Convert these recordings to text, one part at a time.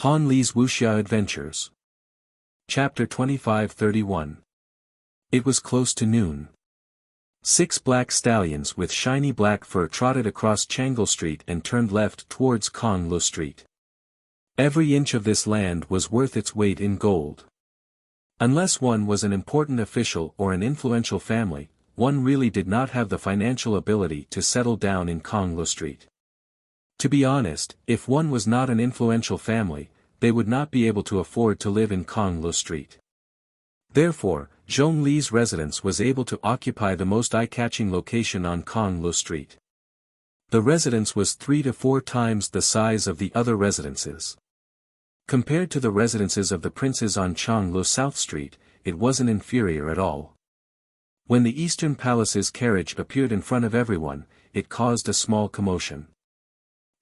Han Li's Wuxia Adventures. Chapter 25-31. It was close to noon. 6 black stallions with shiny black fur trotted across Changle Street and turned left towards Kong Lo Street. Every inch of this land was worth its weight in gold. Unless one was an important official or an influential family, one really did not have the financial ability to settle down in Kong Lo Street. To be honest, if one was not an influential family, they would not be able to afford to live in Kong Lo Street. Therefore, Zhong Li's residence was able to occupy the most eye-catching location on Kong Lo Street. The residence was 3 to 4 times the size of the other residences. Compared to the residences of the princes on Chang Lo South Street, it wasn't inferior at all. When the Eastern Palace's carriage appeared in front of everyone, it caused a small commotion.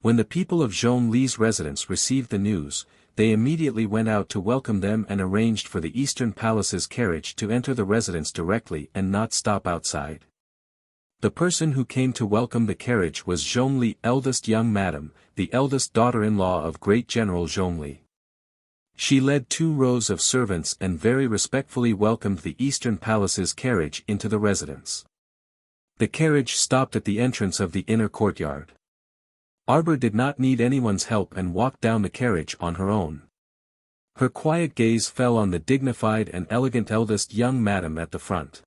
When the people of Zhong Li's residence received the news, they immediately went out to welcome them and arranged for the Eastern Palace's carriage to enter the residence directly and not stop outside. The person who came to welcome the carriage was Zhong Li's eldest young madam, the eldest daughter-in-law of great General Zhong Li. She led 2 rows of servants and very respectfully welcomed the Eastern Palace's carriage into the residence. The carriage stopped at the entrance of the inner courtyard. Arbor did not need anyone's help and walked down the carriage on her own. Her quiet gaze fell on the dignified and elegant eldest young madam at the front.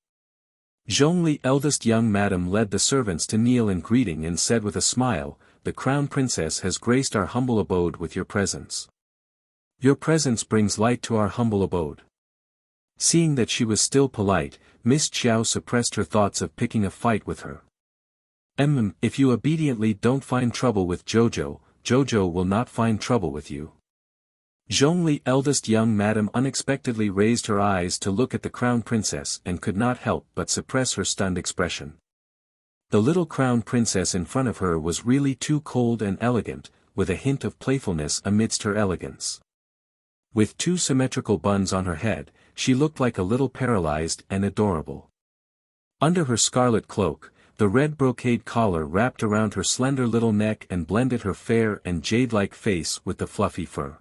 Zhong Li's eldest young madam led the servants to kneel in greeting and said with a smile, "The Crown Princess has graced our humble abode with your presence. Your presence brings light to our humble abode." Seeing that she was still polite, Miss Qiao suppressed her thoughts of picking a fight with her. If you obediently don't find trouble with Jojo, Jojo will not find trouble with you." Zhong Li's eldest young madam unexpectedly raised her eyes to look at the Crown Princess and could not help but suppress her stunned expression. The little Crown Princess in front of her was really too cold and elegant, with a hint of playfulness amidst her elegance. With 2 symmetrical buns on her head, she looked like a little paralyzed and adorable. Under her scarlet cloak, the red brocade collar wrapped around her slender little neck and blended her fair and jade-like face with the fluffy fur.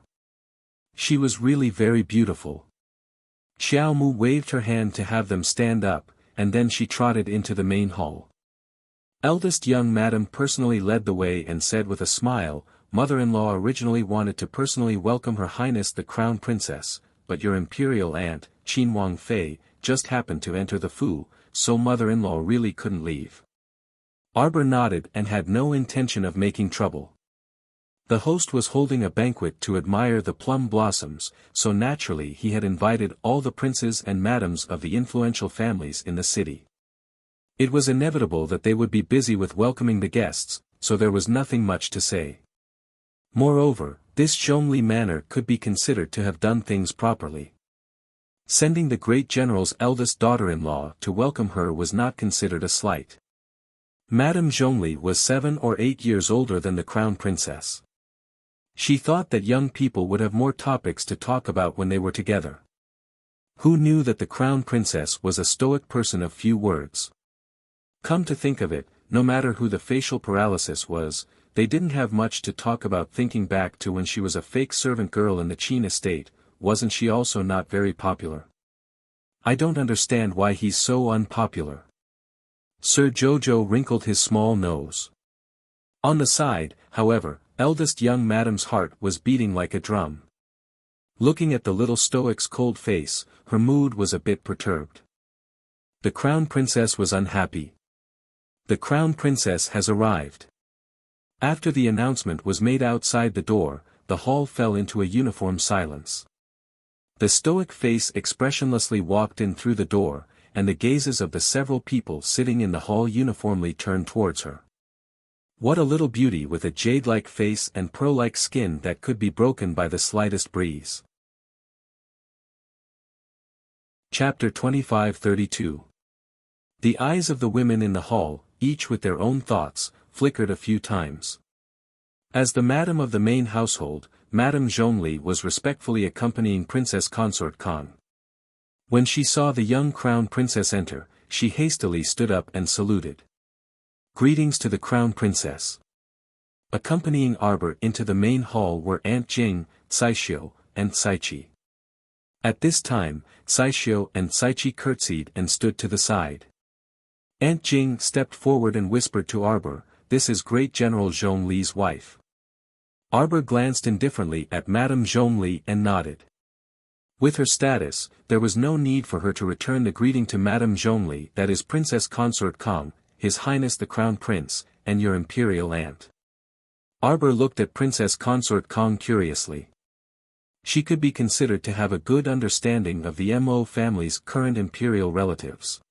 She was really very beautiful. Xiao Mu waved her hand to have them stand up, and then she trotted into the main hall. Eldest young madam personally led the way and said with a smile, "Mother-in-law originally wanted to personally welcome Her Highness the Crown Princess, but your imperial aunt, Qin Wang Fei, just happened to enter the Fu, so mother-in-law really couldn't leave." Arbor nodded and had no intention of making trouble. The host was holding a banquet to admire the plum blossoms, so naturally he had invited all the princes and madams of the influential families in the city. It was inevitable that they would be busy with welcoming the guests, so there was nothing much to say. Moreover, this Zhong Li manor could be considered to have done things properly. Sending the great general's eldest daughter-in-law to welcome her was not considered a slight. Madame Zhong Li was 7 or 8 years older than the Crown Princess. She thought that young people would have more topics to talk about when they were together. Who knew that the Crown Princess was a stoic person of few words? Come to think of it, no matter who the facial paralysis was, they didn't have much to talk about. Thinking back to when she was a fake servant girl in the Qin estate, wasn't she also not very popular? "I don't understand why he's so unpopular." Sir Jojo wrinkled his small nose. On the side, however, eldest young madam's heart was beating like a drum. Looking at the little stoic's cold face, her mood was a bit perturbed. The Crown Princess was unhappy. "The Crown Princess has arrived." After the announcement was made outside the door, the hall fell into a uniform silence. The stoic face expressionlessly walked in through the door, and the gazes of the several people sitting in the hall uniformly turned towards her. What a little beauty with a jade-like face and pearl-like skin that could be broken by the slightest breeze. Chapter 25-32. The eyes of the women in the hall, each with their own thoughts, flickered a few times. As the madam of the main household, Madame Zhong Li was respectfully accompanying Princess Consort Kong. When she saw the young Crown Princess enter, she hastily stood up and saluted. Greetings to the Crown Princess. Accompanying Arbor into the main hall were Aunt Jing, Saishio, and Saichi. At this time, Saishio and Saichi curtsied and stood to the side. Aunt Jing stepped forward and whispered to Arbor, "This is Great General Zhongli's wife." Arbor glanced indifferently at Madame Zhongli and nodded. With her status, there was no need for her to return the greeting to Madame Zhongli, that is Princess Consort Kong, His Highness the Crown Prince, and your imperial aunt. Arbor looked at Princess Consort Kong curiously. She could be considered to have a good understanding of the Mo family's current imperial relatives.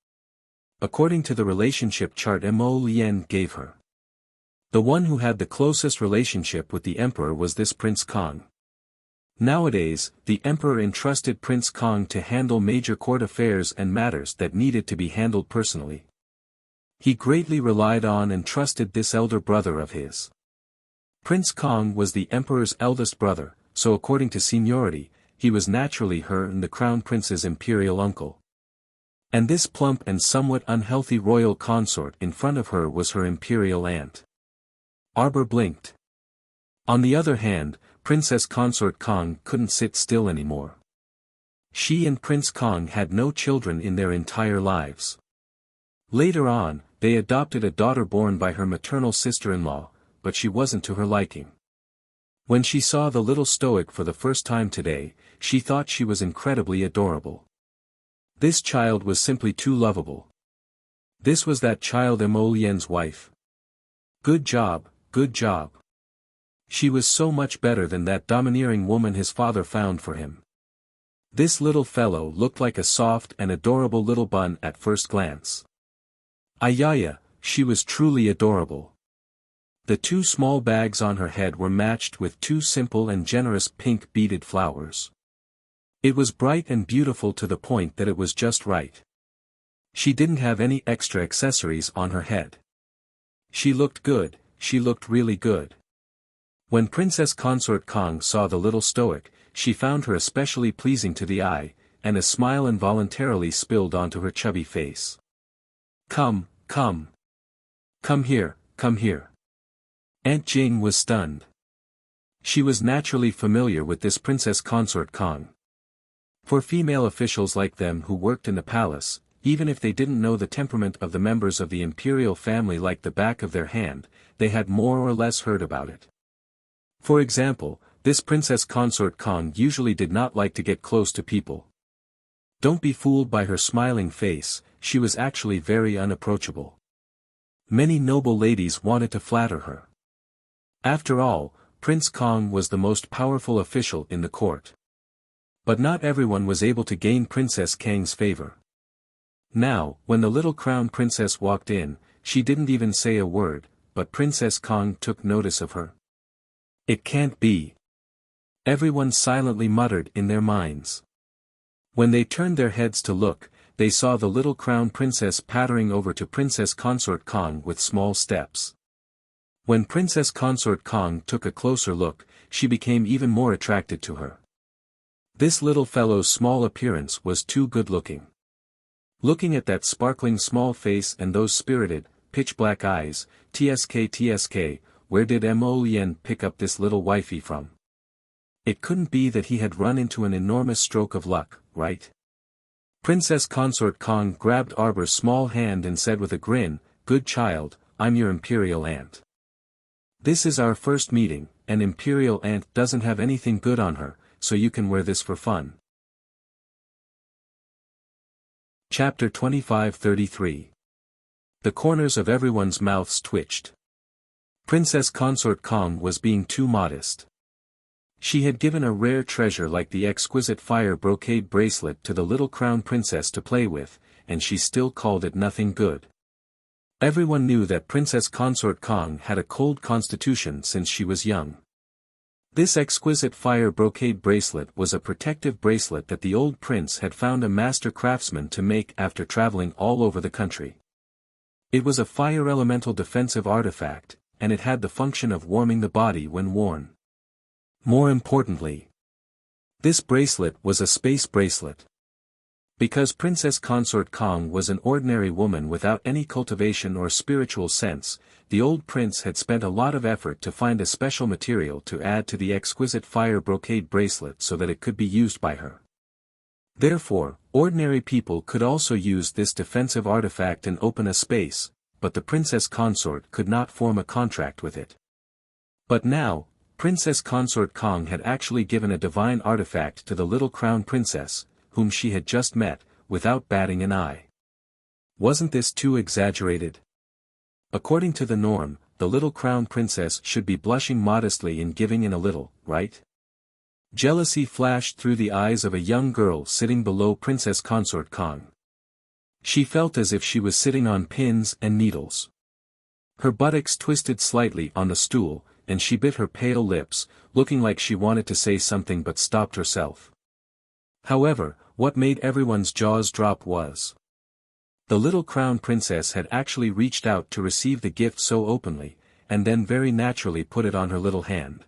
According to the relationship chart Mo Lien gave her, the one who had the closest relationship with the emperor was this Prince Kong. Nowadays, the emperor entrusted Prince Kong to handle major court affairs and matters that needed to be handled personally. He greatly relied on and trusted this elder brother of his. Prince Kong was the emperor's eldest brother, so according to seniority, he was naturally her and the crown prince's imperial uncle. And this plump and somewhat unhealthy royal consort in front of her was her imperial aunt. Arbor blinked. On the other hand, Princess Consort Kong couldn't sit still anymore. She and Prince Kong had no children in their entire lives. Later on, they adopted a daughter born by her maternal sister-in-law, but she wasn't to her liking. When she saw the little stoic for the first time today, she thought she was incredibly adorable. This child was simply too lovable. This was that child Mo Lien's wife. Good job, good job. She was so much better than that domineering woman his father found for him. This little fellow looked like a soft and adorable little bun at first glance. Ayaya, she was truly adorable. The two small bags on her head were matched with two simple and generous pink beaded flowers. It was bright and beautiful to the point that it was just right. She didn't have any extra accessories on her head. She looked good, she looked really good. When Princess Consort Kong saw the little stoic, she found her especially pleasing to the eye, and a smile involuntarily spilled onto her chubby face. Come, come. Come here, come here. Aunt Jing was stunned. She was naturally familiar with this Princess Consort Kong. For female officials like them who worked in the palace, even if they didn't know the temperament of the members of the imperial family like the back of their hand, they had more or less heard about it. For example, this Princess Consort Kong usually did not like to get close to people. Don't be fooled by her smiling face, she was actually very unapproachable. Many noble ladies wanted to flatter her. After all, Prince Kong was the most powerful official in the court. But not everyone was able to gain Princess Kang's favor. Now, when the little crown princess walked in, she didn't even say a word, but Princess Kong took notice of her. It can't be. Everyone silently muttered in their minds. When they turned their heads to look, they saw the little crown princess pattering over to Princess Consort Kong with small steps. When Princess Consort Kong took a closer look, she became even more attracted to her. This little fellow's small appearance was too good-looking. Looking at that sparkling small face and those spirited, pitch-black eyes, TSK, where did Mo Lien pick up this little wifey from? It couldn't be that he had run into an enormous stroke of luck, right? Princess Consort Kong grabbed Arbor's small hand and said with a grin, "Good child, I'm your imperial aunt. This is our first meeting, and imperial aunt doesn't have anything good on her, so you can wear this for fun." Chapter 25-33. The corners of everyone's mouths twitched. Princess Consort Kong was being too modest. She had given a rare treasure like the exquisite fire brocade bracelet to the little crown princess to play with, and she still called it nothing good. Everyone knew that Princess Consort Kong had a cold constitution since she was young. This exquisite fire brocade bracelet was a protective bracelet that the old prince had found a master craftsman to make after traveling all over the country. It was a fire elemental defensive artifact, and it had the function of warming the body when worn. More importantly, this bracelet was a space bracelet. Because Princess Consort Kong was an ordinary woman without any cultivation or spiritual sense, the old prince had spent a lot of effort to find a special material to add to the exquisite fire brocade bracelet so that it could be used by her. Therefore, ordinary people could also use this defensive artifact and open a space, but the Princess Consort could not form a contract with it. But now, Princess Consort Kong had actually given a divine artifact to the little crown princess, whom she had just met, without batting an eye. Wasn't this too exaggerated? According to the norm, the little crown princess should be blushing modestly and giving in a little, right? Jealousy flashed through the eyes of a young girl sitting below Princess Consort Kong. She felt as if she was sitting on pins and needles. Her buttocks twisted slightly on the stool, and she bit her pale lips, looking like she wanted to say something but stopped herself. However, what made everyone's jaws drop was the little crown princess had actually reached out to receive the gift so openly, and then very naturally put it on her little hand.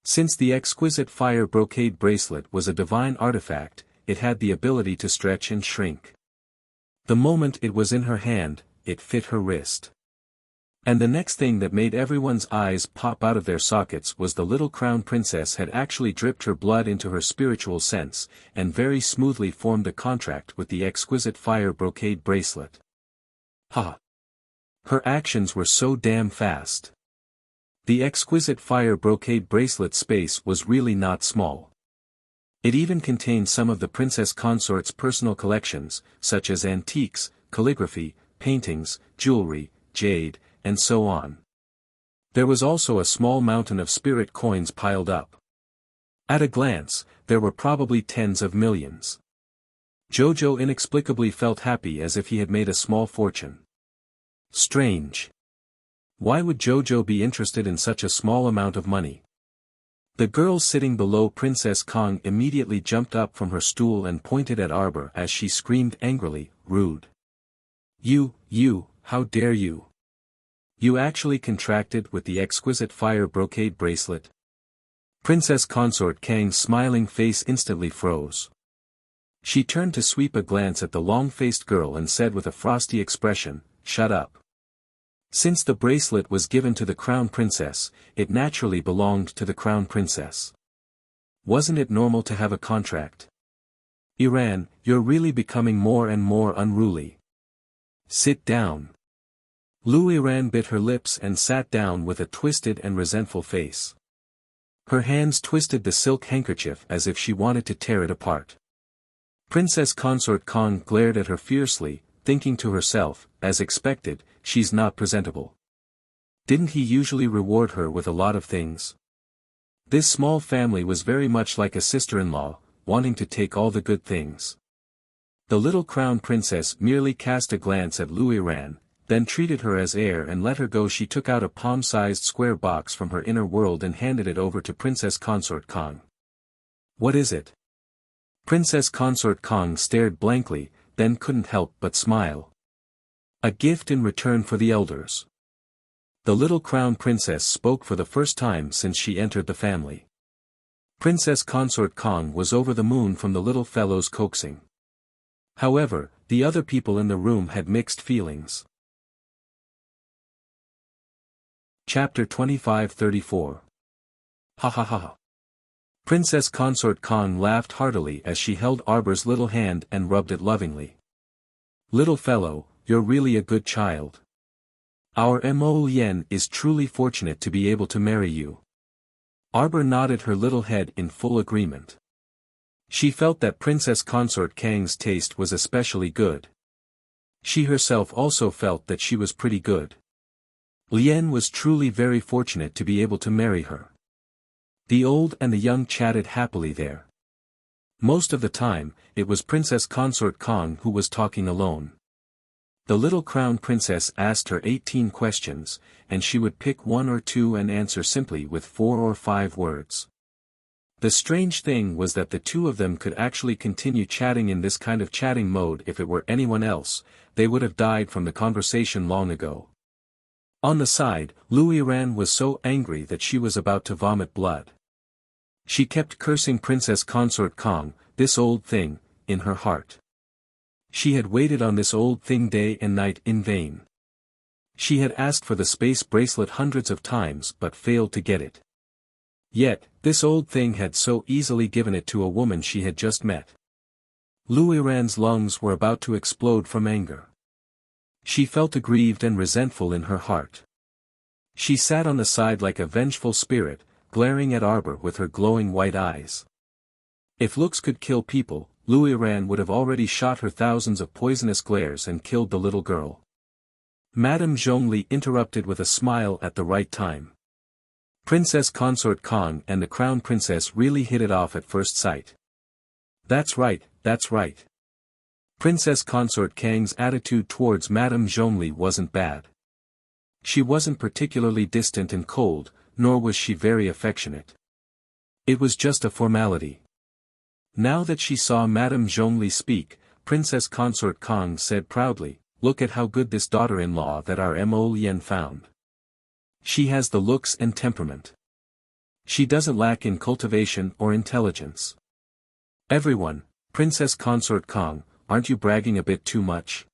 Since the exquisite fire brocade bracelet was a divine artifact, it had the ability to stretch and shrink. The moment it was in her hand, it fit her wrist. And the next thing that made everyone's eyes pop out of their sockets was the little crown princess had actually dripped her blood into her spiritual sense, and very smoothly formed a contract with the exquisite fire brocade bracelet. Ha! Her actions were so damn fast. The exquisite fire brocade bracelet space was really not small. It even contained some of the Princess Consort's personal collections, such as antiques, calligraphy, paintings, jewelry, jade, and so on. There was also a small mountain of spirit coins piled up. At a glance, there were probably tens of millions. Jojo inexplicably felt happy as if he had made a small fortune. Strange. Why would Jojo be interested in such a small amount of money? The girl sitting below Princess Kong immediately jumped up from her stool and pointed at Arbor as she screamed angrily, "Rude! You, how dare you! You actually contracted with the exquisite fire brocade bracelet?" Princess Consort Kang's smiling face instantly froze. She turned to sweep a glance at the long-faced girl and said with a frosty expression, "Shut up." Since the bracelet was given to the crown princess, it naturally belonged to the crown princess. Wasn't it normal to have a contract? Iran, you're really becoming more and more unruly. Sit down. Lu Iran bit her lips and sat down with a twisted and resentful face. Her hands twisted the silk handkerchief as if she wanted to tear it apart. Princess Consort Kong glared at her fiercely, thinking to herself, as expected, she's not presentable. Didn't he usually reward her with a lot of things? This small family was very much like a sister-in-law, wanting to take all the good things. The little crown princess merely cast a glance at Lu Iran, then treated her as heir and let her go. She took out a palm-sized square box from her inner world and handed it over to Princess Consort Kong. What is it? Princess Consort Kong stared blankly, then couldn't help but smile. A gift in return for the elders. The little crown princess spoke for the first time since she entered the family. Princess Consort Kong was over the moon from the little fellow's coaxing. However, the other people in the room had mixed feelings. Chapter 25-34. Ha ha ha. Princess Consort Kong laughed heartily as she held Arbor's little hand and rubbed it lovingly. Little fellow, you're really a good child. Our Mo Lien is truly fortunate to be able to marry you. Arbor nodded her little head in full agreement. She felt that Princess Consort Kang's taste was especially good. She herself also felt that she was pretty good. Lien was truly very fortunate to be able to marry her. The old and the young chatted happily there. Most of the time, it was Princess Consort Kong who was talking alone. The little crown princess asked her 18 questions, and she would pick one or two and answer simply with 4 or 5 words. The strange thing was that the two of them could actually continue chatting in this kind of chatting mode. If it were anyone else, they would have died from the conversation long ago. On the side, Lu Iran was so angry that she was about to vomit blood. She kept cursing Princess Consort Kong, this old thing, in her heart. She had waited on this old thing day and night in vain. She had asked for the space bracelet hundreds of times but failed to get it. Yet, this old thing had so easily given it to a woman she had just met. Luiran's lungs were about to explode from anger. She felt aggrieved and resentful in her heart. She sat on the side like a vengeful spirit, glaring at Arbor with her glowing white eyes. If looks could kill people, Luiran would have already shot her thousands of poisonous glares and killed the little girl. Madame Zhongli interrupted with a smile at the right time. Princess Consort Kong and the Crown Princess really hit it off at first sight. That's right, that's right. Princess Consort Kang's attitude towards Madame Zhongli wasn't bad. She wasn't particularly distant and cold, nor was she very affectionate. It was just a formality. Now that she saw Madame Zhongli speak, Princess Consort Kong said proudly, "Look at how good this daughter-in-law that our Mo Lien found. She has the looks and temperament. She doesn't lack in cultivation or intelligence." Everyone, Princess Consort Kong, aren't you bragging a bit too much?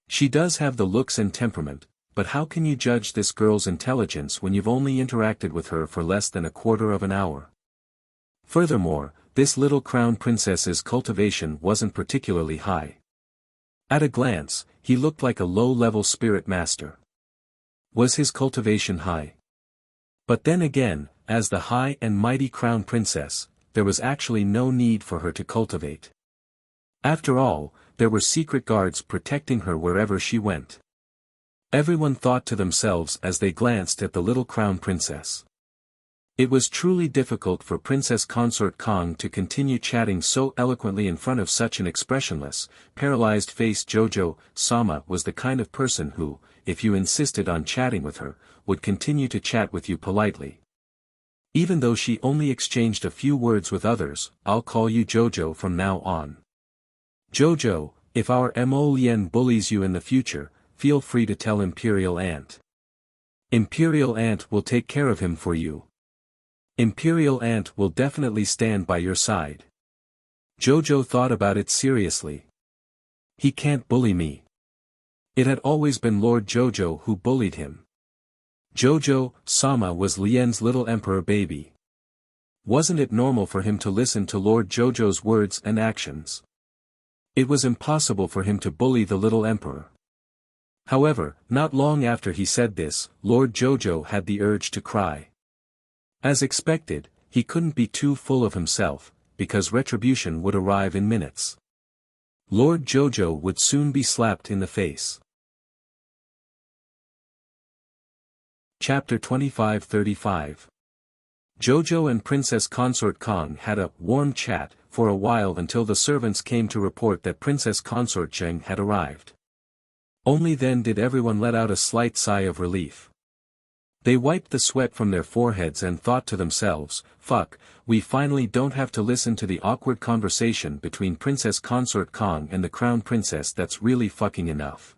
She does have the looks and temperament, but how can you judge this girl's intelligence when you've only interacted with her for less than a quarter of an hour? Furthermore, this little crown princess's cultivation wasn't particularly high. At a glance, he looked like a low-level spirit master. Was his cultivation high? But then again, as the high and mighty crown princess, there was actually no need for her to cultivate. After all, there were secret guards protecting her wherever she went. Everyone thought to themselves as they glanced at the little crown princess. It was truly difficult for Princess Consort Kong to continue chatting so eloquently in front of such an expressionless, paralyzed-faced Jojo. Sama was the kind of person who, if you insisted on chatting with her, would continue to chat with you politely. Even though she only exchanged a few words with others, "I'll call you Jojo from now on. Jojo, if our Mo Lien bullies you in the future, feel free to tell Imperial Aunt. Imperial Aunt will take care of him for you. Imperial Aunt will definitely stand by your side." Jojo thought about it seriously. He can't bully me. It had always been Lord Jojo who bullied him. Jojo, Sama was Lien's little emperor baby. Wasn't it normal for him to listen to Lord Jojo's words and actions? It was impossible for him to bully the little emperor. However, not long after he said this, Lord Jojo had the urge to cry. As expected, he couldn't be too full of himself, because retribution would arrive in minutes. Lord Jojo would soon be slapped in the face. Chapter 25-35. Jojo and Princess Consort Kong had a warm chat for a while until the servants came to report that Princess Consort Zheng had arrived. Only then did everyone let out a slight sigh of relief. They wiped the sweat from their foreheads and thought to themselves, "Fuck, we finally don't have to listen to the awkward conversation between Princess Consort Kong and the Crown Princess. That's really fucking enough."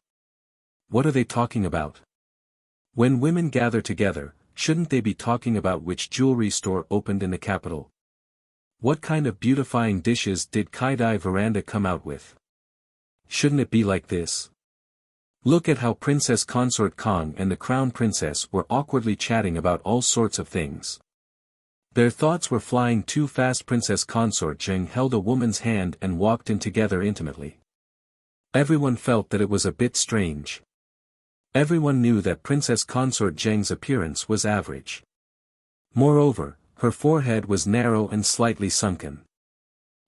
What are they talking about? When women gather together, shouldn't they be talking about which jewelry store opened in the capital? What kind of beautifying dishes did Kaidai Veranda come out with? Shouldn't it be like this? Look at how Princess Consort Kong and the Crown Princess were awkwardly chatting about all sorts of things. Their thoughts were flying too fast. Princess Consort Zheng held a woman's hand and walked in together intimately. Everyone felt that it was a bit strange. Everyone knew that Princess Consort Zheng's appearance was average. Moreover, her forehead was narrow and slightly sunken.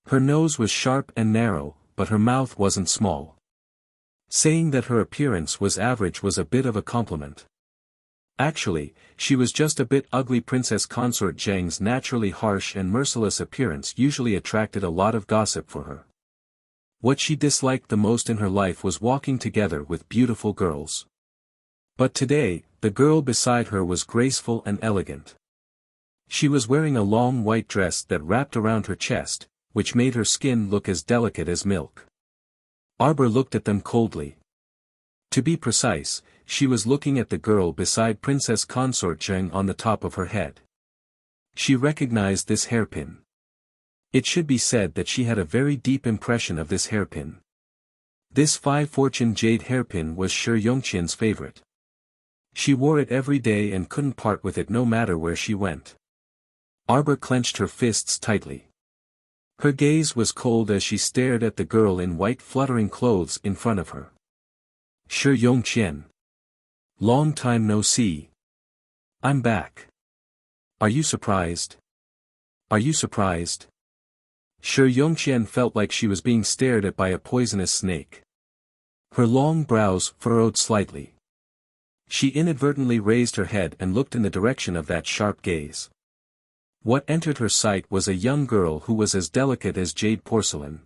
Her nose was sharp and narrow, but her mouth wasn't small. Saying that her appearance was average was a bit of a compliment. Actually, she was just a bit ugly. Princess Consort Zheng's naturally harsh and merciless appearance usually attracted a lot of gossip for her. What she disliked the most in her life was walking together with beautiful girls. But today, the girl beside her was graceful and elegant. She was wearing a long white dress that wrapped around her chest, which made her skin look as delicate as milk. Arbor looked at them coldly. To be precise, she was looking at the girl beside Princess Consort Zheng on the top of her head. She recognized this hairpin. It should be said that she had a very deep impression of this hairpin. This 5-fortune jade hairpin was Shi Yongqian's favorite. She wore it every day and couldn't part with it no matter where she went. Arbor clenched her fists tightly. Her gaze was cold as she stared at the girl in white fluttering clothes in front of her. Shi Yongqian. Long time no see. I'm back. Are you surprised? Are you surprised? Shi Yongqian felt like she was being stared at by a poisonous snake. Her long brows furrowed slightly. She inadvertently raised her head and looked in the direction of that sharp gaze. What entered her sight was a young girl who was as delicate as jade porcelain.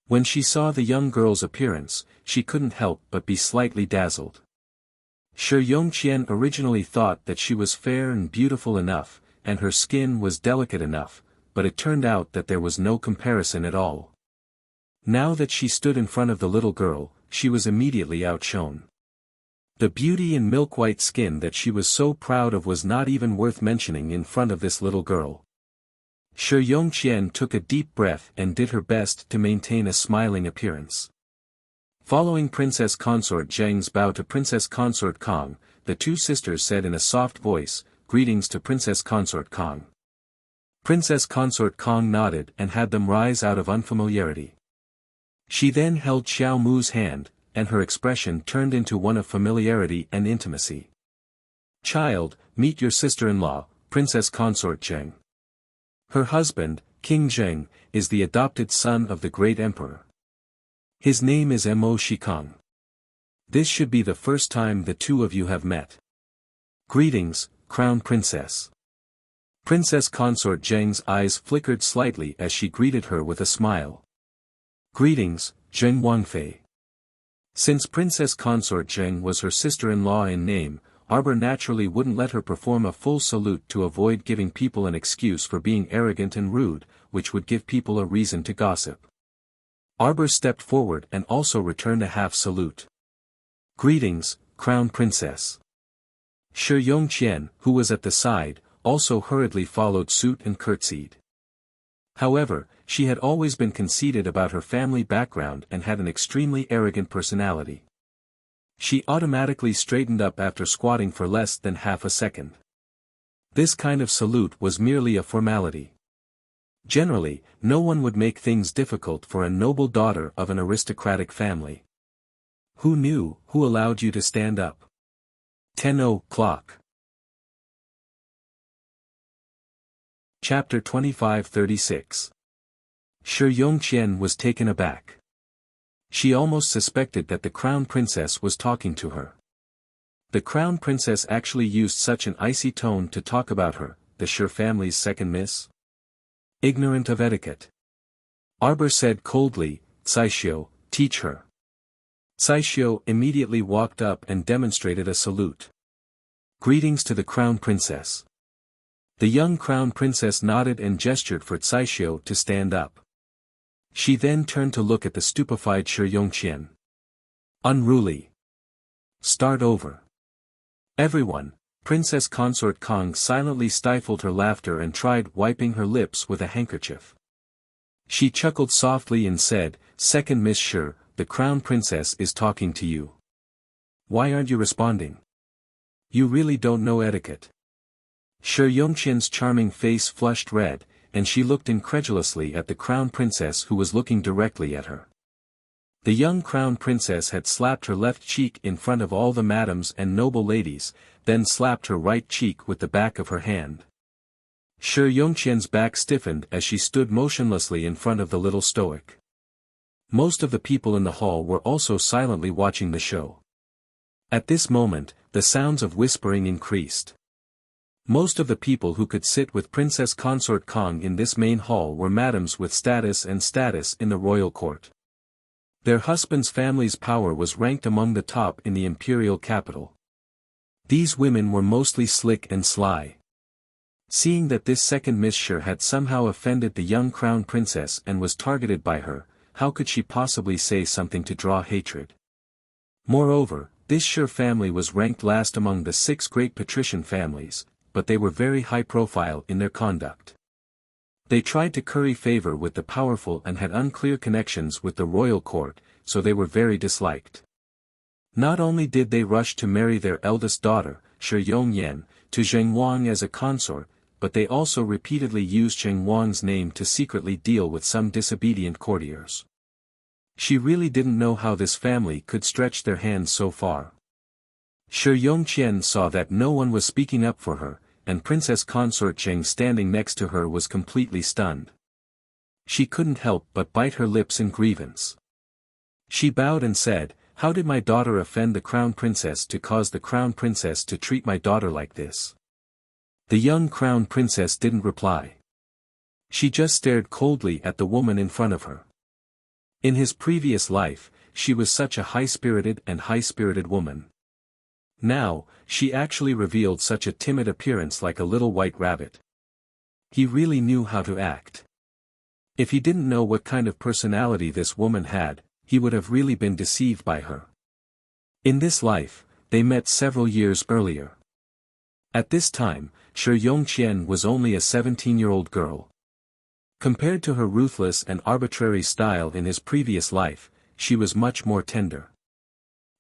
When she saw the young girl's appearance, she couldn't help but be slightly dazzled. Shi Yongqian originally thought that she was fair and beautiful enough, and her skin was delicate enough, but it turned out that there was no comparison at all. Now that she stood in front of the little girl, she was immediately outshone. The beauty and milk-white skin that she was so proud of was not even worth mentioning in front of this little girl. Shi Yongqian took a deep breath and did her best to maintain a smiling appearance. Following Princess Consort Zheng's bow to Princess Consort Kong, the two sisters said in a soft voice, "Greetings to Princess Consort Kong." Princess Consort Kong nodded and had them rise out of unfamiliarity. She then held Xiao Mu's hand, and her expression turned into one of familiarity and intimacy. "Child, meet your sister-in-law, Princess Consort Zheng. Her husband, King Zheng, is the adopted son of the great emperor. His name is Mo Shikong. This should be the first time the two of you have met. Greetings, Crown Princess." Princess Consort Zheng's eyes flickered slightly as she greeted her with a smile. "Greetings, Zheng Wangfei." Since Princess Consort Zheng was her sister-in-law in name, Arbor naturally wouldn't let her perform a full salute to avoid giving people an excuse for being arrogant and rude, which would give people a reason to gossip. Arbor stepped forward and also returned a half salute. "Greetings, Crown Princess." Shi Yongqian, who was at the side, also hurriedly followed suit and curtsied. However, she had always been conceited about her family background and had an extremely arrogant personality. She automatically straightened up after squatting for less than half a second. This kind of salute was merely a formality. Generally, no one would make things difficult for a noble daughter of an aristocratic family. "Who knew? Who allowed you to stand up?" 10:00. Chapter 25-36. Shi Yongqian was taken aback. She almost suspected that the Crown Princess was talking to her. The Crown Princess actually used such an icy tone to talk about her, the Shi family's second miss? Ignorant of etiquette. Arbor said coldly, "Caixio, teach her." Caixio immediately walked up and demonstrated a salute. "Greetings to the Crown Princess." The young Crown Princess nodded and gestured for Caixio to stand up. She then turned to look at the stupefied Shi Yongqian. "Unruly. Start over." Everyone, Princess Consort Kong silently stifled her laughter and tried wiping her lips with a handkerchief. She chuckled softly and said, "Second Miss Shi, the Crown Princess is talking to you. Why aren't you responding? You really don't know etiquette." Shi Yongqian's charming face flushed red, and she looked incredulously at the Crown Princess who was looking directly at her. The young Crown Princess had slapped her left cheek in front of all the madams and noble ladies, then slapped her right cheek with the back of her hand. Shi Yongqian's back stiffened as she stood motionlessly in front of the little stoic. Most of the people in the hall were also silently watching the show. At this moment, the sounds of whispering increased. Most of the people who could sit with Princess Consort Kong in this main hall were madams with status in the royal court. Their husbands' family's power was ranked among the top in the imperial capital. These women were mostly slick and sly. Seeing that this second Miss Shi had somehow offended the young Crown Princess and was targeted by her, how could she possibly say something to draw hatred? Moreover, this Shi family was ranked last among the 6 great patrician families, but they were very high profile in their conduct. They tried to curry favor with the powerful and had unclear connections with the royal court, so they were very disliked. Not only did they rush to marry their eldest daughter, Shi Yongyan, to Zheng Wang as a consort, but they also repeatedly used Zheng Wang's name to secretly deal with some disobedient courtiers. She really didn't know how this family could stretch their hands so far. Shi Yongqian saw that no one was speaking up for her, and Princess Consort Zheng standing next to her was completely stunned. She couldn't help but bite her lips in grievance. She bowed and said, "How did my daughter offend the crown princess to cause the crown princess to treat my daughter like this?" The young crown princess didn't reply. She just stared coldly at the woman in front of her. In his previous life, she was such a high-spirited woman. Now, she actually revealed such a timid appearance like a little white rabbit. He really knew how to act. If he didn't know what kind of personality this woman had, he would have really been deceived by her. In this life, they met several years earlier. At this time, Shi Yongqian was only a 17-year-old girl. Compared to her ruthless and arbitrary style in his previous life, she was much more tender.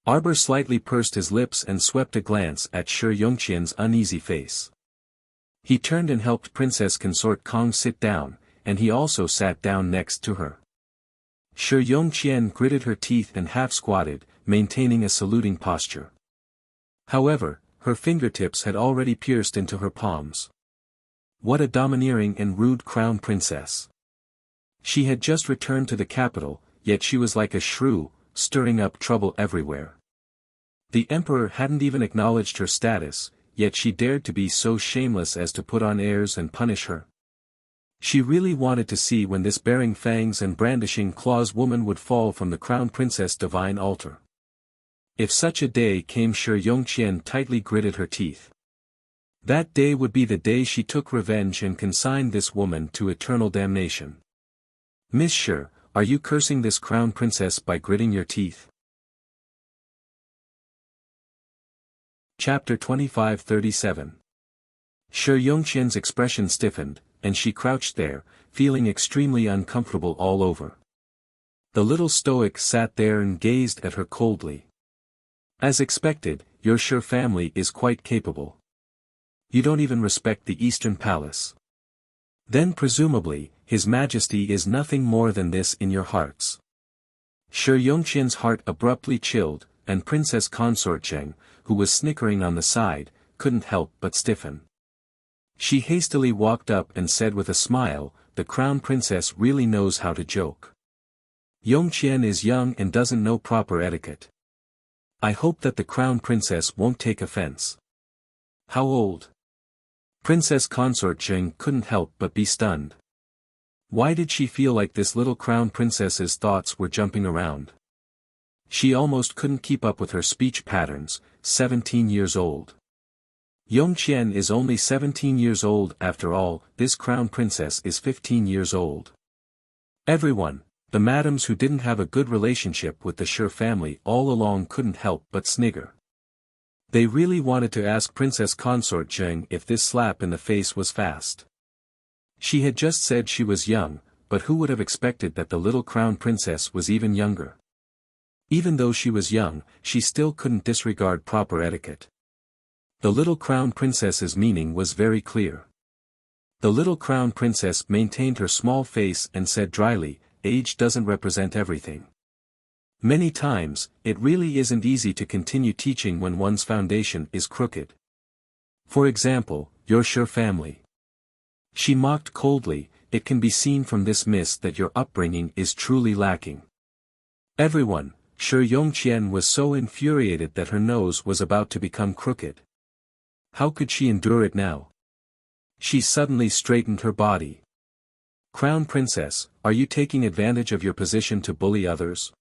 Arbor slightly pursed his lips and swept a glance at Shi Yongqian's uneasy face. He turned and helped Princess Consort Kong sit down, and he also sat down next to her. Shi Yongqian gritted her teeth and half-squatted, maintaining a saluting posture. However, her fingertips had already pierced into her palms. What a domineering and rude crown princess. She had just returned to the capital, yet she was like a shrew, stirring up trouble everywhere. The emperor hadn't even acknowledged her status, yet she dared to be so shameless as to put on airs and punish her. She really wanted to see when this bearing fangs and brandishing claws woman would fall from the crown princess' divine altar. If such a day came, Shi Yongqian tightly gritted her teeth. That day would be the day she took revenge and consigned this woman to eternal damnation. "Miss Shi, are you cursing this crown princess by gritting your teeth?" Chapter 2537. Shi Yongqian's expression stiffened, and she crouched there, feeling extremely uncomfortable all over. The little stoic sat there and gazed at her coldly. "As expected, your Shi family is quite capable. You don't even respect the Eastern Palace. Then presumably, His Majesty is nothing more than this in your hearts." Shi Yongqian's heart abruptly chilled, and Princess Consort Zheng, who was snickering on the side, couldn't help but stiffen. She hastily walked up and said with a smile, "The crown princess really knows how to joke. Yongqian is young and doesn't know proper etiquette. I hope that the crown princess won't take offense." "How old?" Princess Consort Zheng couldn't help but be stunned. Why did she feel like this little crown princess's thoughts were jumping around? She almost couldn't keep up with her speech patterns. 17 years old. Yongqian is only 17 years old after all. This crown princess is 15 years old. Everyone, the madams who didn't have a good relationship with the Shi family all along, couldn't help but snigger. They really wanted to ask Princess Consort Zheng if this slap in the face was fast. She had just said she was young, but who would have expected that the little crown princess was even younger? Even though she was young, she still couldn't disregard proper etiquette. The little crown princess's meaning was very clear. The little crown princess maintained her small face and said dryly, "Age doesn't represent everything. Many times, it really isn't easy to continue teaching when one's foundation is crooked. For example, your Shi family." She mocked coldly, "It can be seen from this mist that your upbringing is truly lacking." Everyone, Shi Yongqian was so infuriated that her nose was about to become crooked. How could she endure it now? She suddenly straightened her body. "Crown Princess, are you taking advantage of your position to bully others?"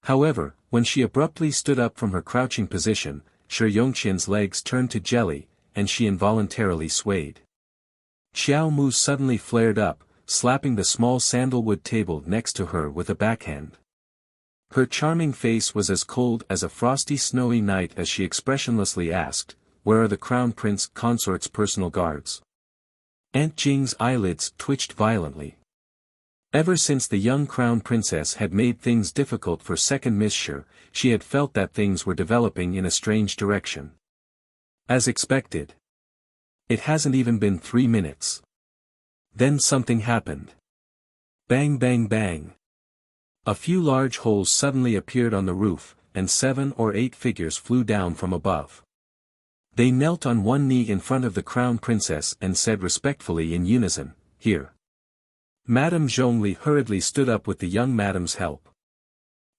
However, when she abruptly stood up from her crouching position, Shi Yongqian's legs turned to jelly, and she involuntarily swayed. Xiao Mu suddenly flared up, slapping the small sandalwood table next to her with a backhand. Her charming face was as cold as a frosty snowy night as she expressionlessly asked, "Where are the Crown Prince Consort's personal guards?" Aunt Jing's eyelids twitched violently. Ever since the young crown princess had made things difficult for second Miss Shi, she had felt that things were developing in a strange direction. As expected. It hasn't even been 3 minutes. Then something happened. Bang bang bang. A few large holes suddenly appeared on the roof, and 7 or 8 figures flew down from above. They knelt on one knee in front of the crown princess and said respectfully in unison, "Here." Madame Zhongli hurriedly stood up with the young madam's help.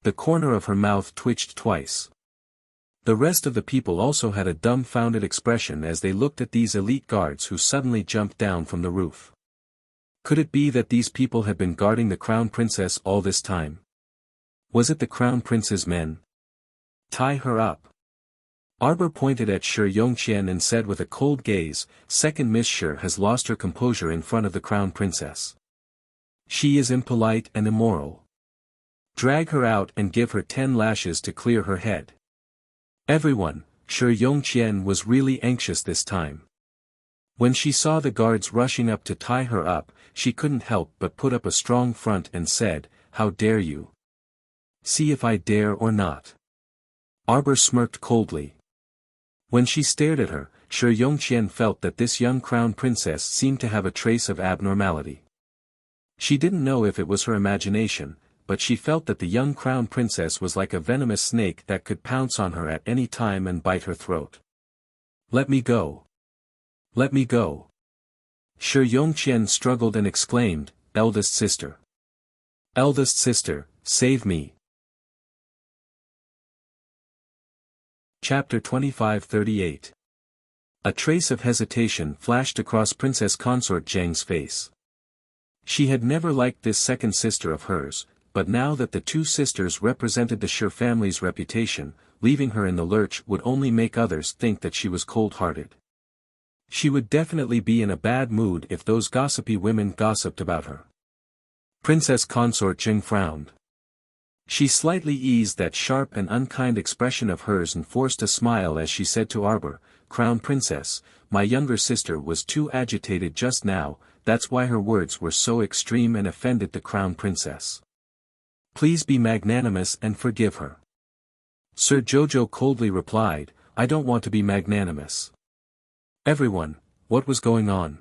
The corner of her mouth twitched twice. The rest of the people also had a dumbfounded expression as they looked at these elite guards who suddenly jumped down from the roof. Could it be that these people had been guarding the crown princess all this time? Was it the crown prince's men? Tie her up. Arbor pointed at Shi Yongqian and said with a cold gaze, "Second Miss Shi has lost her composure in front of the crown princess. She is impolite and immoral. Drag her out and give her 10 lashes to clear her head." Everyone, Shi Yongqian was really anxious this time. When she saw the guards rushing up to tie her up, she couldn't help but put up a strong front and said, "How dare you? See if I dare or not." Arbor smirked coldly. When she stared at her, Shi Yongqian felt that this young crown princess seemed to have a trace of abnormality. She didn't know if it was her imagination, but she felt that the young crown princess was like a venomous snake that could pounce on her at any time and bite her throat. "Let me go. Let me go." Shi Yongqian struggled and exclaimed, "Eldest sister. Eldest sister, save me." Chapter 2538. A trace of hesitation flashed across Princess Consort Zheng's face. She had never liked this second sister of hers, but now that the two sisters represented the Shi family's reputation, leaving her in the lurch would only make others think that she was cold-hearted. She would definitely be in a bad mood if those gossipy women gossiped about her. Princess Consort Zheng frowned. She slightly eased that sharp and unkind expression of hers and forced a smile as she said to Arbor, "Crown Princess, my younger sister was too agitated just now, that's why her words were so extreme and offended the Crown Princess. Please be magnanimous and forgive her." Sir Jojo coldly replied, "I don't want to be magnanimous." Everyone, what was going on?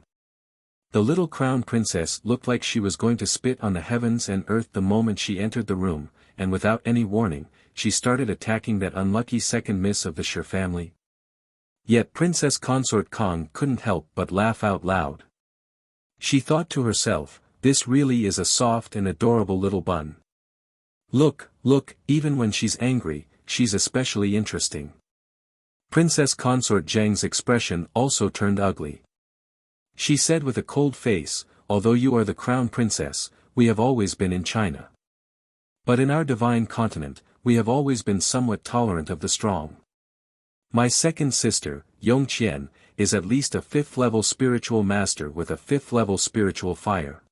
The little Crown Princess looked like she was going to spit on the heavens and earth the moment she entered the room, and without any warning, she started attacking that unlucky second miss of the Shi family. Yet Princess Consort Kong couldn't help but laugh out loud. She thought to herself, "This really is a soft and adorable little bun. Look, even when she's angry, she's especially interesting." Princess Consort Zheng's expression also turned ugly. She said with a cold face, "Although you are the crown princess, we have always been in China. But in our divine continent, we have always been somewhat tolerant of the strong. My second sister, Yongqian, is at least a 5th-level spiritual master with a 5th-level spiritual fire."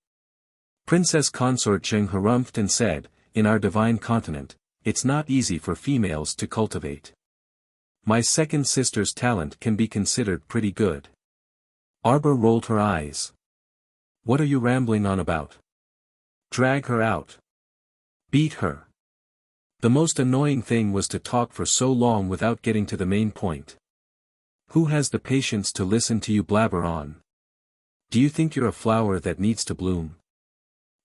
Princess Consort Zheng harumphed and said, "In our divine continent, it's not easy for females to cultivate. My second sister's talent can be considered pretty good." Arbor rolled her eyes. "What are you rambling on about? Drag her out. Beat her." The most annoying thing was to talk for so long without getting to the main point. Who has the patience to listen to you blabber on? Do you think you're a flower that needs to bloom?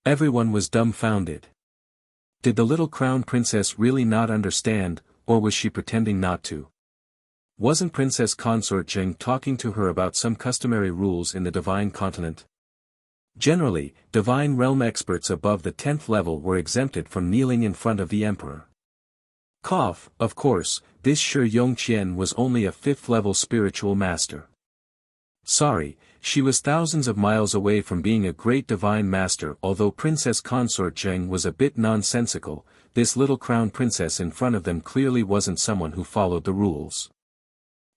Everyone was dumbfounded. Did the little crown princess really not understand, or was she pretending not to? Wasn't Princess Consort Zheng talking to her about some customary rules in the divine continent? Generally, divine realm experts above the 10th level were exempted from kneeling in front of the emperor. Of course, this Shi Yongqian was only a 5th-level spiritual master. Sorry, she was thousands of miles away from being a great divine master. Although Princess Consort Zheng was a bit nonsensical, this little crown princess in front of them clearly wasn't someone who followed the rules.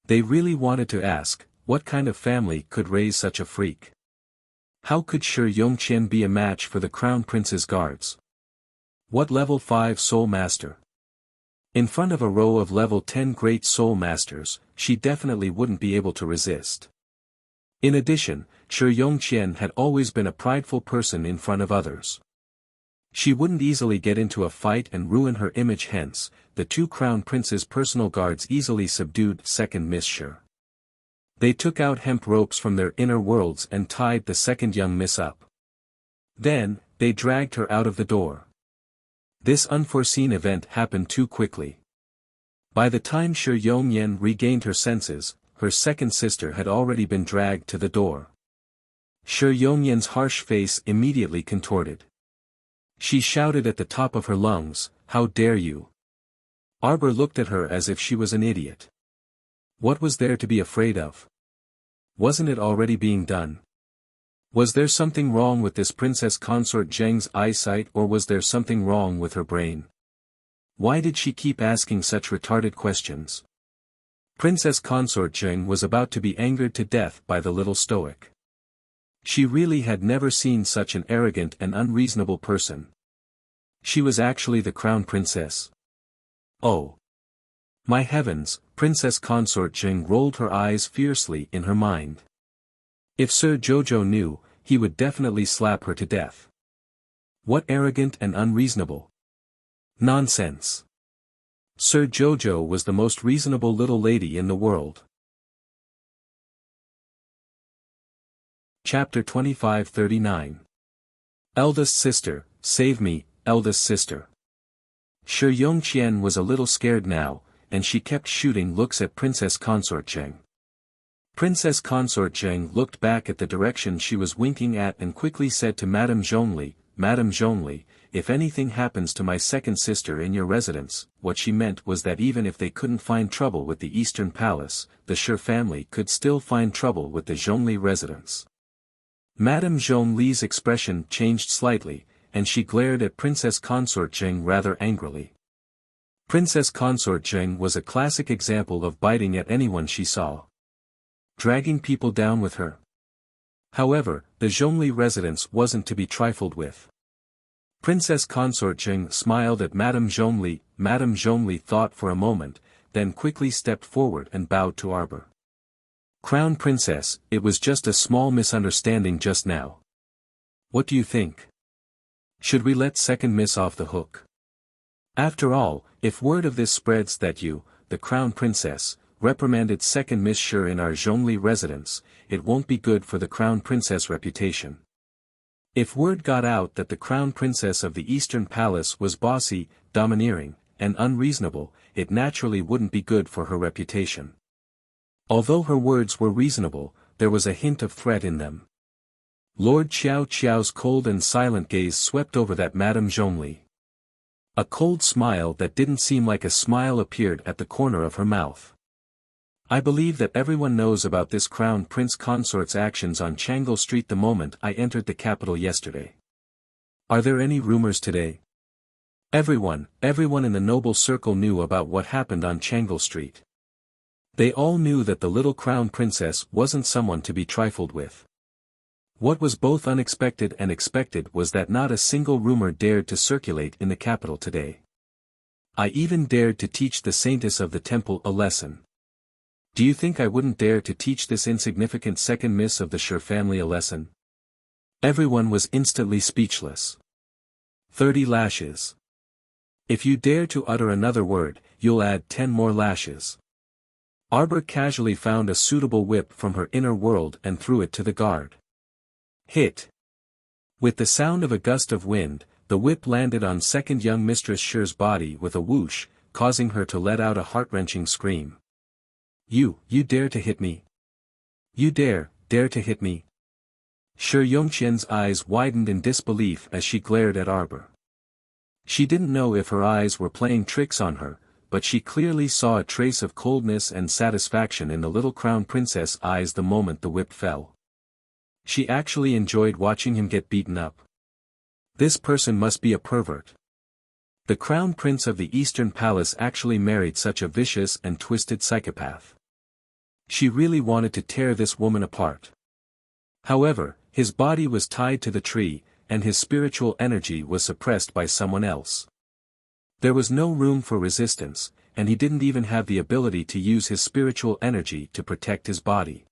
They really wanted to ask, what kind of family could raise such a freak? How could Shi Yongqian be a match for the crown prince's guards? What level 5 soul master? In front of a row of level 10 great soul masters, she definitely wouldn't be able to resist. In addition, Shi Yongqian had always been a prideful person in front of others. She wouldn't easily get into a fight and ruin her image, hence, the two crown prince's personal guards easily subdued second Miss Shi. They took out hemp ropes from their inner worlds and tied the second young miss up. Then, they dragged her out of the door. This unforeseen event happened too quickly. By the time Shi Yongyan regained her senses, her second sister had already been dragged to the door. Shi Yongyan's harsh face immediately contorted. She shouted at the top of her lungs, "How dare you!" Arbor looked at her as if she was an idiot. What was there to be afraid of? Wasn't it already being done? Was there something wrong with this Princess Consort Zheng's eyesight, or was there something wrong with her brain? Why did she keep asking such retarded questions? Princess Consort Zheng was about to be angered to death by the little stoic. She really had never seen such an arrogant and unreasonable person. She was actually the crown princess. Oh! My heavens! Princess Consort Zheng rolled her eyes fiercely in her mind. If Sir Jojo knew, he would definitely slap her to death. What arrogant and unreasonable! Nonsense! Sir Jojo was the most reasonable little lady in the world. Chapter 2539. Eldest sister, save me, eldest sister. Shi Yongqian was a little scared now, and she kept shooting looks at Princess Consort Zheng. Princess Consort Zheng looked back at the direction she was winking at and quickly said to Madame Zhongli, if anything happens to my second sister in your residence. What she meant was that even if they couldn't find trouble with the Eastern Palace, the Shi family could still find trouble with the Zhongli residence. Madame Zhongli's expression changed slightly, and she glared at Princess Consort Zheng rather angrily. Princess Consort Zheng was a classic example of biting at anyone she saw. Dragging people down with her. However, the Zhongli residence wasn't to be trifled with. Princess Consort Zheng smiled at Madame Zhongli. Madame Zhongli thought for a moment, then quickly stepped forward and bowed to Arbor. Crown Princess, it was just a small misunderstanding just now. What do you think? Should we let second Miss off the hook? After all, if word of this spreads that you, the Crown Princess, reprimanded second Miss Shi in our Zhongli residence, it won't be good for the Crown Princess reputation. If word got out that the Crown Princess of the Eastern Palace was bossy, domineering, and unreasonable, it naturally wouldn't be good for her reputation. Although her words were reasonable, there was a hint of threat in them. Lord Xiao Qiao's cold and silent gaze swept over that Madame Zhongli. A cold smile that didn't seem like a smile appeared at the corner of her mouth. I believe that everyone knows about this Crown Prince Consort's actions on Changle Street the moment I entered the capital yesterday. Are there any rumors today? Everyone in the noble circle knew about what happened on Changle Street. They all knew that the little Crown Princess wasn't someone to be trifled with. What was both unexpected and expected was that not a single rumor dared to circulate in the capital today. I even dared to teach the saintess of the temple a lesson. Do you think I wouldn't dare to teach this insignificant second miss of the Shi family a lesson? Everyone was instantly speechless. 30 lashes. If you dare to utter another word, you'll add 10 more lashes. Arbor casually found a suitable whip from her inner world and threw it to the guard. Hit. With the sound of a gust of wind, the whip landed on second young Mistress Shi's body with a whoosh, causing her to let out a heart-wrenching scream. You dare to hit me? You dare to hit me? Shi Yongqian's eyes widened in disbelief as she glared at Arbor. She didn't know if her eyes were playing tricks on her, but she clearly saw a trace of coldness and satisfaction in the little Crown Princess' eyes the moment the whip fell. She actually enjoyed watching him get beaten up. This person must be a pervert. The Crown Prince of the Eastern Palace actually married such a vicious and twisted psychopath. She really wanted to tear this woman apart. However, his body was tied to the tree, and his spiritual energy was suppressed by someone else. There was no room for resistance, and he didn't even have the ability to use his spiritual energy to protect his body.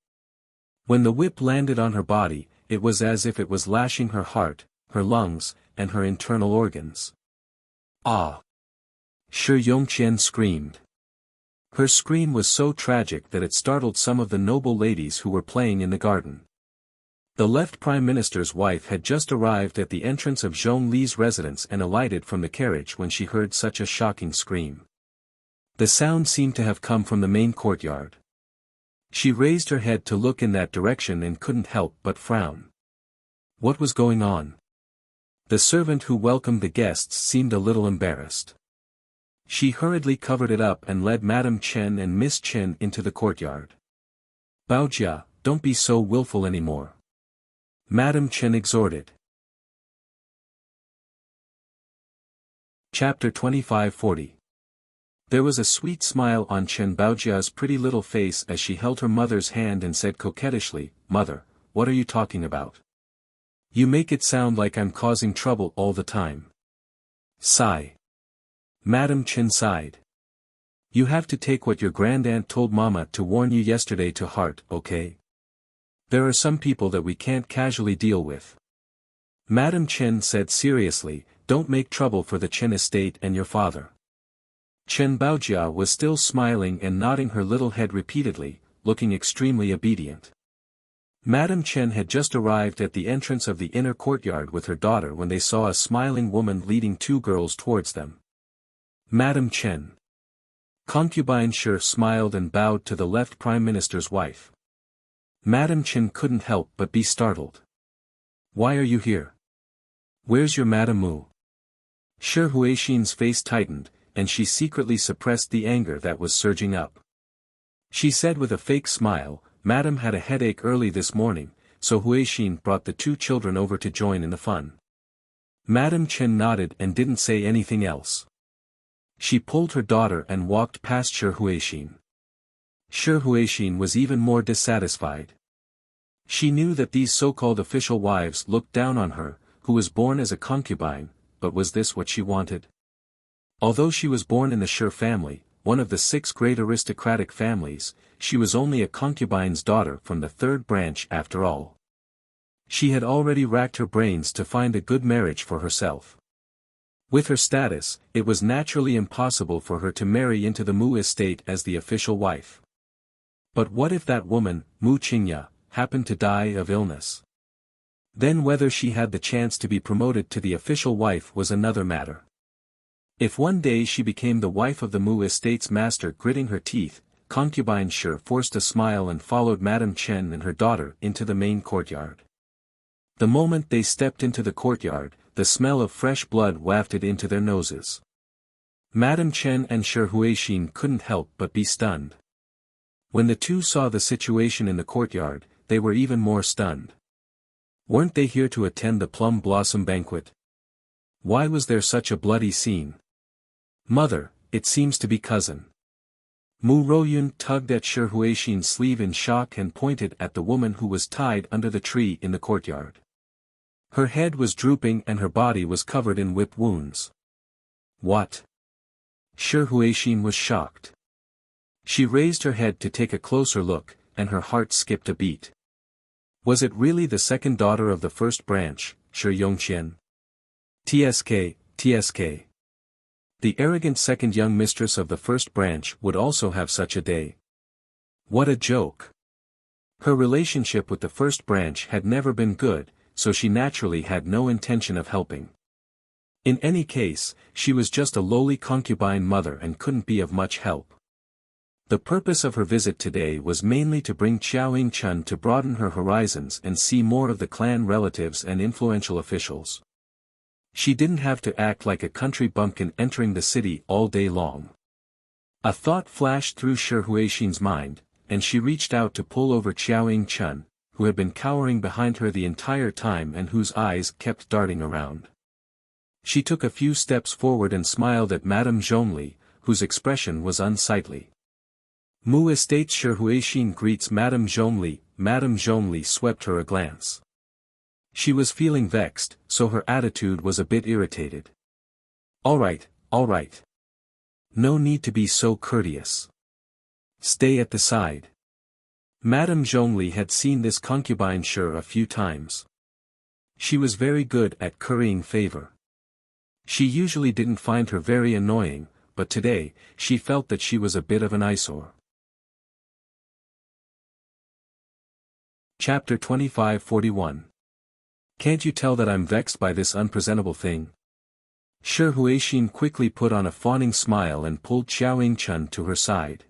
When the whip landed on her body, it was as if it was lashing her heart, her lungs, and her internal organs. Ah! Shi Yongqian screamed. Her scream was so tragic that it startled some of the noble ladies who were playing in the garden. The left Prime Minister's wife had just arrived at the entrance of Zhong Li's residence and alighted from the carriage when she heard such a shocking scream. The sound seemed to have come from the main courtyard. She raised her head to look in that direction and couldn't help but frown. What was going on? The servant who welcomed the guests seemed a little embarrassed. She hurriedly covered it up and led Madame Chen and Miss Chen into the courtyard. "Baojia, don't be so willful anymore," Madame Chen exhorted. Chapter 2540. There was a sweet smile on Chen Baojia's pretty little face as she held her mother's hand and said coquettishly, "Mother, what are you talking about? You make it sound like I'm causing trouble all the time." Sigh. Madame Chen sighed. "You have to take what your grandaunt told Mama to warn you yesterday to heart, okay? There are some people that we can't casually deal with." Madame Chen said seriously, "Don't make trouble for the Chen estate and your father." Chen Baojia was still smiling and nodding her little head repeatedly, looking extremely obedient. Madame Chen had just arrived at the entrance of the inner courtyard with her daughter when they saw a smiling woman leading two girls towards them. "Madame Chen." Concubine Shi smiled and bowed to the left Prime Minister's wife. Madame Chen couldn't help but be startled. "Why are you here? Where's your Madame Mu?" Shi Huixin's face tightened, and she secretly suppressed the anger that was surging up. She said with a fake smile, "Madame had a headache early this morning, so Huixin brought the two children over to join in the fun." Madame Chen nodded and didn't say anything else. She pulled her daughter and walked past Shi Huixin. Shi Huixin was even more dissatisfied. She knew that these so-called official wives looked down on her, who was born as a concubine, but was this what she wanted? Although she was born in the Shi family, one of the 6 great aristocratic families, she was only a concubine's daughter from the 3rd branch after all. She had already racked her brains to find a good marriage for herself. With her status, it was naturally impossible for her to marry into the Mu estate as the official wife. But what if that woman, Mu Qingya, happened to die of illness? Then whether she had the chance to be promoted to the official wife was another matter. If one day she became the wife of the Mu estate's master, gritting her teeth, concubine Shi forced a smile and followed Madame Chen and her daughter into the main courtyard. The moment they stepped into the courtyard, the smell of fresh blood wafted into their noses. Madame Chen and Shi Huixin couldn't help but be stunned. When the two saw the situation in the courtyard, they were even more stunned. Weren't they here to attend the plum blossom banquet? Why was there such a bloody scene? "Mother, it seems to be cousin." Mu Royun tugged at Shi Huixin's sleeve in shock and pointed at the woman who was tied under the tree in the courtyard. Her head was drooping and her body was covered in whip wounds. "What?" Shi Huixin was shocked. She raised her head to take a closer look, and her heart skipped a beat. Was it really the second daughter of the 1st branch, Shi Yongqian? TSK. The arrogant second young mistress of the 1st branch would also have such a day. What a joke. Her relationship with the 1st branch had never been good, so she naturally had no intention of helping. In any case, she was just a lowly concubine mother and couldn't be of much help. The purpose of her visit today was mainly to bring Qiao Chun to broaden her horizons and see more of the clan relatives and influential officials. She didn't have to act like a country bumpkin entering the city all day long. A thought flashed through Shi Huixin's mind, and she reached out to pull over Qiao Chun, who had been cowering behind her the entire time and whose eyes kept darting around. She took a few steps forward and smiled at Madame Zhongli, whose expression was unsightly. Mu Estate Shi Huixin greets Madame Zhongli. Madame Zhongli swept her a glance. She was feeling vexed, so her attitude was a bit irritated. All right. No need to be so courteous. Stay at the side. Madame Zhongli had seen this concubine sure a few times. She was very good at currying favor. She usually didn't find her very annoying, but today, she felt that she was a bit of an eyesore. Chapter 2541. Can't you tell that I'm vexed by this unpresentable thing? Shi Huixin quickly put on a fawning smile and pulled Xiao Yingchun to her side.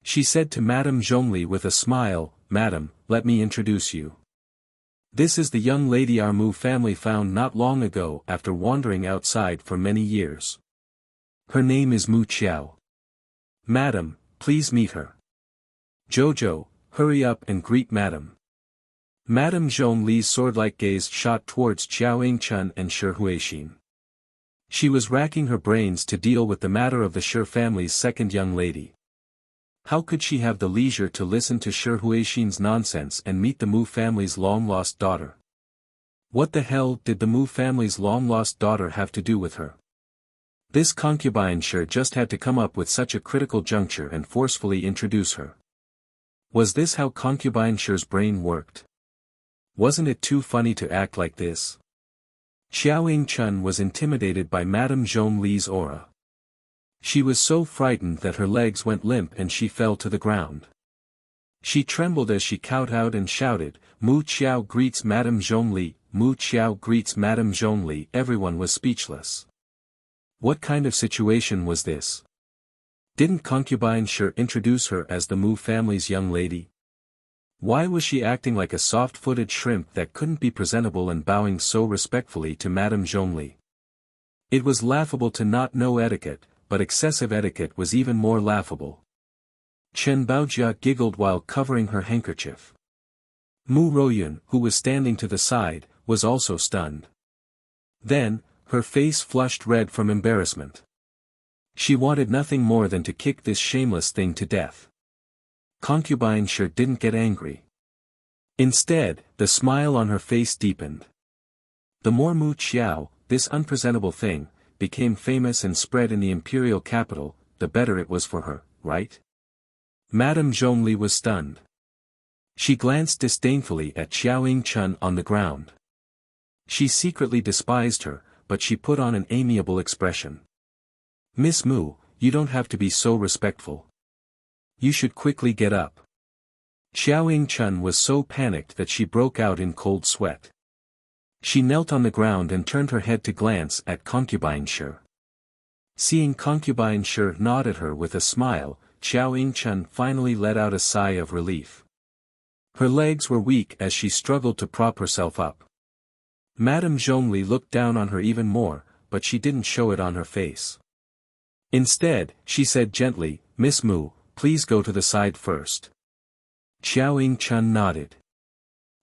She said to Madame Zhongli with a smile, "Madam, let me introduce you. This is the young lady our Mu family found not long ago after wandering outside for many years. Her name is Mu Qiao. Madam, please meet her. Jojo, hurry up and greet Madam." Madame Zhongli's sword-like gaze shot towards Xiao Yingchun and Shi Huixin. She was racking her brains to deal with the matter of the Shi family's second young lady. How could she have the leisure to listen to Shi Huixin's nonsense and meet the Mu family's long-lost daughter? What the hell did the Mu family's long-lost daughter have to do with her? This concubine Shi just had to come up with such a critical juncture and forcefully introduce her. Was this how concubine Shi's brain worked? Wasn't it too funny to act like this? Xiao Yingchun was intimidated by Madame Zhongli's aura. She was so frightened that her legs went limp and she fell to the ground. She trembled as she kowtowed and shouted, "Mu Qiao greets Madame Zhongli, Mu Qiao greets Madame Zhongli." Everyone was speechless. What kind of situation was this? Didn't concubine Shi introduce her as the Mu family's young lady? Why was she acting like a soft-footed shrimp that couldn't be presentable and bowing so respectfully to Madame Zhongli? It was laughable to not know etiquette, but excessive etiquette was even more laughable. Chen Baojia giggled while covering her handkerchief. Mu Royun, who was standing to the side, was also stunned. Then, her face flushed red from embarrassment. She wanted nothing more than to kick this shameless thing to death. Concubine Shi didn't get angry. Instead, the smile on her face deepened. The more Mu Qiao, this unpresentable thing, became famous and spread in the imperial capital, the better it was for her, right? Madame Zhongli was stunned. She glanced disdainfully at Xiao Yingchun on the ground. She secretly despised her, but she put on an amiable expression. "Miss Mu, you don't have to be so respectful. You should quickly get up." Xiao Yingchun was so panicked that she broke out in cold sweat. She knelt on the ground and turned her head to glance at concubine Shi. Seeing concubine Shi nod at her with a smile, Xiao Yingchun finally let out a sigh of relief. Her legs were weak as she struggled to prop herself up. Madame Zhongli looked down on her even more, but she didn't show it on her face. Instead, she said gently, "Miss Mu, please go to the side first." Xiao Yingchun nodded.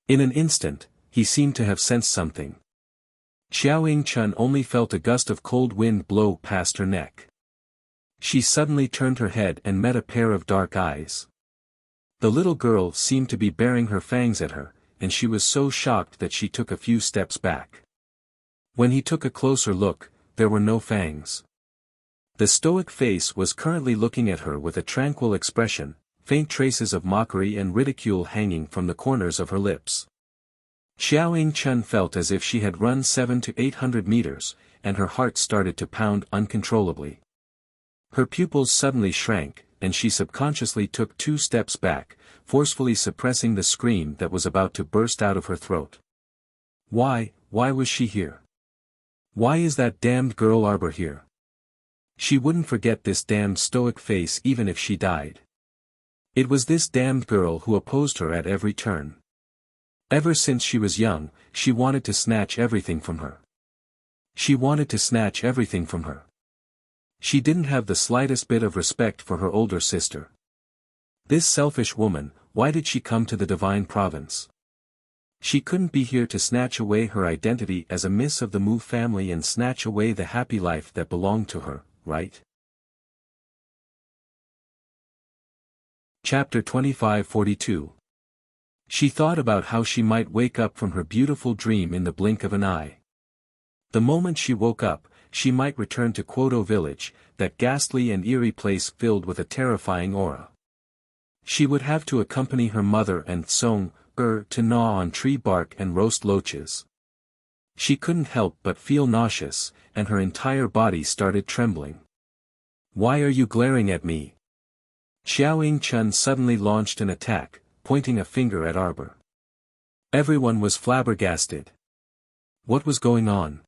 In an instant, he seemed to have sensed something. Xiao Yingchun only felt a gust of cold wind blow past her neck. She suddenly turned her head and met a pair of dark eyes. The little girl seemed to be baring her fangs at her, and she was so shocked that she took a few steps back. When he took a closer look, there were no fangs. The stoic face was currently looking at her with a tranquil expression, faint traces of mockery and ridicule hanging from the corners of her lips. Xiao Yingchun felt as if she had run 700 to 800 meters, and her heart started to pound uncontrollably. Her pupils suddenly shrank, and she subconsciously took 2 steps back, forcefully suppressing the scream that was about to burst out of her throat. Why was she here? Why is that damned girl Arbor here? She wouldn't forget this damned stoic face even if she died. It was this damned girl who opposed her at every turn. Ever since she was young, she wanted to snatch everything from her. She wanted to snatch everything from her. She didn't have the slightest bit of respect for her older sister. This selfish woman, why did she come to the divine province? She couldn't be here to snatch away her identity as a miss of the Mu family and snatch away the happy life that belonged to her, right? Chapter 2542. She thought about how she might wake up from her beautiful dream in the blink of an eye. The moment she woke up, she might return to Quoto village, that ghastly and eerie place filled with a terrifying aura. She would have to accompany her mother and Song to gnaw on tree bark and roast loaches. She couldn't help but feel nauseous, and her entire body started trembling. "Why are you glaring at me?" Xiao Ying-chun suddenly launched an attack, pointing a finger at Arbor. Everyone was flabbergasted. What was going on?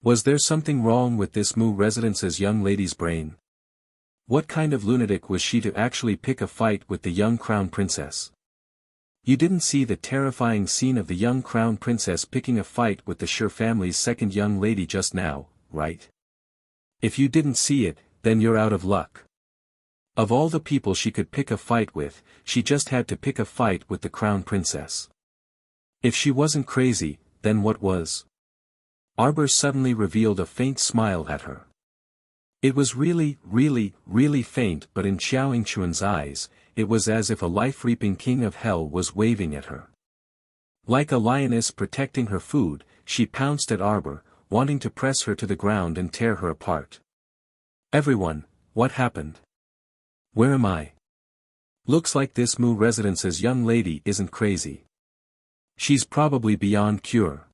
Was there something wrong with this Mu residence's young lady's brain? What kind of lunatic was she to actually pick a fight with the young crown princess? You didn't see the terrifying scene of the young crown princess picking a fight with the Shi family's second young lady just now, right? If you didn't see it, then you're out of luck. Of all the people she could pick a fight with, she just had to pick a fight with the crown princess. If she wasn't crazy, then what was? Arbor suddenly revealed a faint smile at her. It was really faint, but in Xiao Yingchun's eyes, it was as if a life-reaping king of hell was waving at her. Like a lioness protecting her food, she pounced at Arbor, wanting to press her to the ground and tear her apart. "Everyone, what happened? Where am I? Looks like this Mu residence's young lady isn't crazy. She's probably beyond cure.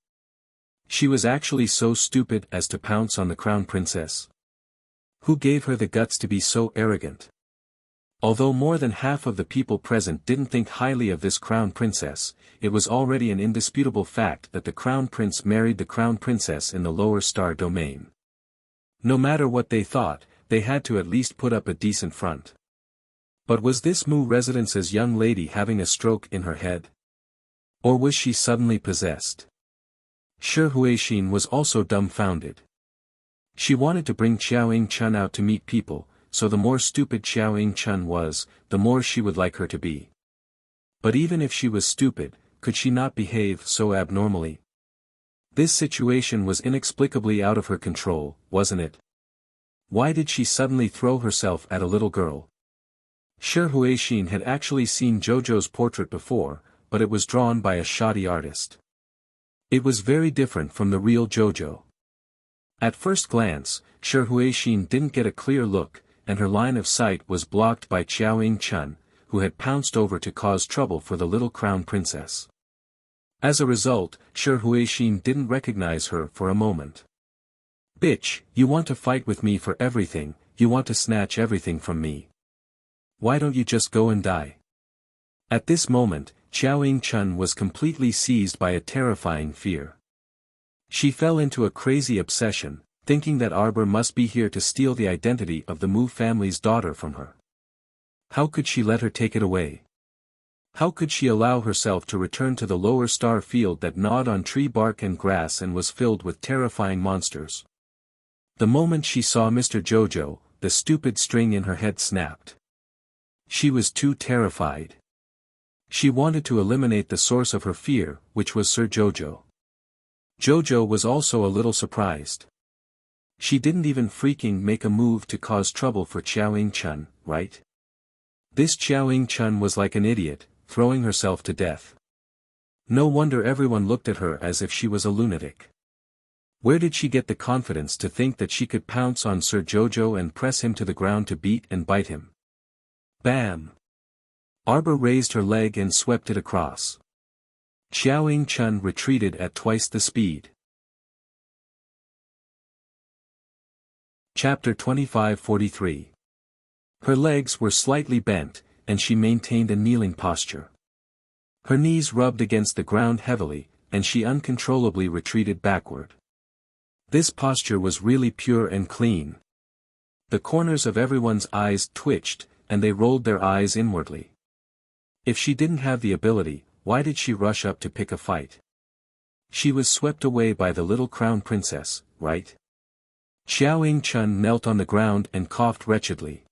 She was actually so stupid as to pounce on the crown princess. Who gave her the guts to be so arrogant?" Although more than half of the people present didn't think highly of this crown princess, it was already an indisputable fact that the crown prince married the crown princess in the lower star domain. No matter what they thought, they had to at least put up a decent front. But was this Mu residence's young lady having a stroke in her head? Or was she suddenly possessed? Shi Huixin was also dumbfounded. She wanted to bring Xiao Ying-chun out to meet people, so the more stupid Xiao Ying-chun was, the more she would like her to be. But even if she was stupid, could she not behave so abnormally? This situation was inexplicably out of her control, wasn't it? Why did she suddenly throw herself at a little girl? Shi Huixin had actually seen Jojo's portrait before, but it was drawn by a shoddy artist. It was very different from the real Jojo. At first glance, Shi Huixin didn't get a clear look, and her line of sight was blocked by Xiao Ying-chun, who had pounced over to cause trouble for the little crown princess. As a result, Shi Huixin didn't recognize her for a moment. "Bitch, you want to fight with me for everything, you want to snatch everything from me. Why don't you just go and die?" At this moment, Xiao Ying-chun was completely seized by a terrifying fear. She fell into a crazy obsession, thinking that Arbor must be here to steal the identity of the Mu family's daughter from her. How could she let her take it away? How could she allow herself to return to the lower star field that gnawed on tree bark and grass and was filled with terrifying monsters? The moment she saw Mr. Jojo, the stupid string in her head snapped. She was too terrified. She wanted to eliminate the source of her fear, which was Sir Jojo. Jojo was also a little surprised. She didn't even freaking make a move to cause trouble for Xiao Ying-chun, right? This Xiao Ying-chun was like an idiot, throwing herself to death. No wonder everyone looked at her as if she was a lunatic. Where did she get the confidence to think that she could pounce on Sir Jojo and press him to the ground to beat and bite him? Bam! Arbor raised her leg and swept it across. Xiao Ying-chun retreated at twice the speed. Chapter 2543. Her legs were slightly bent, and she maintained a kneeling posture. Her knees rubbed against the ground heavily, and she uncontrollably retreated backward. This posture was really pure and clean. The corners of everyone's eyes twitched, and they rolled their eyes inwardly. If she didn't have the ability, why did she rush up to pick a fight? She was swept away by the little crown princess, right? Xiao Ying-chun knelt on the ground and coughed wretchedly.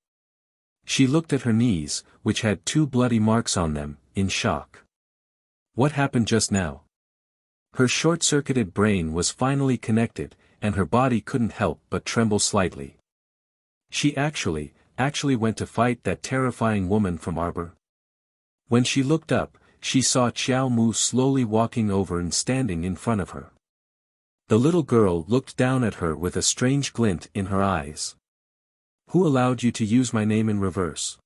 She looked at her knees, which had 2 bloody marks on them, in shock. What happened just now? Her short-circuited brain was finally connected, and her body couldn't help but tremble slightly. She actually went to fight that terrifying woman from Arbor? When she looked up, she saw Xiao Mu slowly walking over and standing in front of her. The little girl looked down at her with a strange glint in her eyes. "Who allowed you to use my name in reverse?"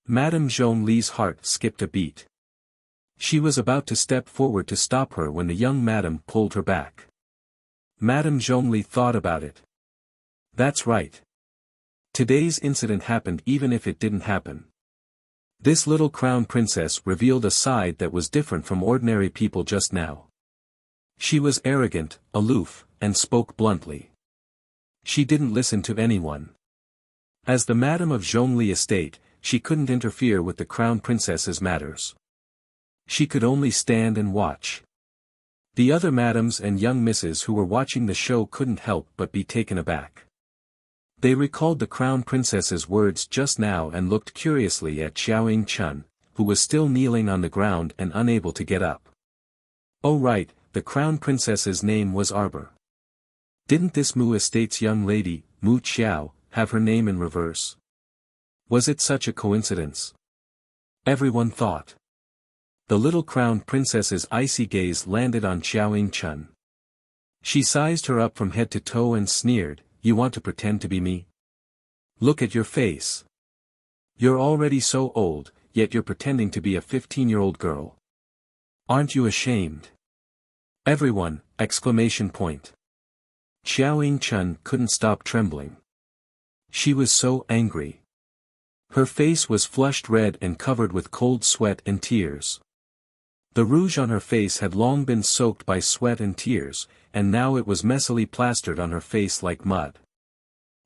Madame Zhongli's heart skipped a beat. She was about to step forward to stop her when the young madam pulled her back. Madame Zhongli thought about it. That's right. Today's incident happened even if it didn't happen. This little crown princess revealed a side that was different from ordinary people just now. She was arrogant, aloof, and spoke bluntly. She didn't listen to anyone. As the madam of Zhongli estate, she couldn't interfere with the crown princess's matters. She could only stand and watch. The other madams and young misses who were watching the show couldn't help but be taken aback. They recalled the crown princess's words just now and looked curiously at Xiaoying Chun, who was still kneeling on the ground and unable to get up. Oh right, the crown princess's name was Arbor. Didn't this Mu estate's young lady, Mu Qiao, have her name in reverse? Was it such a coincidence? Everyone thought. The little crown princess's icy gaze landed on Xiaoying Chun. She sized her up from head to toe and sneered, "You want to pretend to be me? Look at your face. You're already so old, yet you're pretending to be a 15-year-old girl. Aren't you ashamed?" Everyone! Exclamation point. Xiaoying Chun couldn't stop trembling. She was so angry. Her face was flushed red and covered with cold sweat and tears. The rouge on her face had long been soaked by sweat and tears, and now it was messily plastered on her face like mud.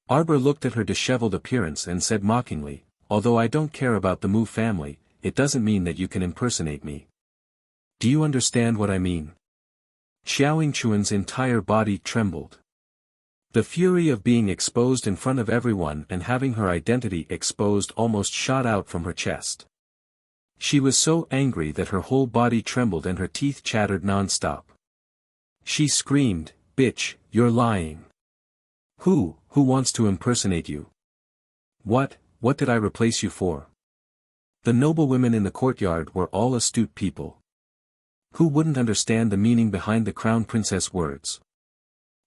Arbor looked at her disheveled appearance and said mockingly, "Although I don't care about the Mu family, it doesn't mean that you can impersonate me. Do you understand what I mean?" Xiaoying Chun's entire body trembled. The fury of being exposed in front of everyone and having her identity exposed almost shot out from her chest. She was so angry that her whole body trembled and her teeth chattered non-stop. She screamed, "Bitch, you're lying. Who wants to impersonate you? What did I replace you for?" The noble women in the courtyard were all astute people. Who wouldn't understand the meaning behind the crown princess words?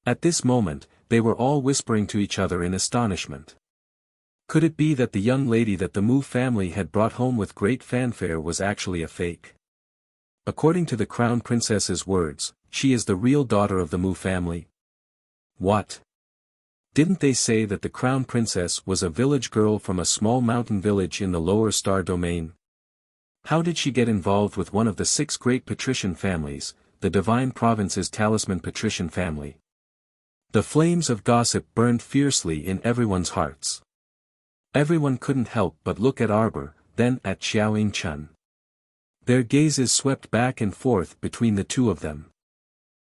At this moment, they were all whispering to each other in astonishment. Could it be that the young lady that the Mu family had brought home with great fanfare was actually a fake? According to the crown princess's words, she is the real daughter of the Mu family. What? Didn't they say that the crown princess was a village girl from a small mountain village in the lower star domain? How did she get involved with one of the 6 great patrician families, the divine province's talisman patrician family? The flames of gossip burned fiercely in everyone's hearts. Everyone couldn't help but look at Arbor, then at Xiaoying Chun. Their gazes swept back and forth between the two of them.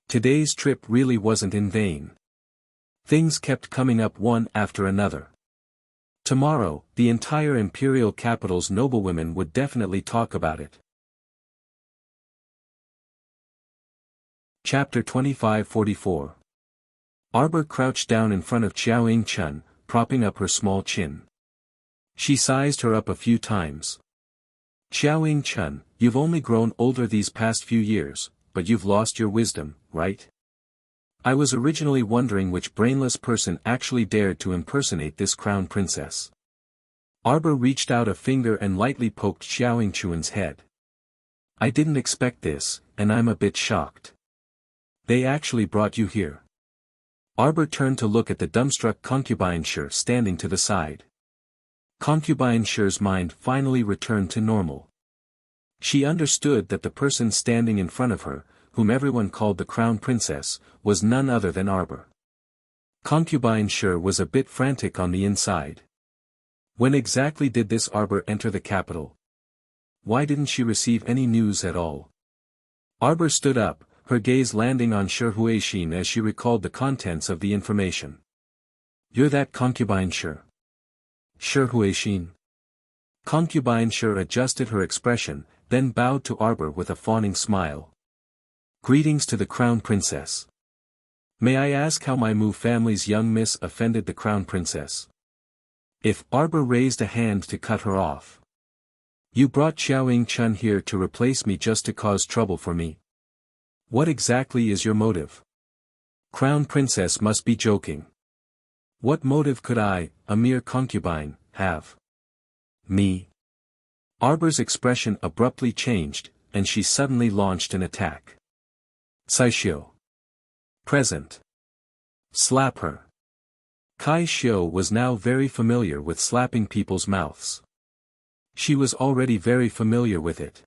Today's trip really wasn't in vain. Things kept coming up one after another. Tomorrow, the entire imperial capital's noblewomen would definitely talk about it. Chapter 2544. Arbor crouched down in front of Xiaoying Chun, propping up her small chin. She sized her up a few times. "Xiaoying Chun, you've only grown older these past few years, but you've lost your wisdom, right? I was originally wondering which brainless person actually dared to impersonate this crown princess." Arbor reached out a finger and lightly poked Xiaoying Chun's head. "I didn't expect this, and I'm a bit shocked. They actually brought you here." Arbor turned to look at the dumbstruck concubine Shi standing to the side. Concubine Shi's mind finally returned to normal. She understood that the person standing in front of her, whom everyone called the crown princess, was none other than Arbor. Concubine Shi was a bit frantic on the inside. When exactly did this Arbor enter the capital? Why didn't she receive any news at all? Arbor stood up, her gaze landing on Shi Huixin as she recalled the contents of the information. "You're that concubine Shi?" "Shi Huixin." Concubine Shi adjusted her expression, then bowed to Arbor with a fawning smile. "Greetings to the crown princess. May I ask how my Mu family's young miss offended the crown princess?" If Arbor raised a hand to cut her off. "You brought Xiaoying Chun here to replace me just to cause trouble for me. What exactly is your motive?" Crown princess must be joking. What motive could I, a mere concubine, have? Me? Arbor's expression abruptly changed, and she suddenly launched an attack. Saishio. Present. Slap her. Kai Xiu was now very familiar with slapping people's mouths. She was already very familiar with it.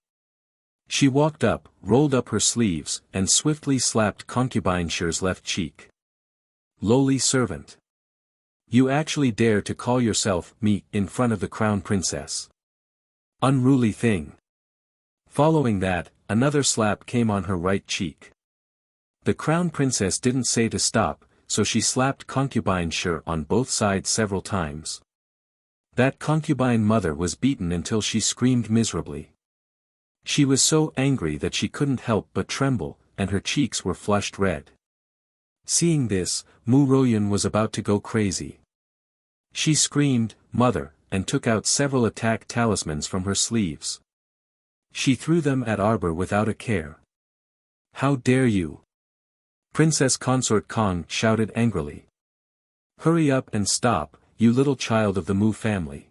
She walked up, rolled up her sleeves, and swiftly slapped Concubine Shi's left cheek. Lowly servant. You actually dare to call yourself me in front of the crown princess. Unruly thing. Following that, another slap came on her right cheek. The crown princess didn't say to stop, so she slapped Concubine Shi on both sides several times. That concubine mother was beaten until she screamed miserably. She was so angry that she couldn't help but tremble, and her cheeks were flushed red. Seeing this, Mu Royun was about to go crazy. She screamed, "Mother," and took out several attack talismans from her sleeves. She threw them at Arbor without a care. "How dare you!" Princess Consort Kong shouted angrily. "Hurry up and stop, you little child of the Mu family."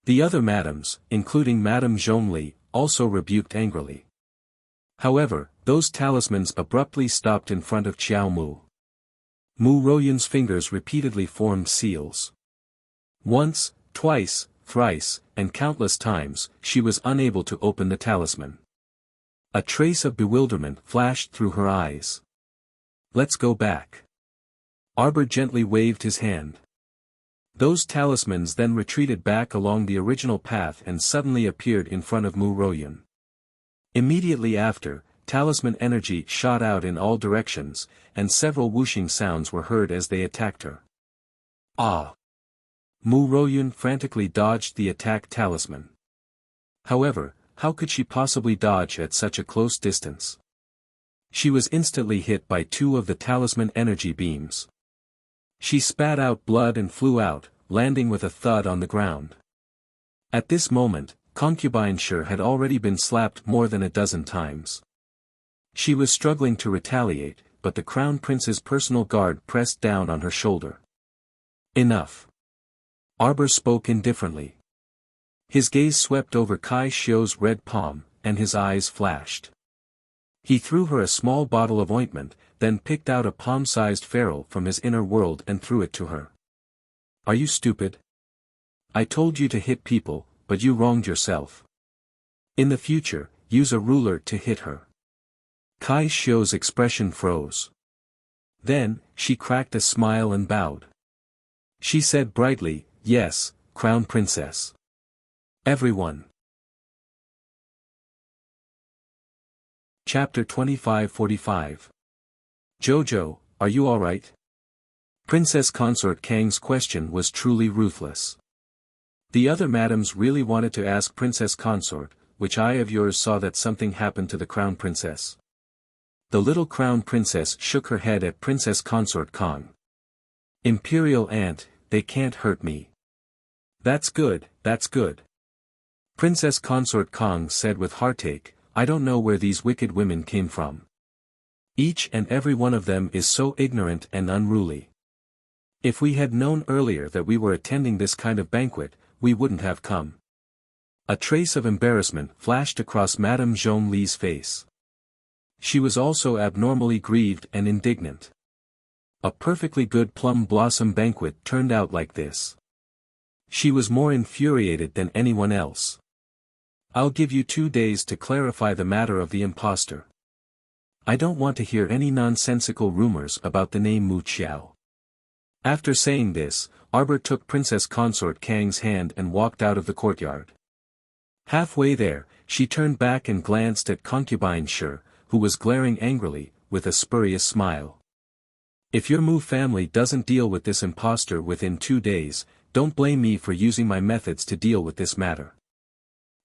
The other madams, including Madame Zhongli, also rebuked angrily. However, those talismans abruptly stopped in front of Qiao Mu. Mu Royun's fingers repeatedly formed seals. Once, twice, thrice, and countless times, she was unable to open the talisman. A trace of bewilderment flashed through her eyes. "Let's go back." Arbor gently waved his hand. Those talismans then retreated back along the original path and suddenly appeared in front of Mu Royun. Immediately after, talisman energy shot out in all directions, and several whooshing sounds were heard as they attacked her. Ah! Mu Royun frantically dodged the attack talisman. However, how could she possibly dodge at such a close distance? She was instantly hit by two of the talisman energy beams. She spat out blood and flew out, landing with a thud on the ground. At this moment, Concubine Shi had already been slapped more than a dozen times. She was struggling to retaliate, but the crown prince's personal guard pressed down on her shoulder. "Enough." Arbor spoke indifferently. His gaze swept over Kai Xiu's red palm, and his eyes flashed. He threw her a small bottle of ointment, then picked out a palm-sized ferrule from his inner world and threw it to her. "Are you stupid? I told you to hit people, but you wronged yourself. In the future, use a ruler to hit her." Kai Xiu's expression froze. Then, she cracked a smile and bowed. She said brightly, "Yes, Crown Princess." Everyone. Chapter 2545. "Jojo, are you alright?" Princess Consort Kang's question was truly ruthless. The other madams really wanted to ask Princess Consort, "Which eye of yours saw that something happened to the Crown Princess?" The little Crown Princess shook her head at Princess Consort Kang. "Imperial Aunt, they can't hurt me." That's good, that's good." Princess Consort Kang said with heartache, "I don't know where these wicked women came from. Each and every one of them is so ignorant and unruly. If we had known earlier that we were attending this kind of banquet, we wouldn't have come." A trace of embarrassment flashed across Madame Zhongli's face. She was also abnormally grieved and indignant. A perfectly good plum blossom banquet turned out like this. She was more infuriated than anyone else. "I'll give you 2 days to clarify the matter of the impostor. I don't want to hear any nonsensical rumors about the name Mu Qiao." After saying this, Arbor took Princess Consort Kang's hand and walked out of the courtyard. Halfway there, she turned back and glanced at Concubine Shi, who was glaring angrily, with a spurious smile. "If your Mu family doesn't deal with this impostor within 2 days, don't blame me for using my methods to deal with this matter.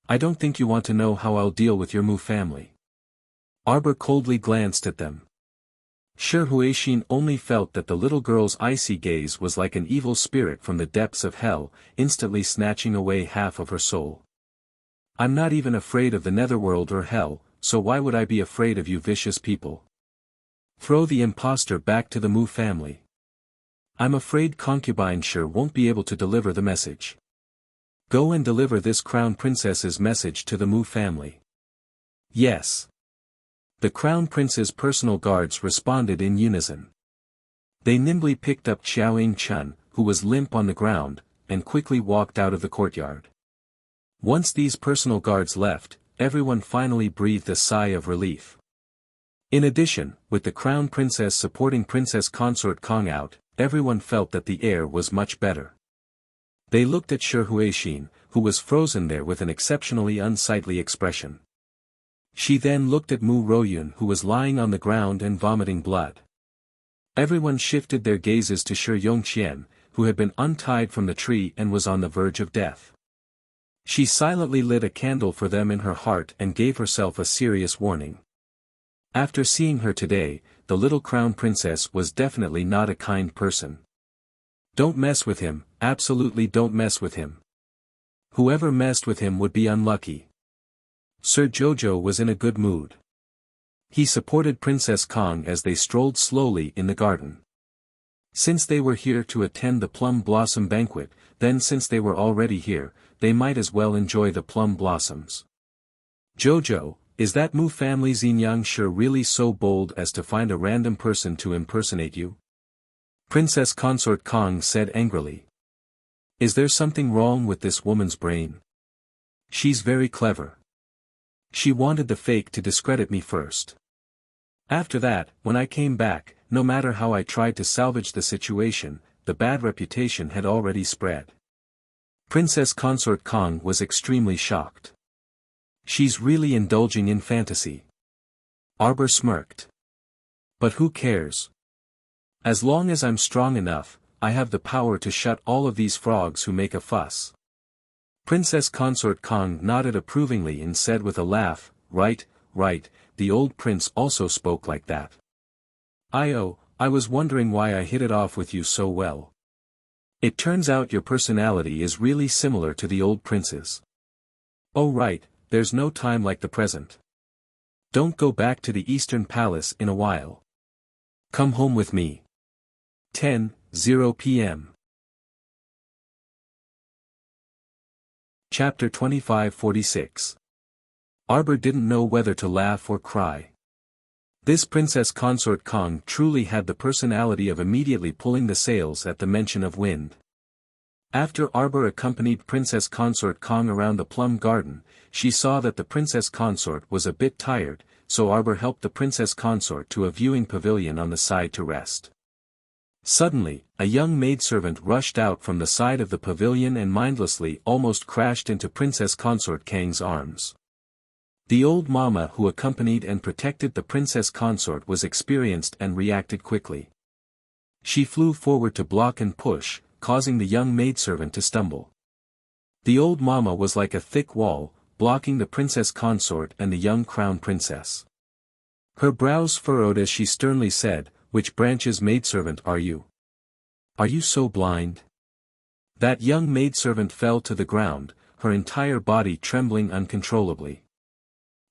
I don't think you want to know how I'll deal with your Mu family." Arbor coldly glanced at them. Shi Huixin only felt that the little girl's icy gaze was like an evil spirit from the depths of hell, instantly snatching away half of her soul. "I'm not even afraid of the netherworld or hell, so why would I be afraid of you vicious people? Throw the impostor back to the Mu family. I'm afraid Concubine Shi won't be able to deliver the message." Go and deliver this crown princess's message to the Mu family. Yes. The crown prince's personal guards responded in unison. They nimbly picked up Xiaoying Chun, who was limp on the ground, and quickly walked out of the courtyard. Once these personal guards left, everyone finally breathed a sigh of relief. In addition, with the crown princess supporting Princess Consort Kong out, everyone felt that the air was much better. They looked at Shi Huixin, who was frozen there with an exceptionally unsightly expression. She then looked at Mu Royun, who was lying on the ground and vomiting blood. Everyone shifted their gazes to Shi Yongqian, who had been untied from the tree and was on the verge of death. She silently lit a candle for them in her heart and gave herself a serious warning. After seeing her today, the little crown princess was definitely not a kind person. Don't mess with him, absolutely don't mess with him. Whoever messed with him would be unlucky. Sir Jojo was in a good mood. He supported Princess Kong as they strolled slowly in the garden. Since they were here to attend the plum blossom banquet, then since they were already here, they might as well enjoy the plum blossoms. Jojo, is that Mu family Xinjiang sure really so bold as to find a random person to impersonate you? Princess Consort Kong said angrily. Is there something wrong with this woman's brain? She's very clever. She wanted the fake to discredit me first. After that, when I came back, no matter how I tried to salvage the situation, the bad reputation had already spread. Princess Consort Kong was extremely shocked. She's really indulging in fantasy. Arbor smirked. But who cares? As long as I'm strong enough, I have the power to shut all of these frogs who make a fuss. Princess Consort Kong nodded approvingly and said with a laugh, right, the old prince also spoke like that. I was wondering why I hit it off with you so well. It turns out your personality is really similar to the old prince's. Oh right, there's no time like the present. Don't go back to the Eastern Palace in a while. Come home with me. 10:00 p.m. Chapter 2546. Arbor didn't know whether to laugh or cry. This Princess Consort Kong truly had the personality of immediately pulling the sails at the mention of wind. After Arbor accompanied Princess Consort Kong around the plum garden, she saw that the Princess Consort was a bit tired, so Arbor helped the Princess Consort to a viewing pavilion on the side to rest. Suddenly, a young maidservant rushed out from the side of the pavilion and mindlessly almost crashed into Princess Consort Kang's arms. The old mama who accompanied and protected the Princess Consort was experienced and reacted quickly. She flew forward to block and push, causing the young maidservant to stumble. The old mama was like a thick wall, blocking the Princess Consort and the young crown princess. Her brows furrowed as she sternly said, "Which branch's maidservant are you? Are you so blind?" That young maidservant fell to the ground, her entire body trembling uncontrollably.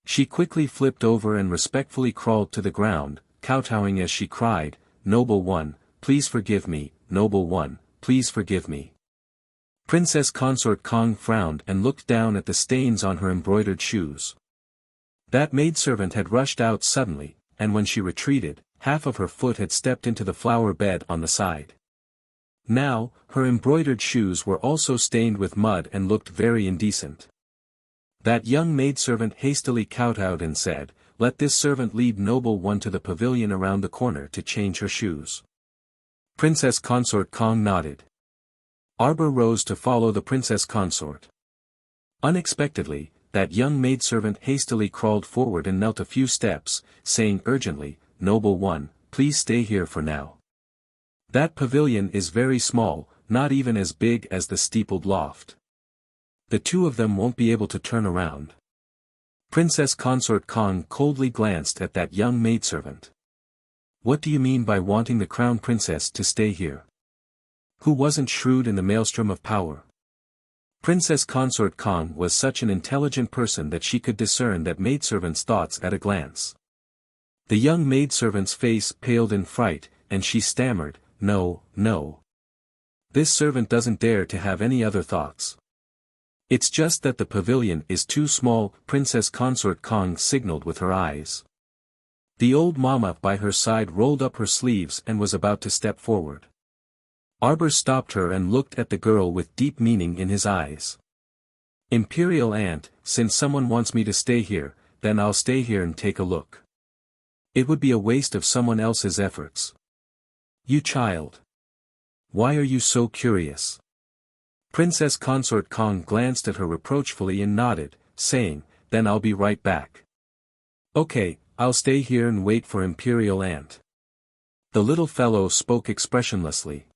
She quickly flipped over and respectfully crawled to the ground, kowtowing as she cried, "Noble one, please forgive me, noble one, please forgive me." Princess Consort Kong frowned and looked down at the stains on her embroidered shoes. That maidservant had rushed out suddenly, and when she retreated, half of her foot had stepped into the flower bed on the side. Now, her embroidered shoes were also stained with mud and looked very indecent. That young maidservant hastily kowtowed and said, "Let this servant lead noble one to the pavilion around the corner to change her shoes." Princess Consort Kong nodded. Arbor rose to follow the Princess Consort. Unexpectedly, that young maidservant hastily crawled forward and knelt a few steps, saying urgently, "Noble one, please stay here for now. That pavilion is very small, not even as big as the steepled loft. The two of them won't be able to turn around." Princess Consort Kong coldly glanced at that young maidservant. "What do you mean by wanting the crown princess to stay here? Who wasn't shrewd in the maelstrom of power?" Princess Consort Kong was such an intelligent person that she could discern that maidservant's thoughts at a glance. The young maidservant's face paled in fright, and she stammered, No. This servant doesn't dare to have any other thoughts." It's just that the pavilion is too small, Princess Consort Kong signaled with her eyes. The old mama by her side rolled up her sleeves and was about to step forward. Arbor stopped her and looked at the girl with deep meaning in his eyes. Imperial Aunt, since someone wants me to stay here, then I'll stay here and take a look. It would be a waste of someone else's efforts. You child. Why are you so curious? Princess Consort Kong glanced at her reproachfully and nodded, saying, then I'll be right back. Okay, I'll stay here and wait for Imperial Aunt. The little fellow spoke expressionlessly.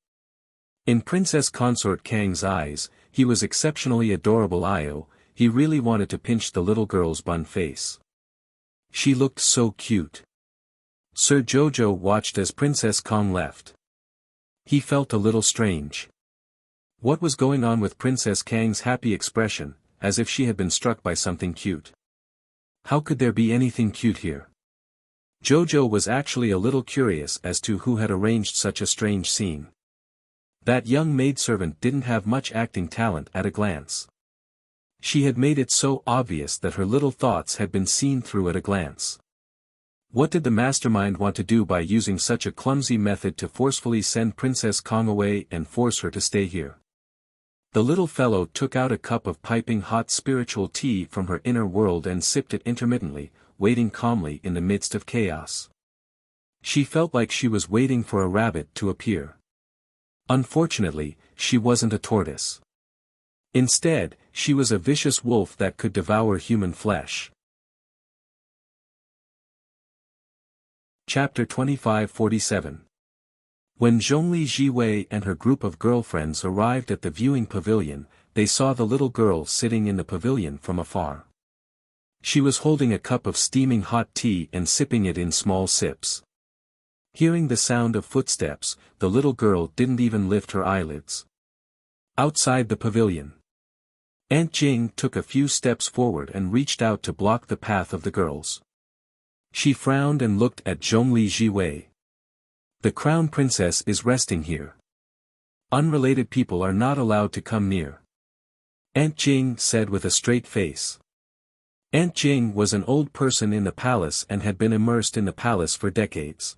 In Princess Consort Kang's eyes, he was exceptionally adorable. He really wanted to pinch the little girl's bun face. She looked so cute. Sir Jojo watched as Princess Kong left. He felt a little strange. What was going on with Princess Kang's happy expression, as if she had been struck by something cute? How could there be anything cute here? Jojo was actually a little curious as to who had arranged such a strange scene. That young maidservant didn't have much acting talent at a glance. She had made it so obvious that her little thoughts had been seen through at a glance. What did the mastermind want to do by using such a clumsy method to forcefully send Princess Kong away and force her to stay here? The little fellow took out a cup of piping hot spiritual tea from her inner world and sipped it intermittently, waiting calmly in the midst of chaos. She felt like she was waiting for a rabbit to appear. Unfortunately, she wasn't a tortoise. Instead, she was a vicious wolf that could devour human flesh. Chapter 2547. When Zhongli Jiwei and her group of girlfriends arrived at the viewing pavilion, they saw the little girl sitting in the pavilion from afar. She was holding a cup of steaming hot tea and sipping it in small sips. Hearing the sound of footsteps, the little girl didn't even lift her eyelids. Outside the pavilion, Aunt Jing took a few steps forward and reached out to block the path of the girls. She frowned and looked at Zhongli Jiwei. The crown princess is resting here. Unrelated people are not allowed to come near. Aunt Jing said with a straight face. Aunt Jing was an old person in the palace and had been immersed in the palace for decades.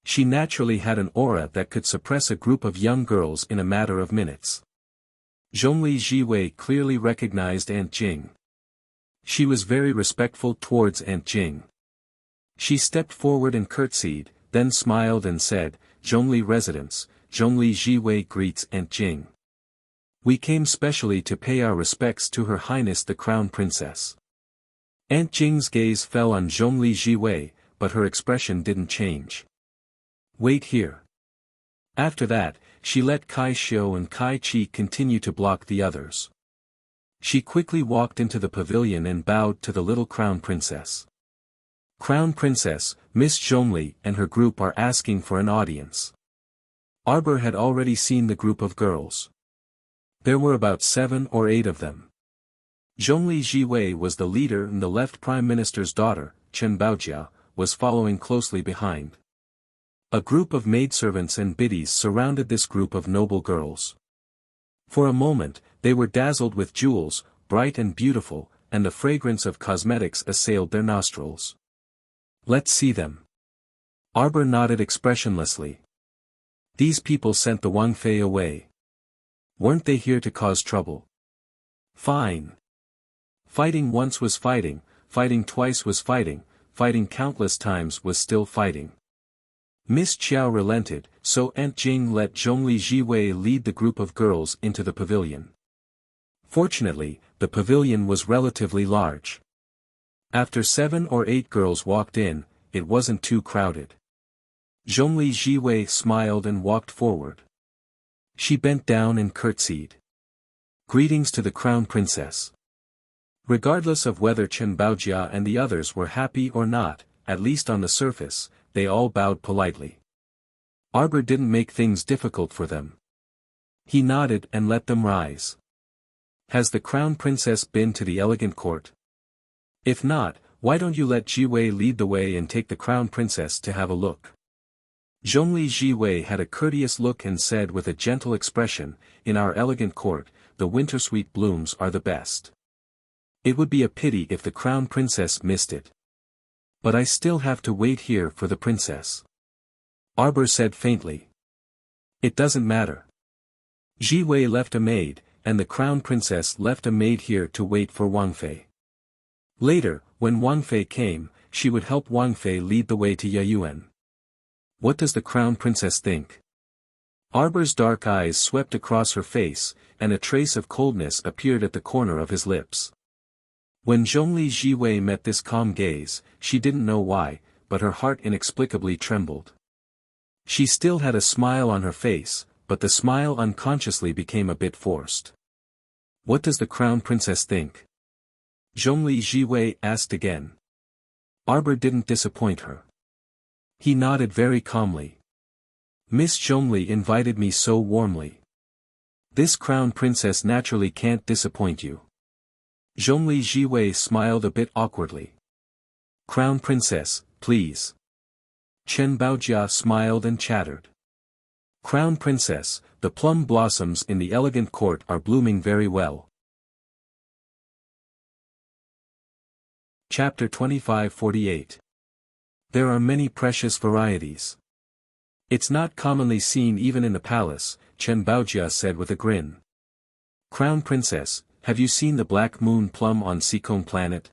She naturally had an aura that could suppress a group of young girls in a matter of minutes. Zhongli Jiwei clearly recognized Aunt Jing. She was very respectful towards Aunt Jing. She stepped forward and curtsied, then smiled and said, Zhongli residence, Zhongli Jiwei greets Aunt Jing. We came specially to pay our respects to Her Highness the Crown Princess. Aunt Jing's gaze fell on Zhongli Jiwei, but her expression didn't change. Wait here. After that, she let Kai Xiu and Kai Chi continue to block the others. She quickly walked into the pavilion and bowed to the little Crown Princess. Crown Princess, Miss Zhongli and her group are asking for an audience. Arbor had already seen the group of girls. There were about 7 or 8 of them. Zhongli Jiwei was the leader and the left Prime Minister's daughter, Chen Baojia, was following closely behind. A group of maidservants and biddies surrounded this group of noble girls. For a moment, they were dazzled with jewels, bright and beautiful, and the fragrance of cosmetics assailed their nostrils. Let's see them. Arbor nodded expressionlessly. These people sent the Wang Fei away. Weren't they here to cause trouble? Fine. Fighting once was fighting, fighting twice was fighting, fighting countless times was still fighting. Miss Qiao relented, so Aunt Jing let Zhongli Jiwei lead the group of girls into the pavilion. Fortunately, the pavilion was relatively large. After 7 or 8 girls walked in, it wasn't too crowded. Zhongli Jiwei smiled and walked forward. She bent down and curtsied. Greetings to the Crown Princess. Regardless of whether Chen Baojia and the others were happy or not, at least on the surface, they all bowed politely. Arbor didn't make things difficult for them. He nodded and let them rise. Has the Crown Princess been to the elegant court? If not, why don't you let Jiwei lead the way and take the Crown Princess to have a look? Zhongli Jiwei had a courteous look and said with a gentle expression, in our elegant court, the wintersweet blooms are the best. It would be a pity if the crown princess missed it. But I still have to wait here for the princess. Arbor said faintly. It doesn't matter. Ji Wei left a maid, and the crown princess left a maid here to wait for Wang Fei. Later, when Wang Fei came, she would help Wang Fei lead the way to Yayuan. What does the crown princess think? Arbor's dark eyes swept across her face, and a trace of coldness appeared at the corner of his lips. When Zhongli Ji Wei met this calm gaze, she didn't know why, but her heart inexplicably trembled. She still had a smile on her face, but the smile unconsciously became a bit forced. What does the crown princess think? Zhongli Ji Wei asked again. Arbor didn't disappoint her. He nodded very calmly. Miss Zhongli invited me so warmly. This crown princess naturally can't disappoint you. Zhongli Ji Wei smiled a bit awkwardly. Crown princess, please. Chen Baojia smiled and chattered. Crown princess, the plum blossoms in the elegant court are blooming very well. Chapter 2548. There are many precious varieties. It's not commonly seen even in the palace, Chen Baojia said with a grin. Crown princess, have you seen the black moon plum on Seacone planet?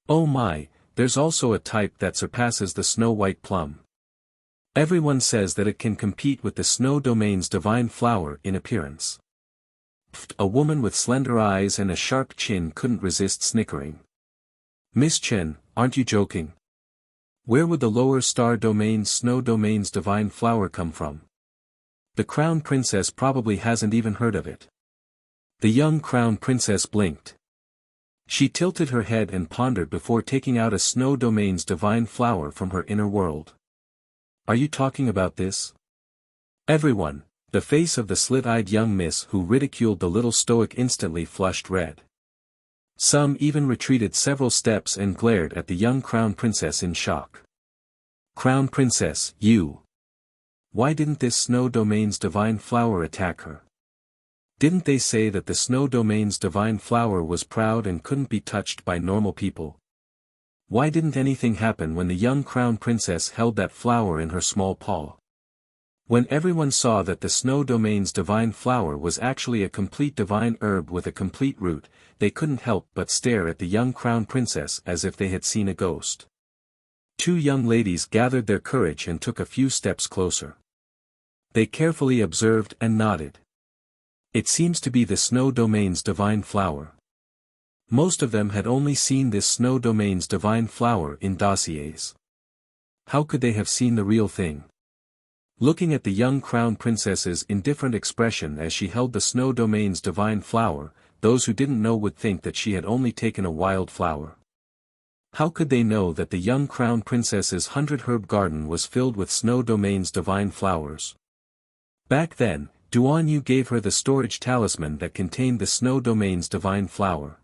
Oh my, there's also a type that surpasses the snow-white plum. Everyone says that it can compete with the snow domain's divine flower in appearance. Pfft, a woman with slender eyes and a sharp chin couldn't resist snickering. Miss Chen, aren't you joking? Where would the lower star domain's snow domain's divine flower come from? The crown princess probably hasn't even heard of it. The young crown princess blinked. She tilted her head and pondered before taking out a snow domain's divine flower from her inner world. Are you talking about this? Everyone, the face of the slit-eyed young miss who ridiculed the little stoic instantly flushed red. Some even retreated several steps and glared at the young crown princess in shock. Crown princess, you! Why didn't this snow domain's divine flower attack her? Didn't they say that the snow domain's divine flower was proud and couldn't be touched by normal people? Why didn't anything happen when the young crown princess held that flower in her small paw? When everyone saw that the snow domain's divine flower was actually a complete divine herb with a complete root, they couldn't help but stare at the young crown princess as if they had seen a ghost. Two young ladies gathered their courage and took a few steps closer. They carefully observed and nodded. It seems to be the snow domain's divine flower. Most of them had only seen this snow domain's divine flower in dossiers. How could they have seen the real thing? Looking at the young crown princess's indifferent expression as she held the snow domain's divine flower, those who didn't know would think that she had only taken a wild flower. How could they know that the young crown princess's 100-herb garden was filled with snow domain's divine flowers? Back then, Duan Yu gave her the storage talisman that contained the snow domain's divine flower.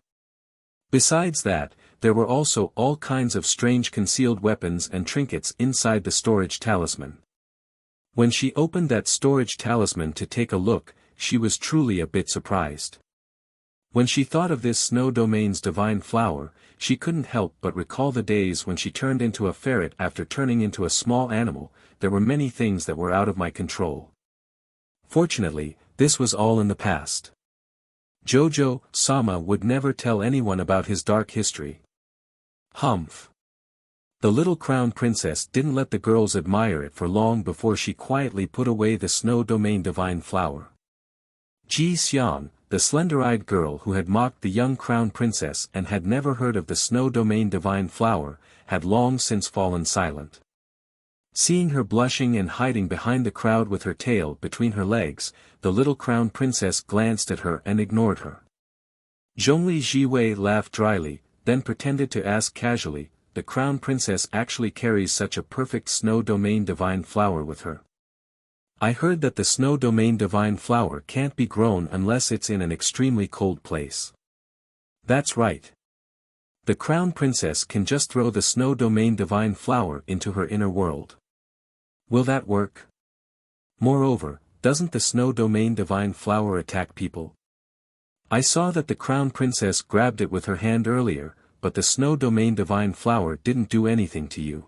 Besides that, there were also all kinds of strange concealed weapons and trinkets inside the storage talisman. When she opened that storage talisman to take a look, she was truly a bit surprised. When she thought of this snow domain's divine flower, she couldn't help but recall the days when she turned into a ferret after turning into a small animal. There were many things that were out of my control. Fortunately, this was all in the past. Jojo Sama would never tell anyone about his dark history. Humph. The little crown princess didn't let the girls admire it for long before she quietly put away the snow domain divine flower. Ji Xiang, the slender-eyed girl who had mocked the young crown princess and had never heard of the snow domain divine flower, had long since fallen silent. Seeing her blushing and hiding behind the crowd with her tail between her legs, the little crown princess glanced at her and ignored her. Zhongli Ji Wei laughed dryly, then pretended to ask casually, "The crown princess actually carries such a perfect snow domain divine flower with her? I heard that the snow domain divine flower can't be grown unless it's in an extremely cold place." That's right. The crown princess can just throw the snow domain divine flower into her inner world. Will that work? Moreover, doesn't the snow domain divine flower attack people? I saw that the crown princess grabbed it with her hand earlier, but the snow domain divine flower didn't do anything to you.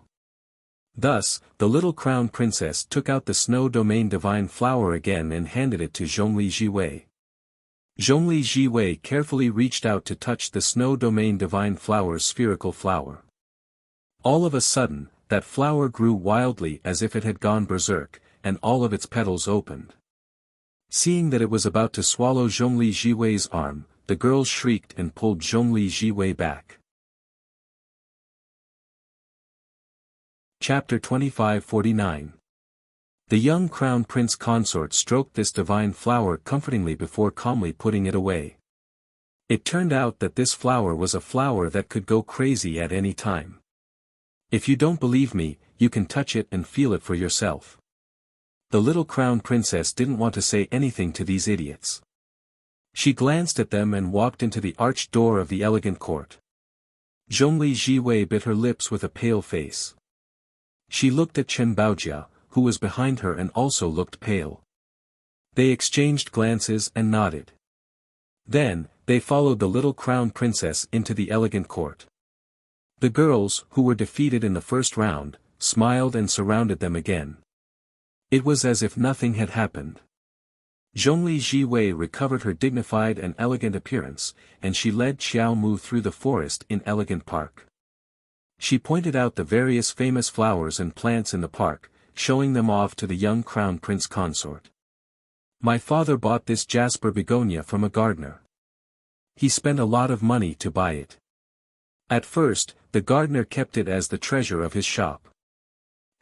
Thus, the little crown princess took out the snow domain divine flower again and handed it to Zhongli Jiwei. Zhongli Jiwei carefully reached out to touch the snow domain divine flower's spherical flower. All of a sudden, that flower grew wildly as if it had gone berserk, and all of its petals opened. Seeing that it was about to swallow Zhongli Jiwei's arm, the girls shrieked and pulled Zhongli Jiwei back. Chapter 2549. The young crown prince consort stroked this divine flower comfortingly before calmly putting it away. It turned out that this flower was a flower that could go crazy at any time. If you don't believe me, you can touch it and feel it for yourself. The little crown princess didn't want to say anything to these idiots. She glanced at them and walked into the arched door of the elegant court. Zhongli Jiwei bit her lips with a pale face. She looked at Chen Baojia, who was behind her and also looked pale. They exchanged glances and nodded. Then, they followed the little crown princess into the elegant court. The girls, who were defeated in the first round, smiled and surrounded them again. It was as if nothing had happened. Zhongli Jiwei recovered her dignified and elegant appearance, and she led Xiao Mu through the forest in elegant park. She pointed out the various famous flowers and plants in the park, showing them off to the young crown prince consort. My father bought this jasper begonia from a gardener. He spent a lot of money to buy it. At first, the gardener kept it as the treasure of his shop.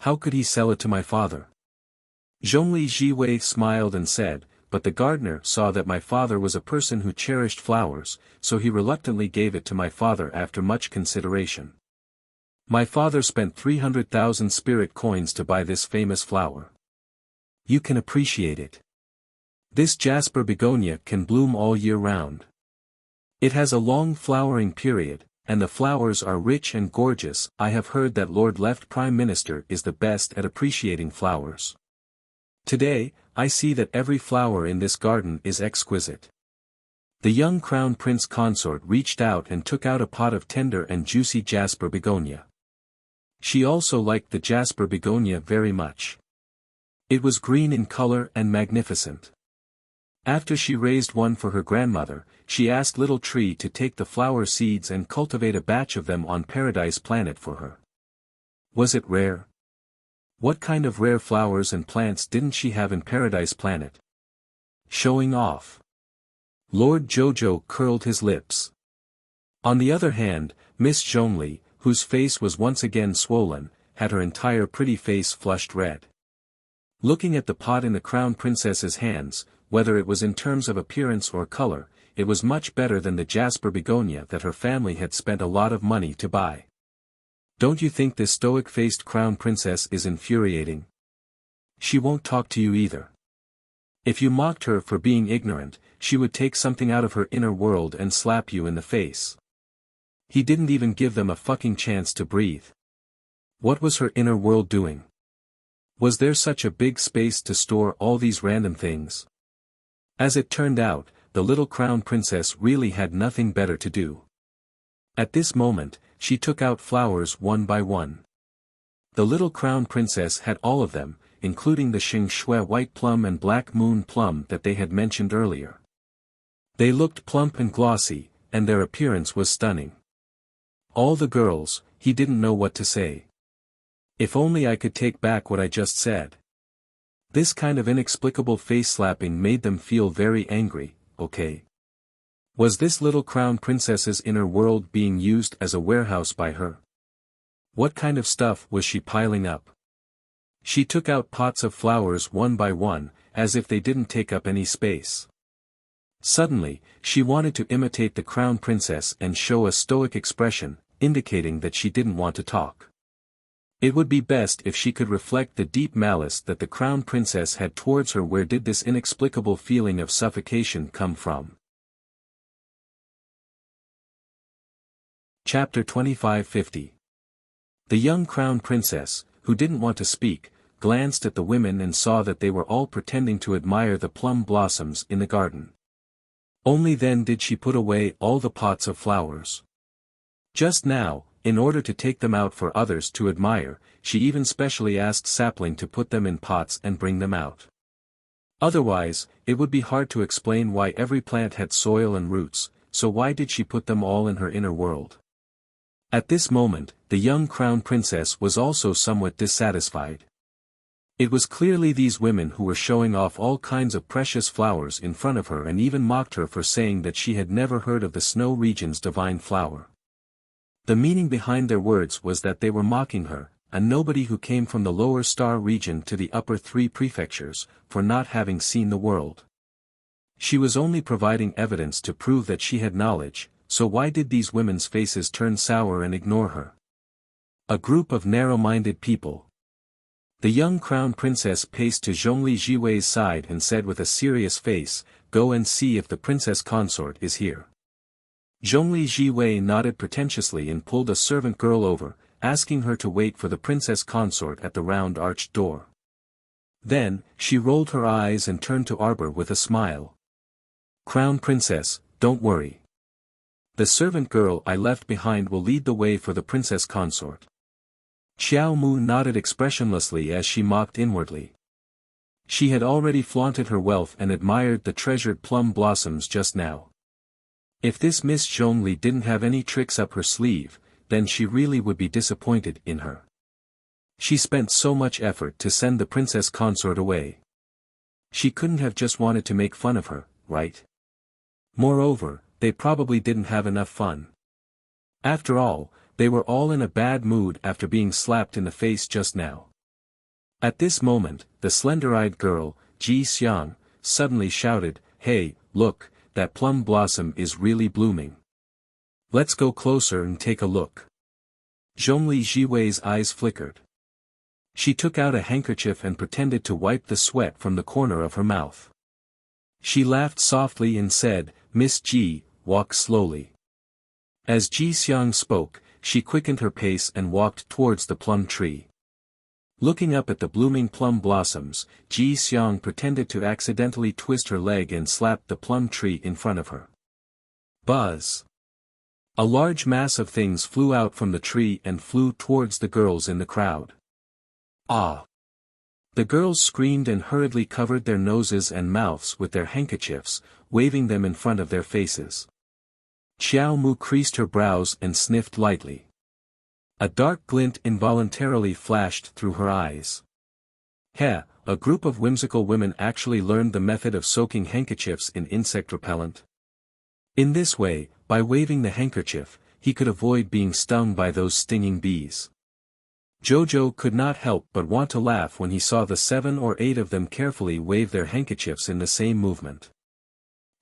How could he sell it to my father? Zhongli Jiwei smiled and said, but the gardener saw that my father was a person who cherished flowers, so he reluctantly gave it to my father after much consideration. My father spent 300,000 spirit coins to buy this famous flower. You can appreciate it. This jasper begonia can bloom all year round. It has a long flowering period, and the flowers are rich and gorgeous. I have heard that Lord Left Prime Minister is the best at appreciating flowers. Today, I see that every flower in this garden is exquisite. The young crown prince consort reached out and took out a pot of tender and juicy jasper begonia. She also liked the jasper begonia very much. It was green in color and magnificent. After she raised one for her grandmother, she asked Little Tree to take the flower seeds and cultivate a batch of them on Paradise Planet for her. Was it rare? What kind of rare flowers and plants didn't she have in Paradise Planet? Showing off. Lord Jojo curled his lips. On the other hand, Miss Zhongli, whose face was once again swollen, had her entire pretty face flushed red. Looking at the pot in the crown princess's hands, whether it was in terms of appearance or color, it was much better than the jasper begonia that her family had spent a lot of money to buy. Don't you think this stoic-faced crown princess is infuriating? She won't talk to you either. If you mocked her for being ignorant, she would take something out of her inner world and slap you in the face. He didn't even give them a fucking chance to breathe. What was her inner world doing? Was there such a big space to store all these random things? As it turned out, the little crown princess really had nothing better to do. At this moment, she took out flowers one by one. The little crown princess had all of them, including the Xing Shui white plum and black moon plum that they had mentioned earlier. They looked plump and glossy, and their appearance was stunning. All the girls, he didn't know what to say. If only I could take back what I just said. This kind of inexplicable face-slapping made them feel very angry, okay? Was this little crown princess's inner world being used as a warehouse by her? What kind of stuff was she piling up? She took out pots of flowers one by one, as if they didn't take up any space. Suddenly, she wanted to imitate the crown princess and show a stoic expression, indicating that she didn't want to talk. It would be best if she could reflect the deep malice that the crown princess had towards her. Where did this inexplicable feeling of suffocation come from? Chapter 2550. The young crown princess, who didn't want to speak, glanced at the women and saw that they were all pretending to admire the plum blossoms in the garden. Only then did she put away all the pots of flowers. Just now, in order to take them out for others to admire, she even specially asked Sapling to put them in pots and bring them out. Otherwise, it would be hard to explain why every plant had soil and roots, so why did she put them all in her inner world? At this moment, the young crown princess was also somewhat dissatisfied. It was clearly these women who were showing off all kinds of precious flowers in front of her and even mocked her for saying that she had never heard of the snow region's divine flower. The meaning behind their words was that they were mocking her, a nobody who came from the lower star region to the upper three prefectures, for not having seen the world. She was only providing evidence to prove that she had knowledge, so why did these women's faces turn sour and ignore her? A group of narrow-minded people. The young crown princess paced to Zhongli Jiwei's side and said with a serious face, "Go and see if the princess consort is here." Zhongli Jiwei nodded pretentiously and pulled a servant girl over, asking her to wait for the princess consort at the round arched door. Then, she rolled her eyes and turned to Arbor with a smile. "Crown princess, don't worry. The servant girl I left behind will lead the way for the princess consort." Xiao Mu nodded expressionlessly as she mocked inwardly. She had already flaunted her wealth and admired the treasured plum blossoms just now. If this Miss Zhongli didn't have any tricks up her sleeve, then she really would be disappointed in her. She spent so much effort to send the princess consort away. She couldn't have just wanted to make fun of her, right? Moreover, they probably didn't have enough fun. After all, they were all in a bad mood after being slapped in the face just now. At this moment, the slender-eyed girl, Ji Xiang, suddenly shouted, "Hey, look, that plum blossom is really blooming. Let's go closer and take a look." Zhongli Jiwei's eyes flickered. She took out a handkerchief and pretended to wipe the sweat from the corner of her mouth. She laughed softly and said, "Miss Ji, walk slowly." As Ji Xiang spoke, she quickened her pace and walked towards the plum tree. Looking up at the blooming plum blossoms, Ji Xiang pretended to accidentally twist her leg and slapped the plum tree in front of her. Buzz! A large mass of things flew out from the tree and flew towards the girls in the crowd. Ah! The girls screamed and hurriedly covered their noses and mouths with their handkerchiefs, waving them in front of their faces. Xiao Mu creased her brows and sniffed lightly. A dark glint involuntarily flashed through her eyes. A group of whimsical women actually learned the method of soaking handkerchiefs in insect repellent. In this way, by waving the handkerchief, he could avoid being stung by those stinging bees. Jojo could not help but want to laugh when he saw the 7 or 8 of them carefully wave their handkerchiefs in the same movement.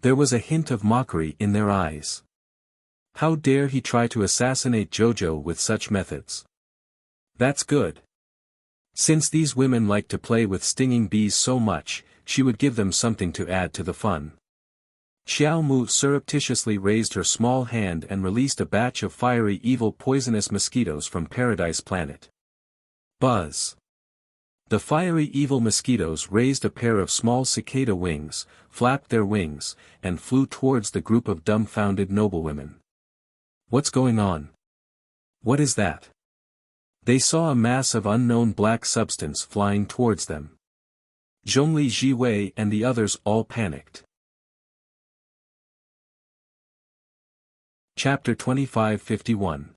There was a hint of mockery in their eyes. How dare he try to assassinate Jojo with such methods? That's good. Since these women like to play with stinging bees so much, she would give them something to add to the fun. Xiao Mu surreptitiously raised her small hand and released a batch of fiery evil poisonous mosquitoes from Paradise Planet. Buzz! The fiery evil mosquitoes raised a pair of small cicada wings, flapped their wings, and flew towards the group of dumbfounded noblewomen. What's going on? What is that? They saw a mass of unknown black substance flying towards them. Zhongli Jiwei and the others all panicked. Chapter 2551.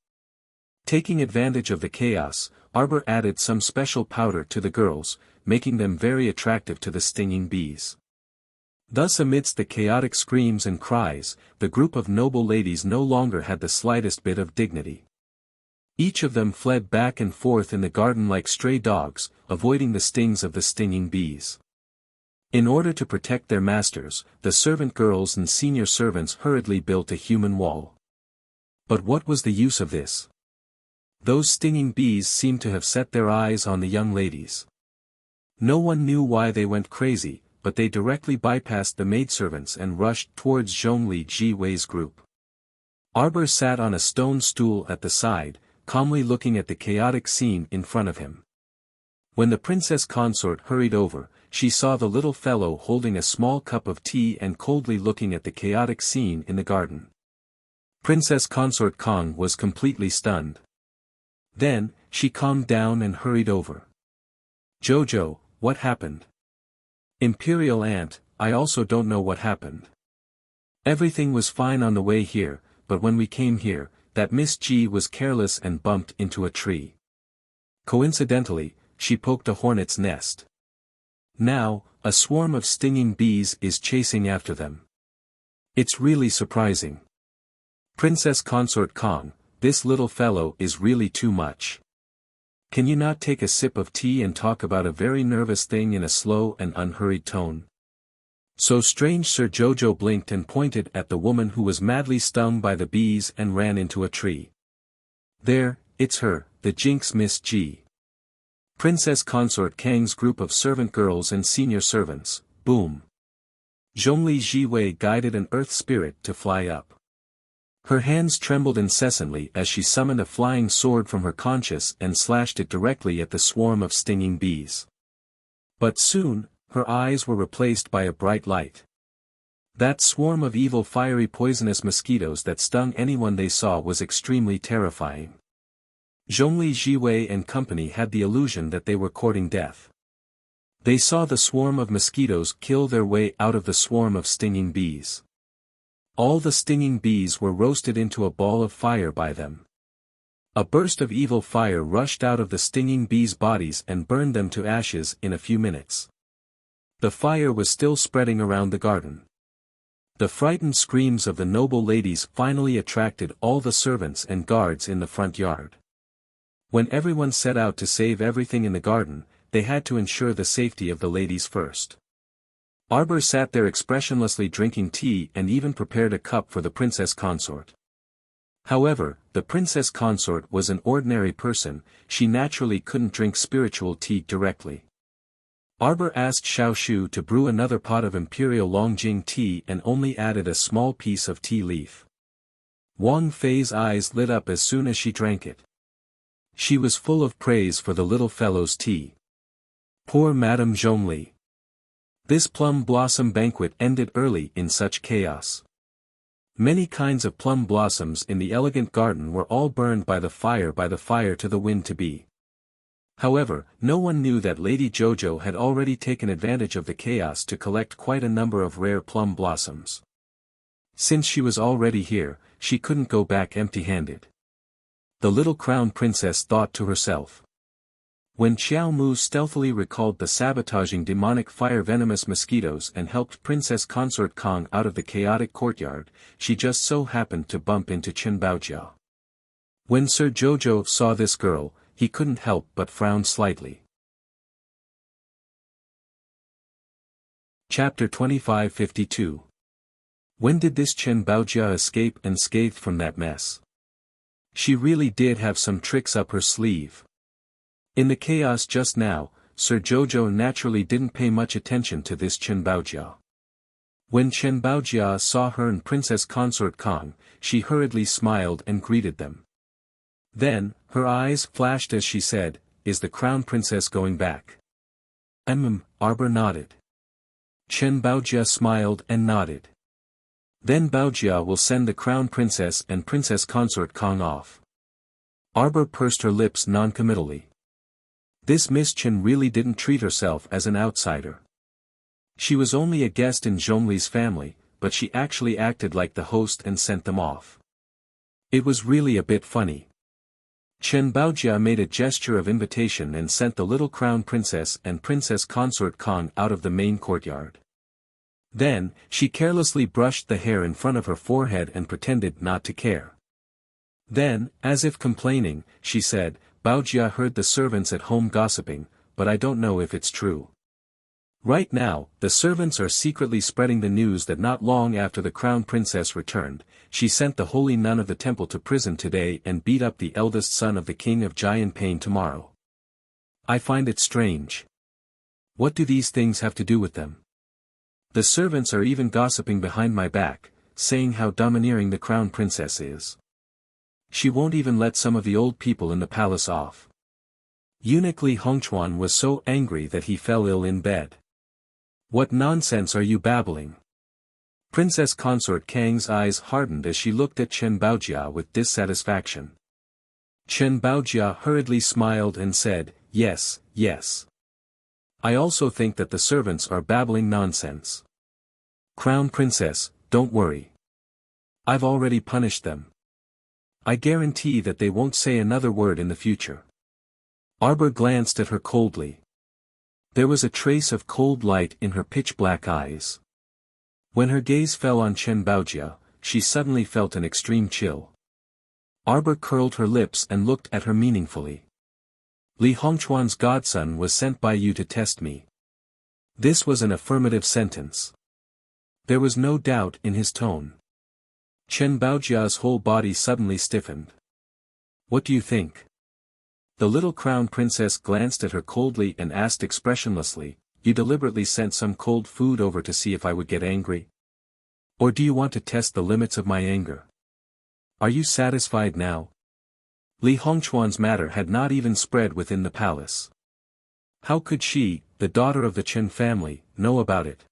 Taking advantage of the chaos, Arbor added some special powder to the girls, making them very attractive to the stinging bees. Thus amidst the chaotic screams and cries, the group of noble ladies no longer had the slightest bit of dignity. Each of them fled back and forth in the garden like stray dogs, avoiding the stings of the stinging bees. In order to protect their masters, the servant girls and senior servants hurriedly built a human wall. But what was the use of this? Those stinging bees seemed to have set their eyes on the young ladies. No one knew why they went crazy, but they directly bypassed the maidservants and rushed towards Zhongli Jiwei's group. Arbor sat on a stone stool at the side, calmly looking at the chaotic scene in front of him. When the princess consort hurried over, she saw the little fellow holding a small cup of tea and coldly looking at the chaotic scene in the garden. Princess consort Kong was completely stunned. Then, she calmed down and hurried over. "Jojo, what happened?" "Imperial Aunt, I also don't know what happened. Everything was fine on the way here, but when we came here, that Miss G was careless and bumped into a tree. Coincidentally, she poked a hornet's nest. Now, a swarm of stinging bees is chasing after them. It's really surprising. Princess consort Kong, this little fellow is really too much. Can you not take a sip of tea and talk about a very nervous thing in a slow and unhurried tone?" So strange. Sir Jojo blinked and pointed at the woman who was madly stung by the bees and ran into a tree. "There, it's her, the jinx Miss G. Princess consort Kang's group of servant girls and senior servants, boom." Zhongli Jiwei guided an earth spirit to fly up. Her hands trembled incessantly as she summoned a flying sword from her conscience and slashed it directly at the swarm of stinging bees. But soon, her eyes were replaced by a bright light. That swarm of evil fiery poisonous mosquitoes that stung anyone they saw was extremely terrifying. Zhongli Jiwei and company had the illusion that they were courting death. They saw the swarm of mosquitoes kill their way out of the swarm of stinging bees. All the stinging bees were roasted into a ball of fire by them. A burst of evil fire rushed out of the stinging bees' bodies and burned them to ashes in a few minutes. The fire was still spreading around the garden. The frightened screams of the noble ladies finally attracted all the servants and guards in the front yard. When everyone set out to save everything in the garden, they had to ensure the safety of the ladies first. Arbor sat there expressionlessly drinking tea and even prepared a cup for the princess consort. However, the princess consort was an ordinary person, she naturally couldn't drink spiritual tea directly. Arbor asked Xiao Shu to brew another pot of imperial Longjing tea and only added a small piece of tea leaf. Wang Fei's eyes lit up as soon as she drank it. She was full of praise for the little fellow's tea. Poor Madame Zhongli. This plum blossom banquet ended early in such chaos. Many kinds of plum blossoms in the elegant garden were all burned by the fire to the wind to be. However, no one knew that Lady Jojo had already taken advantage of the chaos to collect quite a number of rare plum blossoms. Since she was already here, she couldn't go back empty-handed. The little crown princess thought to herself. When Xiao Mu stealthily recalled the sabotaging demonic fire-venomous mosquitoes and helped Princess Consort Kong out of the chaotic courtyard, she just so happened to bump into Chen Baojia. When Sir Jojo saw this girl, he couldn't help but frown slightly. Chapter 2552. When did this Chen Baojia escape unscathed from that mess? She really did have some tricks up her sleeve. In the chaos just now, Sir Jojo naturally didn't pay much attention to this Chen Baojia. When Chen Baojia saw her and Princess Consort Kong, she hurriedly smiled and greeted them. Then, her eyes flashed as she said, "Is the crown princess going back?" Arbor nodded. Chen Baojia smiled and nodded. Then Baojia will send the crown princess and Princess Consort Kong off. Arbor pursed her lips noncommittally. This Miss Chen really didn't treat herself as an outsider. She was only a guest in Zhongli's family, but she actually acted like the host and sent them off. It was really a bit funny. Chen Baojia made a gesture of invitation and sent the little crown princess and Princess Consort Kong out of the main courtyard. Then, she carelessly brushed the hair in front of her forehead and pretended not to care. Then, as if complaining, she said, "Baojia heard the servants at home gossiping, but I don't know if it's true. Right now, the servants are secretly spreading the news that not long after the crown princess returned, she sent the holy nun of the temple to prison today and beat up the eldest son of the king of Jianpain tomorrow. I find it strange. What do these things have to do with them? The servants are even gossiping behind my back, saying how domineering the crown princess is. She won't even let some of the old people in the palace off. Eunuch Li Hongchuan was so angry that he fell ill in bed. What nonsense are you babbling? Princess Consort Kang's eyes hardened as she looked at Chen Baojia with dissatisfaction. Chen Baojia hurriedly smiled and said, yes, yes. I also think that the servants are babbling nonsense. Crown Princess, don't worry. I've already punished them. I guarantee that they won't say another word in the future. Arbor glanced at her coldly. There was a trace of cold light in her pitch-black eyes. When her gaze fell on Chen Baojia, she suddenly felt an extreme chill. Arbor curled her lips and looked at her meaningfully. Li Hongchuan's godson was sent by you to test me. This was an affirmative sentence. There was no doubt in his tone. Chen Baojia's whole body suddenly stiffened. What do you think? The little crown princess glanced at her coldly and asked expressionlessly, you deliberately sent some cold food over to see if I would get angry? Or do you want to test the limits of my anger? Are you satisfied now? Li Hongchuan's matter had not even spread within the palace. How could she, the daughter of the Chen family, know about it?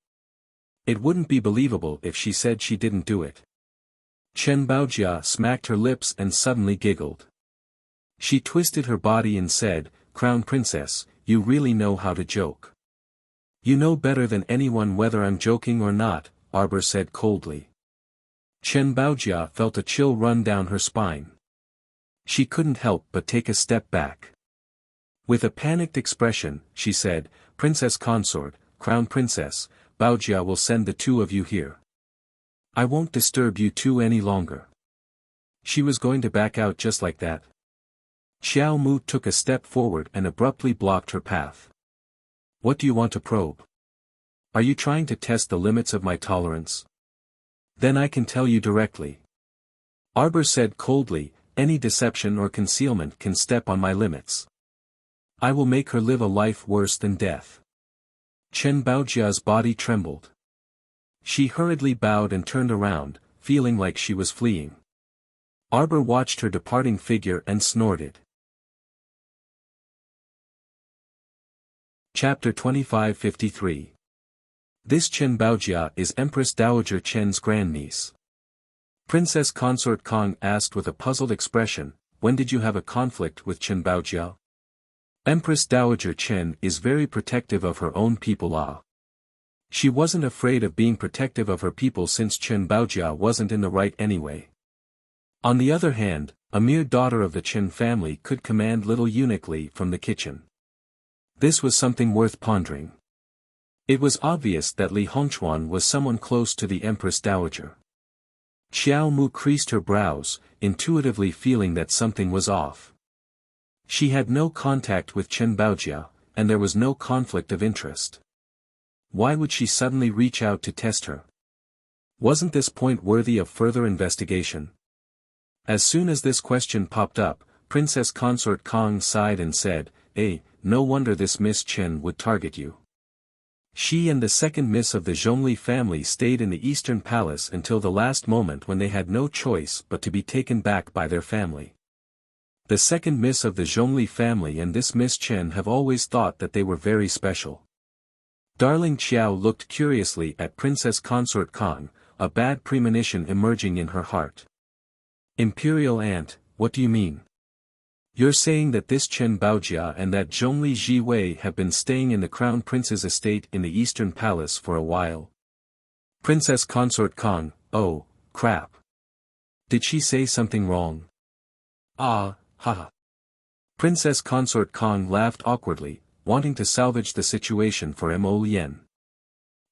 It wouldn't be believable if she said she didn't do it. Chen Baojia smacked her lips and suddenly giggled. She twisted her body and said, Crown Princess, you really know how to joke. You know better than anyone whether I'm joking or not, Arbor said coldly. Chen Baojia felt a chill run down her spine. She couldn't help but take a step back. With a panicked expression, she said, Princess Consort, Crown Princess, Baojia will send the two of you here. I won't disturb you two any longer. She was going to back out just like that. Xiao Mu took a step forward and abruptly blocked her path. What do you want to probe? Are you trying to test the limits of my tolerance? Then I can tell you directly. Arbor said coldly, any deception or concealment can step on my limits. I will make her live a life worse than death. Chen Baojia's body trembled. She hurriedly bowed and turned around, feeling like she was fleeing. Arbor watched her departing figure and snorted. Chapter 2553. This Chen Baojia is Empress Dowager Chen's grandniece. Princess Consort Kong asked with a puzzled expression, when did you have a conflict with Chen Baojia? Empress Dowager Chen is very protective of her own people. She wasn't afraid of being protective of her people since Chen Baojia wasn't in the right anyway. On the other hand, a mere daughter of the Chen family could command little Eunuch Li from the kitchen. This was something worth pondering. It was obvious that Li Hongchuan was someone close to the Empress Dowager. Xiao Mu creased her brows, intuitively feeling that something was off. She had no contact with Chen Baojia, and there was no conflict of interest. Why would she suddenly reach out to test her? Wasn't this point worthy of further investigation? As soon as this question popped up, Princess Consort Kong sighed and said, no wonder this Miss Chen would target you. She and the second miss of the Zhongli family stayed in the Eastern Palace until the last moment when they had no choice but to be taken back by their family. The second miss of the Zhongli family and this Miss Chen have always thought that they were very special. Darling Qiao looked curiously at Princess Consort Kong, a bad premonition emerging in her heart. Imperial Aunt, what do you mean? You're saying that this Chen Baojia and that Zhongli Ji Wei have been staying in the Crown Prince's estate in the Eastern Palace for a while? Princess Consort Kong, oh, crap. Did she say something wrong? Haha. Princess Consort Kong laughed awkwardly, wanting to salvage the situation for Mo Lien.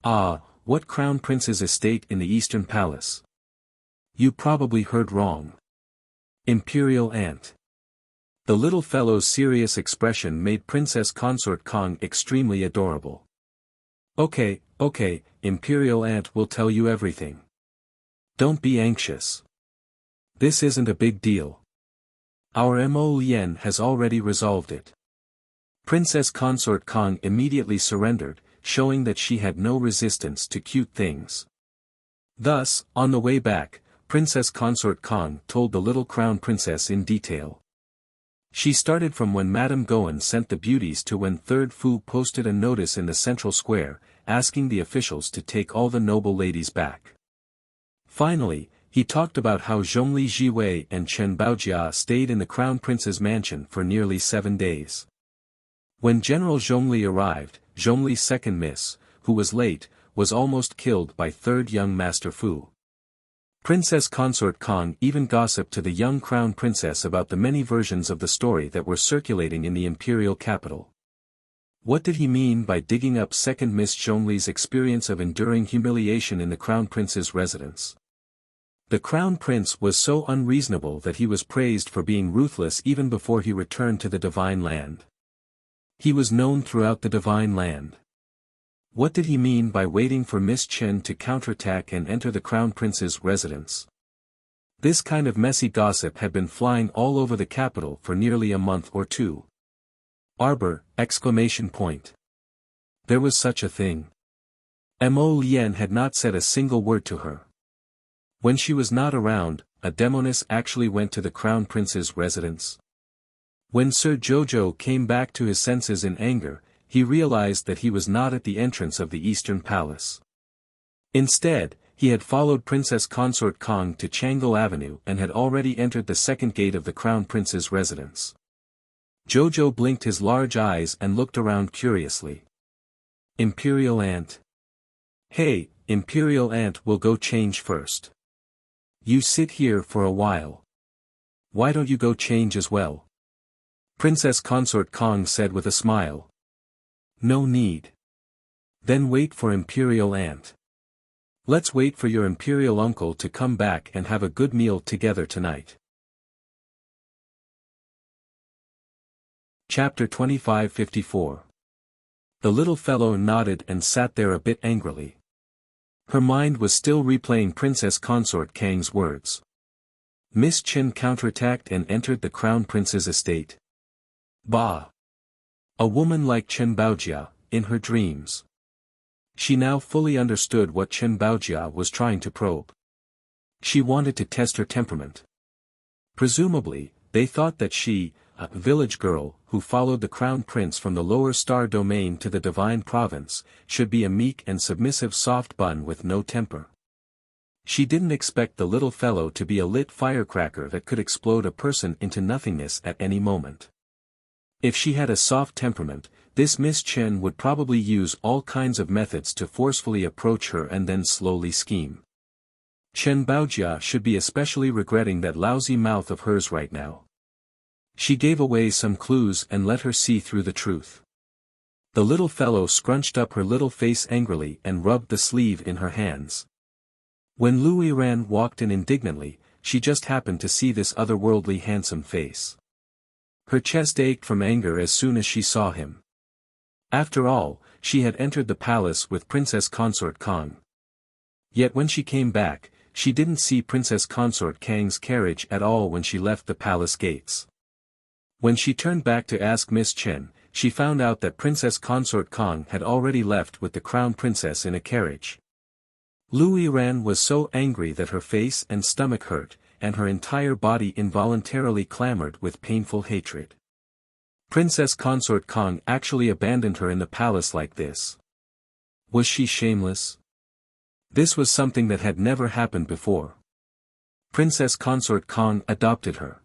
What Crown Prince's estate in the Eastern Palace? You probably heard wrong. Imperial Aunt. The little fellow's serious expression made Princess Consort Kong extremely adorable. Okay, Imperial Aunt will tell you everything. Don't be anxious. This isn't a big deal. Our Mo Lien has already resolved it. Princess Consort Kong immediately surrendered, showing that she had no resistance to cute things. Thus, on the way back, Princess Consort Kong told the little crown princess in detail. She started from when Madame Goen sent the beauties to when Third Fu posted a notice in the central square, asking the officials to take all the noble ladies back. Finally, he talked about how Zhongli Jiwei and Chen Baojia stayed in the Crown Prince's mansion for nearly 7 days. When General Zhongli arrived, Zhongli's second miss, who was late, was almost killed by third young Master Fu. Princess Consort Kong even gossiped to the young Crown Princess about the many versions of the story that were circulating in the imperial capital. What did he mean by digging up second Miss Zhongli's experience of enduring humiliation in the Crown Prince's residence? The Crown Prince was so unreasonable that he was praised for being ruthless even before he returned to the Divine Land. He was known throughout the Divine Land. What did he mean by waiting for Miss Chen to counterattack and enter the Crown Prince's residence? This kind of messy gossip had been flying all over the capital for nearly a month or two. Arbor! There was such a thing. Mo Lien had not said a single word to her. When she was not around, a demoness actually went to the Crown Prince's residence. When Sir Jojo came back to his senses in anger, he realized that he was not at the entrance of the Eastern Palace. Instead, he had followed Princess Consort Kong to Changle Avenue and had already entered the second gate of the Crown Prince's residence. Jojo blinked his large eyes and looked around curiously. Imperial Aunt. Hey, Imperial Aunt will go change first. You sit here for a while. Why don't you go change as well? Princess Consort Kong said with a smile. No need. Then wait for Imperial Aunt. Let's wait for your Imperial Uncle to come back and have a good meal together tonight. Chapter 2554. The little fellow nodded and sat there a bit angrily. Her mind was still replaying Princess Consort Kang's words. Miss Chen counterattacked and entered the Crown Prince's estate. Bah! A woman like Chen Baojia, in her dreams. She now fully understood what Chen Baojia was trying to probe. She wanted to test her temperament. Presumably, they thought that she, a village girl who followed the Crown Prince from the lower star domain to the Divine Province, should be a meek and submissive soft bun with no temper. She didn't expect the little fellow to be a lit firecracker that could explode a person into nothingness at any moment. If she had a soft temperament, this Miss Chen would probably use all kinds of methods to forcefully approach her and then slowly scheme. Chen Baojia should be especially regretting that lousy mouth of hers right now. She gave away some clues and let her see through the truth. The little fellow scrunched up her little face angrily and rubbed the sleeve in her hands. When Louis Ran walked in indignantly, she just happened to see this otherworldly handsome face. Her chest ached from anger as soon as she saw him. After all, she had entered the palace with Princess Consort Kong. Yet when she came back, she didn't see Princess Consort Kang's carriage at all when she left the palace gates. When she turned back to ask Miss Chen, she found out that Princess Consort Kong had already left with the Crown Princess in a carriage. Louis Ran was so angry that her face and stomach hurt, and her entire body involuntarily clamored with painful hatred. Princess Consort Kong actually abandoned her in the palace like this. Was she shameless? This was something that had never happened before. Princess Consort Kong adopted her.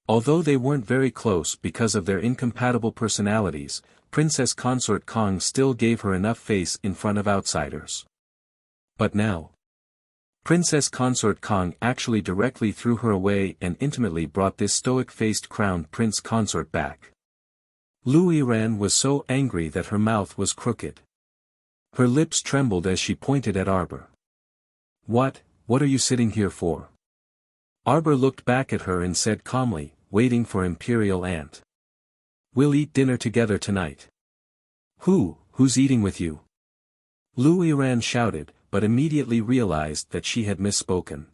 Although they weren't very close because of their incompatible personalities, Princess Consort Kong still gave her enough face in front of outsiders. But now, Princess Consort Kong actually directly threw her away and intimately brought this stoic-faced crowned prince consort back. Louis Ran was so angry that her mouth was crooked. Her lips trembled as she pointed at Arbor. What are you sitting here for? Arbor looked back at her and said calmly, waiting for Imperial Aunt. We'll eat dinner together tonight. Who's eating with you? Louis Ran shouted, but immediately realized that she had misspoken.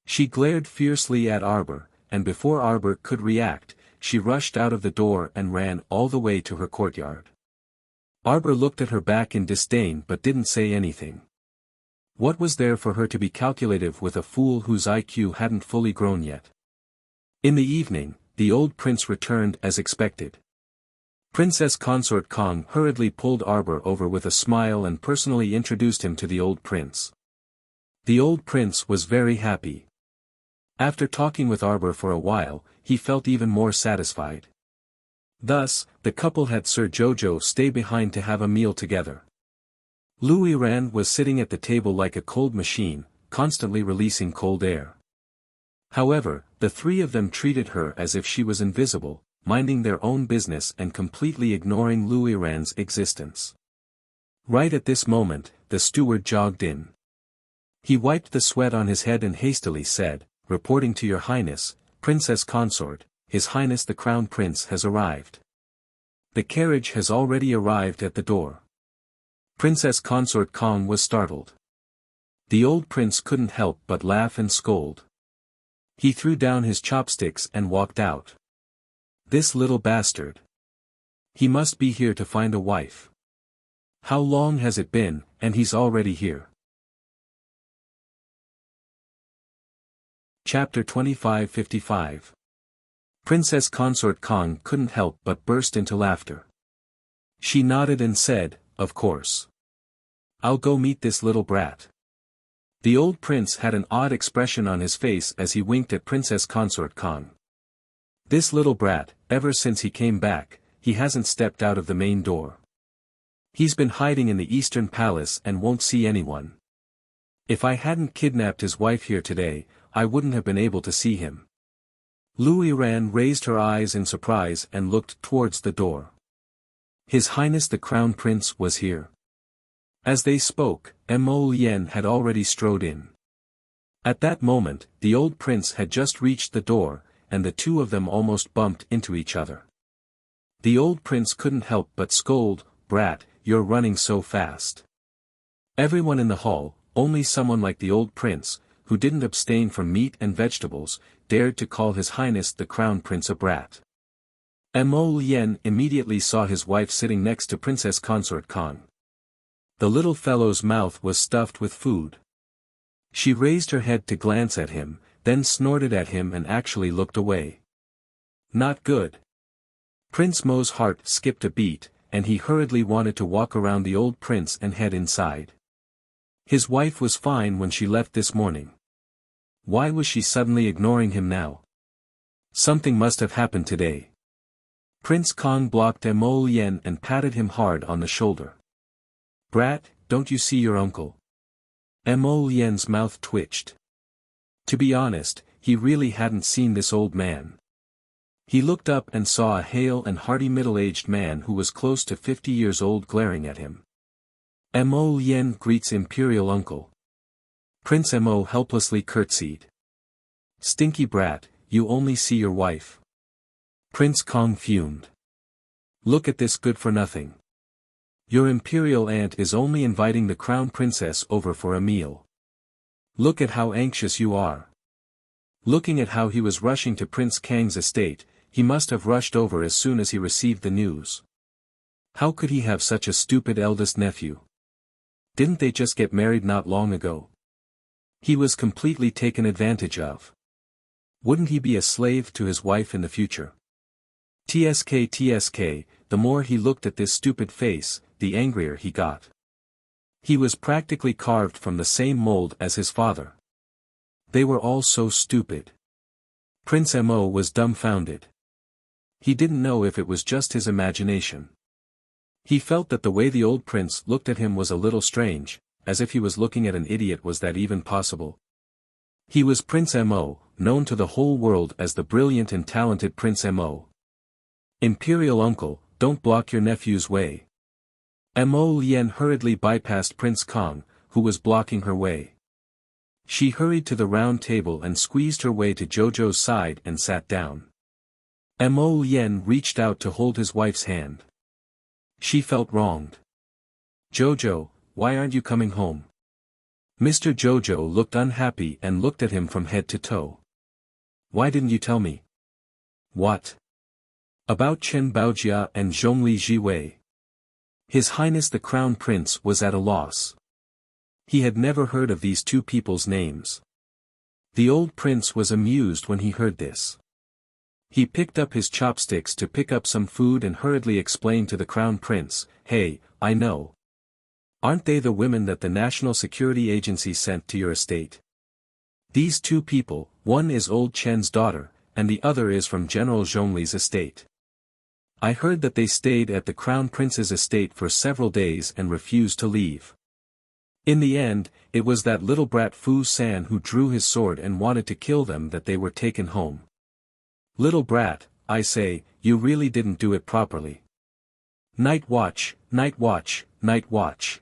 She glared fiercely at Arbor, and before Arbor could react, she rushed out of the door and ran all the way to her courtyard. Arbor looked at her back in disdain but didn't say anything. What was there for her to be calculative with a fool whose IQ hadn't fully grown yet? In the evening, the old prince returned as expected. Princess Consort Kong hurriedly pulled Arbor over with a smile and personally introduced him to the old prince. The old prince was very happy. After talking with Arbor for a while, he felt even more satisfied. Thus, the couple had Sir Jojo stay behind to have a meal together. Louis Ran was sitting at the table like a cold machine, constantly releasing cold air. However, the three of them treated her as if she was invisible, minding their own business and completely ignoring Louis Ran's existence. Right at this moment, the steward jogged in. He wiped the sweat on his head and hastily said, "Reporting to your highness, Princess Consort, His Highness the Crown Prince has arrived. The carriage has already arrived at the door." Princess Consort Kong was startled. The old prince couldn't help but laugh and scold. He threw down his chopsticks and walked out. This little bastard. He must be here to find a wife. How long has it been, and he's already here? Chapter 2555. Princess Consort Kong couldn't help but burst into laughter. She nodded and said, "Of course. I'll go meet this little brat." The old prince had an odd expression on his face as he winked at Princess Consort Kong. This little brat, ever since he came back, he hasn't stepped out of the main door. He's been hiding in the Eastern Palace and won't see anyone. If I hadn't kidnapped his wife here today, I wouldn't have been able to see him. Louis Ran raised her eyes in surprise and looked towards the door. His Highness the Crown Prince was here. As they spoke, Mo Lien had already strode in. At that moment, the old prince had just reached the door, and the two of them almost bumped into each other. The old prince couldn't help but scold, "Brat, you're running so fast." Everyone in the hall, only someone like the old prince, who didn't abstain from meat and vegetables, dared to call His Highness the Crown Prince a brat. Mo Lien immediately saw his wife sitting next to Princess Consort Kong. The little fellow's mouth was stuffed with food. She raised her head to glance at him, then snorted at him and actually looked away. Not good. Prince Mo's heart skipped a beat, and he hurriedly wanted to walk around the old prince and head inside. His wife was fine when she left this morning. Why was she suddenly ignoring him now? Something must have happened today. Prince Kong blocked Mo Lien and patted him hard on the shoulder. "Brat, don't you see your uncle?" Mo Lien's mouth twitched. To be honest, he really hadn't seen this old man. He looked up and saw a hale and hearty middle-aged man who was close to 50 years old glaring at him. Mo Lien greets Imperial Uncle. Prince Mo helplessly curtsied. "Stinky brat, you only see your wife." Prince Kong fumed. "Look at this good-for-nothing. Your imperial aunt is only inviting the crown princess over for a meal. Look at how anxious you are." Looking at how he was rushing to Prince Kang's estate, he must have rushed over as soon as he received the news. How could he have such a stupid eldest nephew? Didn't they just get married not long ago? He was completely taken advantage of. Wouldn't he be a slave to his wife in the future? TSK, the more he looked at this stupid face, the angrier he got. He was practically carved from the same mold as his father. They were all so stupid. Prince Mo was dumbfounded. He didn't know if it was just his imagination. He felt that the way the old prince looked at him was a little strange, as if he was looking at an idiot. Was that even possible? He was Prince Mo, known to the whole world as the brilliant and talented Prince Mo. "Imperial Uncle, don't block your nephew's way." Mo Lien hurriedly bypassed Prince Kong, who was blocking her way. She hurried to the round table and squeezed her way to Jojo's side and sat down. Mo Lien reached out to hold his wife's hand. She felt wronged. "Jojo, why aren't you coming home?" Mr. Jojo looked unhappy and looked at him from head to toe. "Why didn't you tell me?" "What?" "About Chen Baojia and Zhongli Jiwei." His Highness the Crown Prince was at a loss. He had never heard of these two people's names. The old prince was amused when he heard this. He picked up his chopsticks to pick up some food and hurriedly explained to the Crown Prince, "Hey, I know. Aren't they the women that the National Security Agency sent to your estate? These two people, one is old Chen's daughter, and the other is from General Zhongli's estate. I heard that they stayed at the Crown Prince's estate for several days and refused to leave. In the end, it was that little brat Fu San who drew his sword and wanted to kill them that they were taken home. Little brat, I say, you really didn't do it properly. Night watch, night watch, night watch."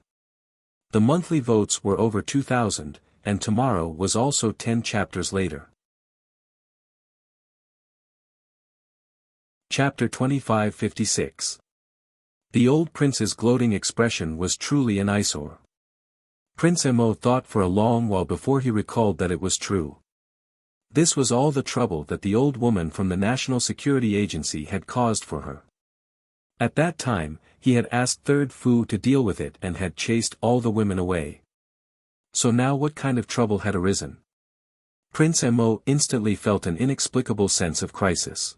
The monthly votes were over 2,000, and tomorrow was also 10 chapters later. Chapter 2556. The old prince's gloating expression was truly an eyesore. Prince Mo thought for a long while before he recalled that it was true. This was all the trouble that the old woman from the National Security Agency had caused for her. At that time, he had asked Third Fu to deal with it and had chased all the women away. So now what kind of trouble had arisen? Prince Mo instantly felt an inexplicable sense of crisis.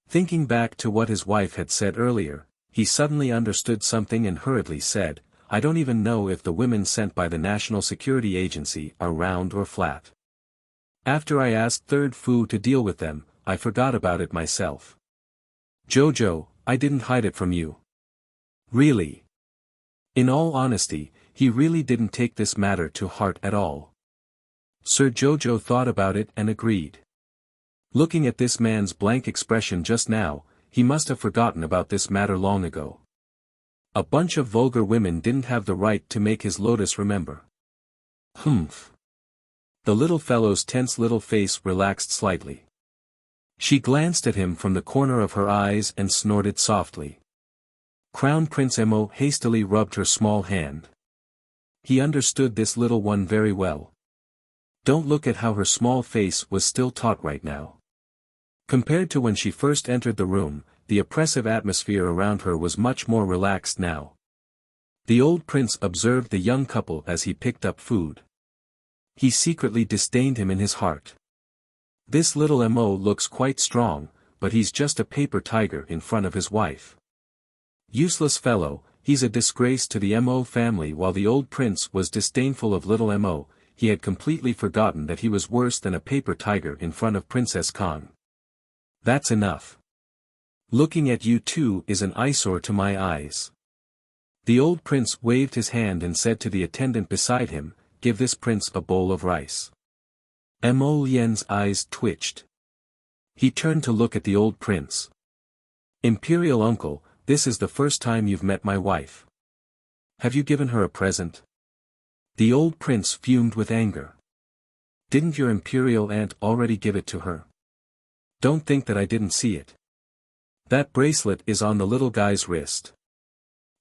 Thinking back to what his wife had said earlier, he suddenly understood something and hurriedly said, "I don't even know if the women sent by the National Security Agency are round or flat. After I asked Third Fu to deal with them, I forgot about it myself. Jojo, I didn't hide it from you." Really? In all honesty, he really didn't take this matter to heart at all. Sir Jojo thought about it and agreed. Looking at this man's blank expression just now, he must have forgotten about this matter long ago. A bunch of vulgar women didn't have the right to make his lotus remember. Humph. The little fellow's tense little face relaxed slightly. She glanced at him from the corner of her eyes and snorted softly. Crown Prince Mo hastily rubbed her small hand. He understood this little one very well. Don't look at how her small face was still taut right now. Compared to when she first entered the room, the oppressive atmosphere around her was much more relaxed now. The old prince observed the young couple as he picked up food. He secretly disdained him in his heart. This little Mo looks quite strong, but he's just a paper tiger in front of his wife. Useless fellow, he's a disgrace to the Mo family. While the old prince was disdainful of little Mo, he had completely forgotten that he was worse than a paper tiger in front of Princess Khan. That's enough. Looking at you two is an eyesore to my eyes. The old prince waved his hand and said to the attendant beside him, "Give this prince a bowl of rice." Mo Lien's eyes twitched. He turned to look at the old prince. "Imperial uncle, this is the first time you've met my wife. Have you given her a present?" The old prince fumed with anger. "Didn't your imperial aunt already give it to her? Don't think that I didn't see it. That bracelet is on the little guy's wrist.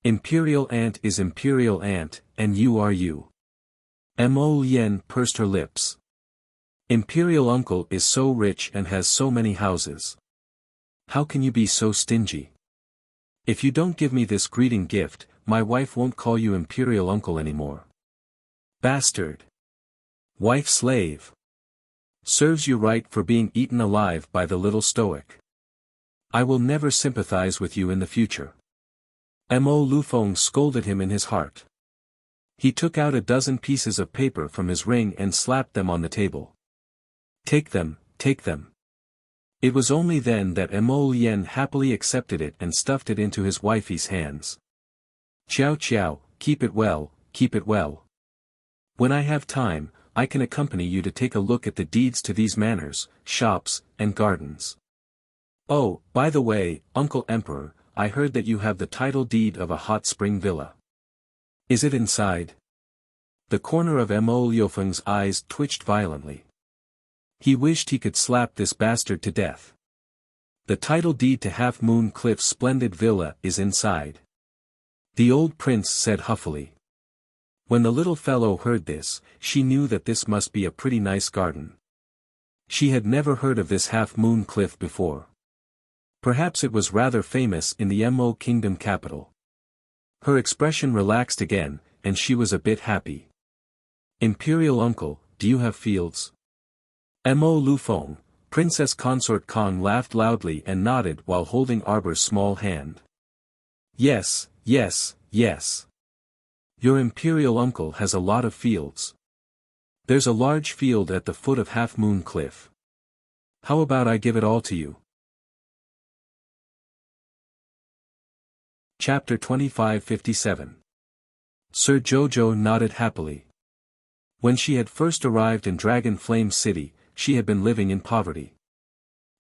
Imperial aunt is imperial aunt, and you are you." Mo Lien pursed her lips. "Imperial uncle is so rich and has so many houses. How can you be so stingy? If you don't give me this greeting gift, my wife won't call you imperial uncle anymore. Bastard. Wife slave. Serves you right for being eaten alive by the little stoic. I will never sympathize with you in the future." Mo Lufeng scolded him in his heart. He took out a dozen pieces of paper from his ring and slapped them on the table. Take them, take them." It was only then that Mo Lien happily accepted it and stuffed it into his wifey's hands. "Ciao ciao, keep it well, keep it well. When I have time, I can accompany you to take a look at the deeds to these manors, shops, and gardens. Oh, by the way, Uncle Emperor, I heard that you have the title deed of a hot spring villa. Is it inside?" The corner of Mo Liufeng's eyes twitched violently. He wished he could slap this bastard to death. "The title deed to Half Moon Cliff's splendid villa is inside," the old prince said huffily. When the little fellow heard this, she knew that this must be a pretty nice garden. She had never heard of this Half Moon Cliff before. Perhaps it was rather famous in the Mo Kingdom capital. Her expression relaxed again, and she was a bit happy. "Imperial uncle, do you have fields?" Mo Lufeng, Princess Consort Kong laughed loudly and nodded while holding Arbor's small hand. Yes, yes, yes. Your imperial uncle has a lot of fields. There's a large field at the foot of Half Moon Cliff. How about I give it all to you? Chapter 2557. Sir Jojo nodded happily. When she had first arrived in Dragon Flame City, she had been living in poverty.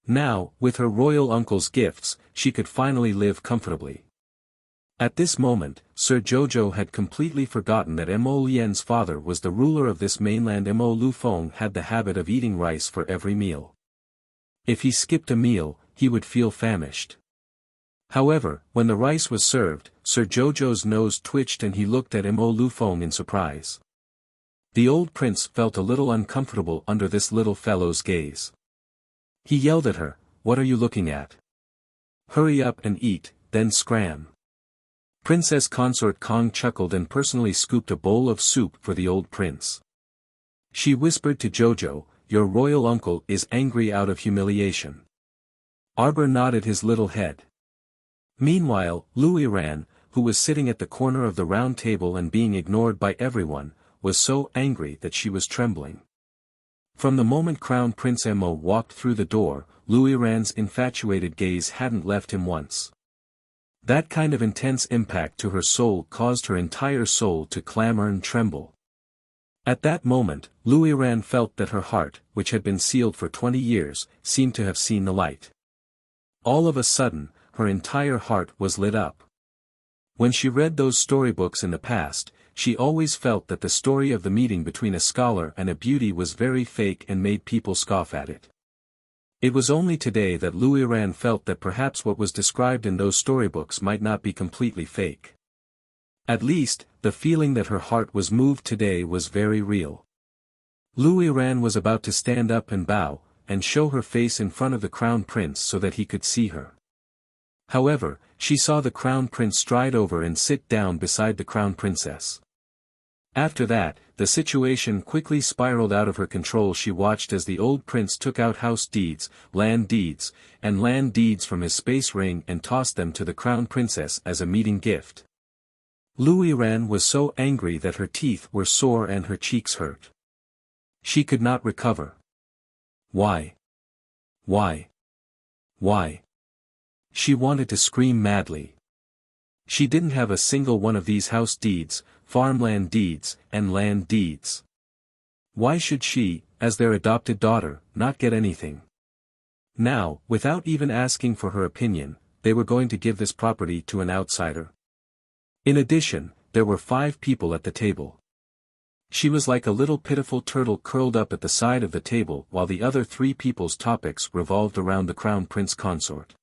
Now, with her royal uncle's gifts, she could finally live comfortably. At this moment, Sir Jojo had completely forgotten that Mo Lian's father was the ruler of this mainland. Mo Lu Feng had the habit of eating rice for every meal. If he skipped a meal, he would feel famished. However, when the rice was served, Sir Jojo's nose twitched and he looked at Mo Lu Feng in surprise. The old prince felt a little uncomfortable under this little fellow's gaze. He yelled at her, "What are you looking at? Hurry up and eat, then scram." Princess Consort Kong chuckled and personally scooped a bowl of soup for the old prince. She whispered to Jojo, "Your royal uncle is angry out of humiliation." Arbor nodded his little head. Meanwhile, Luiran, who was sitting at the corner of the round table and being ignored by everyone, was so angry that she was trembling. From the moment Crown Prince Mo walked through the door, Luiran's infatuated gaze hadn't left him once. That kind of intense impact to her soul caused her entire soul to clamor and tremble. At that moment, Luiran felt that her heart, which had been sealed for 20 years, seemed to have seen the light. All of a sudden, her entire heart was lit up. When she read those storybooks in the past, she always felt that the story of the meeting between a scholar and a beauty was very fake and made people scoff at it. It was only today that Luiran felt that perhaps what was described in those storybooks might not be completely fake. At least, the feeling that her heart was moved today was very real. Luiran was about to stand up and bow, and show her face in front of the Crown Prince so that he could see her. However, she saw the Crown Prince stride over and sit down beside the Crown Princess. After that, the situation quickly spiraled out of her control. She watched as the old prince took out house deeds, and land deeds from his space ring and tossed them to the Crown Princess as a meeting gift. Luiran was so angry that her teeth were sore and her cheeks hurt. She could not recover. Why? Why? Why? She wanted to scream madly. She didn't have a single one of these house deeds, farmland deeds, and land deeds. Why should she, as their adopted daughter, not get anything? Now, without even asking for her opinion, they were going to give this property to an outsider. In addition, there were 5 people at the table. She was like a little pitiful turtle curled up at the side of the table while the other 3 people's topics revolved around the Crown Prince Consort.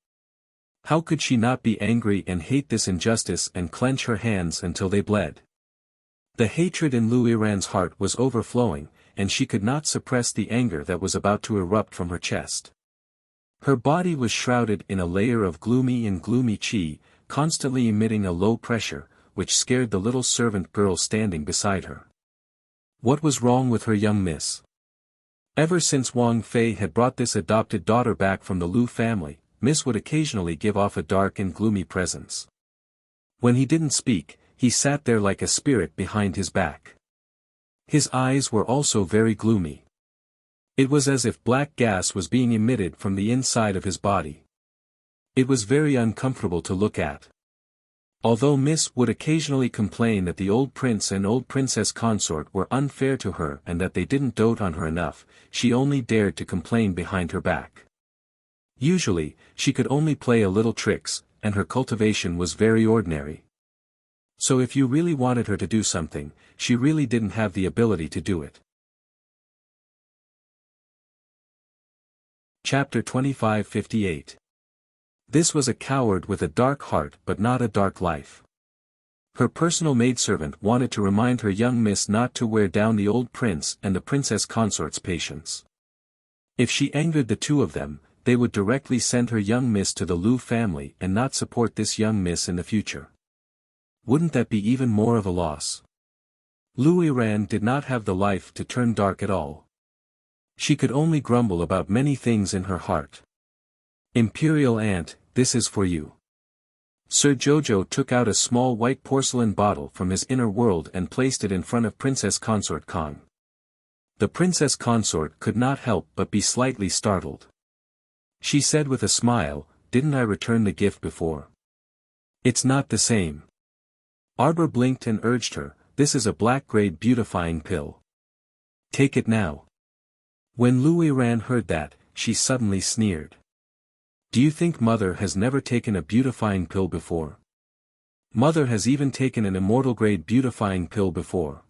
How could she not be angry and hate this injustice and clench her hands until they bled? The hatred in Luiran's heart was overflowing, and she could not suppress the anger that was about to erupt from her chest. Her body was shrouded in a layer of gloomy chi, constantly emitting a low pressure, which scared the little servant girl standing beside her. What was wrong with her young miss? Ever since Wang Fei had brought this adopted daughter back from the Lu family, Miss would occasionally give off a dark and gloomy presence. When he didn't speak, he sat there like a spirit behind his back. His eyes were also very gloomy. It was as if black gas was being emitted from the inside of his body. It was very uncomfortable to look at. Although Miss would occasionally complain that the old prince and old princess consort were unfair to her and that they didn't dote on her enough, she only dared to complain behind her back. Usually, she could only play a little tricks, and her cultivation was very ordinary. So if you really wanted her to do something, she really didn't have the ability to do it. Chapter 2558. This was a coward with a dark heart but not a dark life. Her personal maidservant wanted to remind her young miss not to wear down the old prince and the princess consort's patience. If she angered the 2 of them, they would directly send her young miss to the Lu family and not support this young miss in the future. Wouldn't that be even more of a loss? Luiran did not have the life to turn dark at all. She could only grumble about many things in her heart. Imperial Aunt, this is for you. Sir Jojo took out a small white porcelain bottle from his inner world and placed it in front of Princess Consort Kong. The Princess Consort could not help but be slightly startled. She said with a smile, "Didn't I return the gift before? It's not the same." Arbor blinked and urged her, "This is a black-grade beautifying pill. Take it now." When Louis Ran heard that, she suddenly sneered. "Do you think Mother has never taken a beautifying pill before? Mother has even taken an immortal-grade beautifying pill before.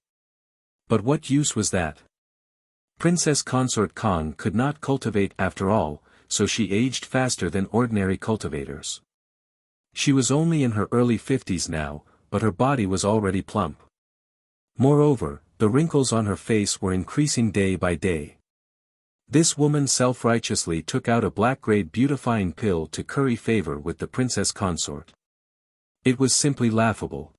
But what use was that? Princess Consort Kong could not cultivate after all, so she aged faster than ordinary cultivators. She was only in her early 50s now, but her body was already plump. Moreover, the wrinkles on her face were increasing day by day. This woman self-righteously took out a black-grade beautifying pill to curry favor with the Princess Consort. It was simply laughable.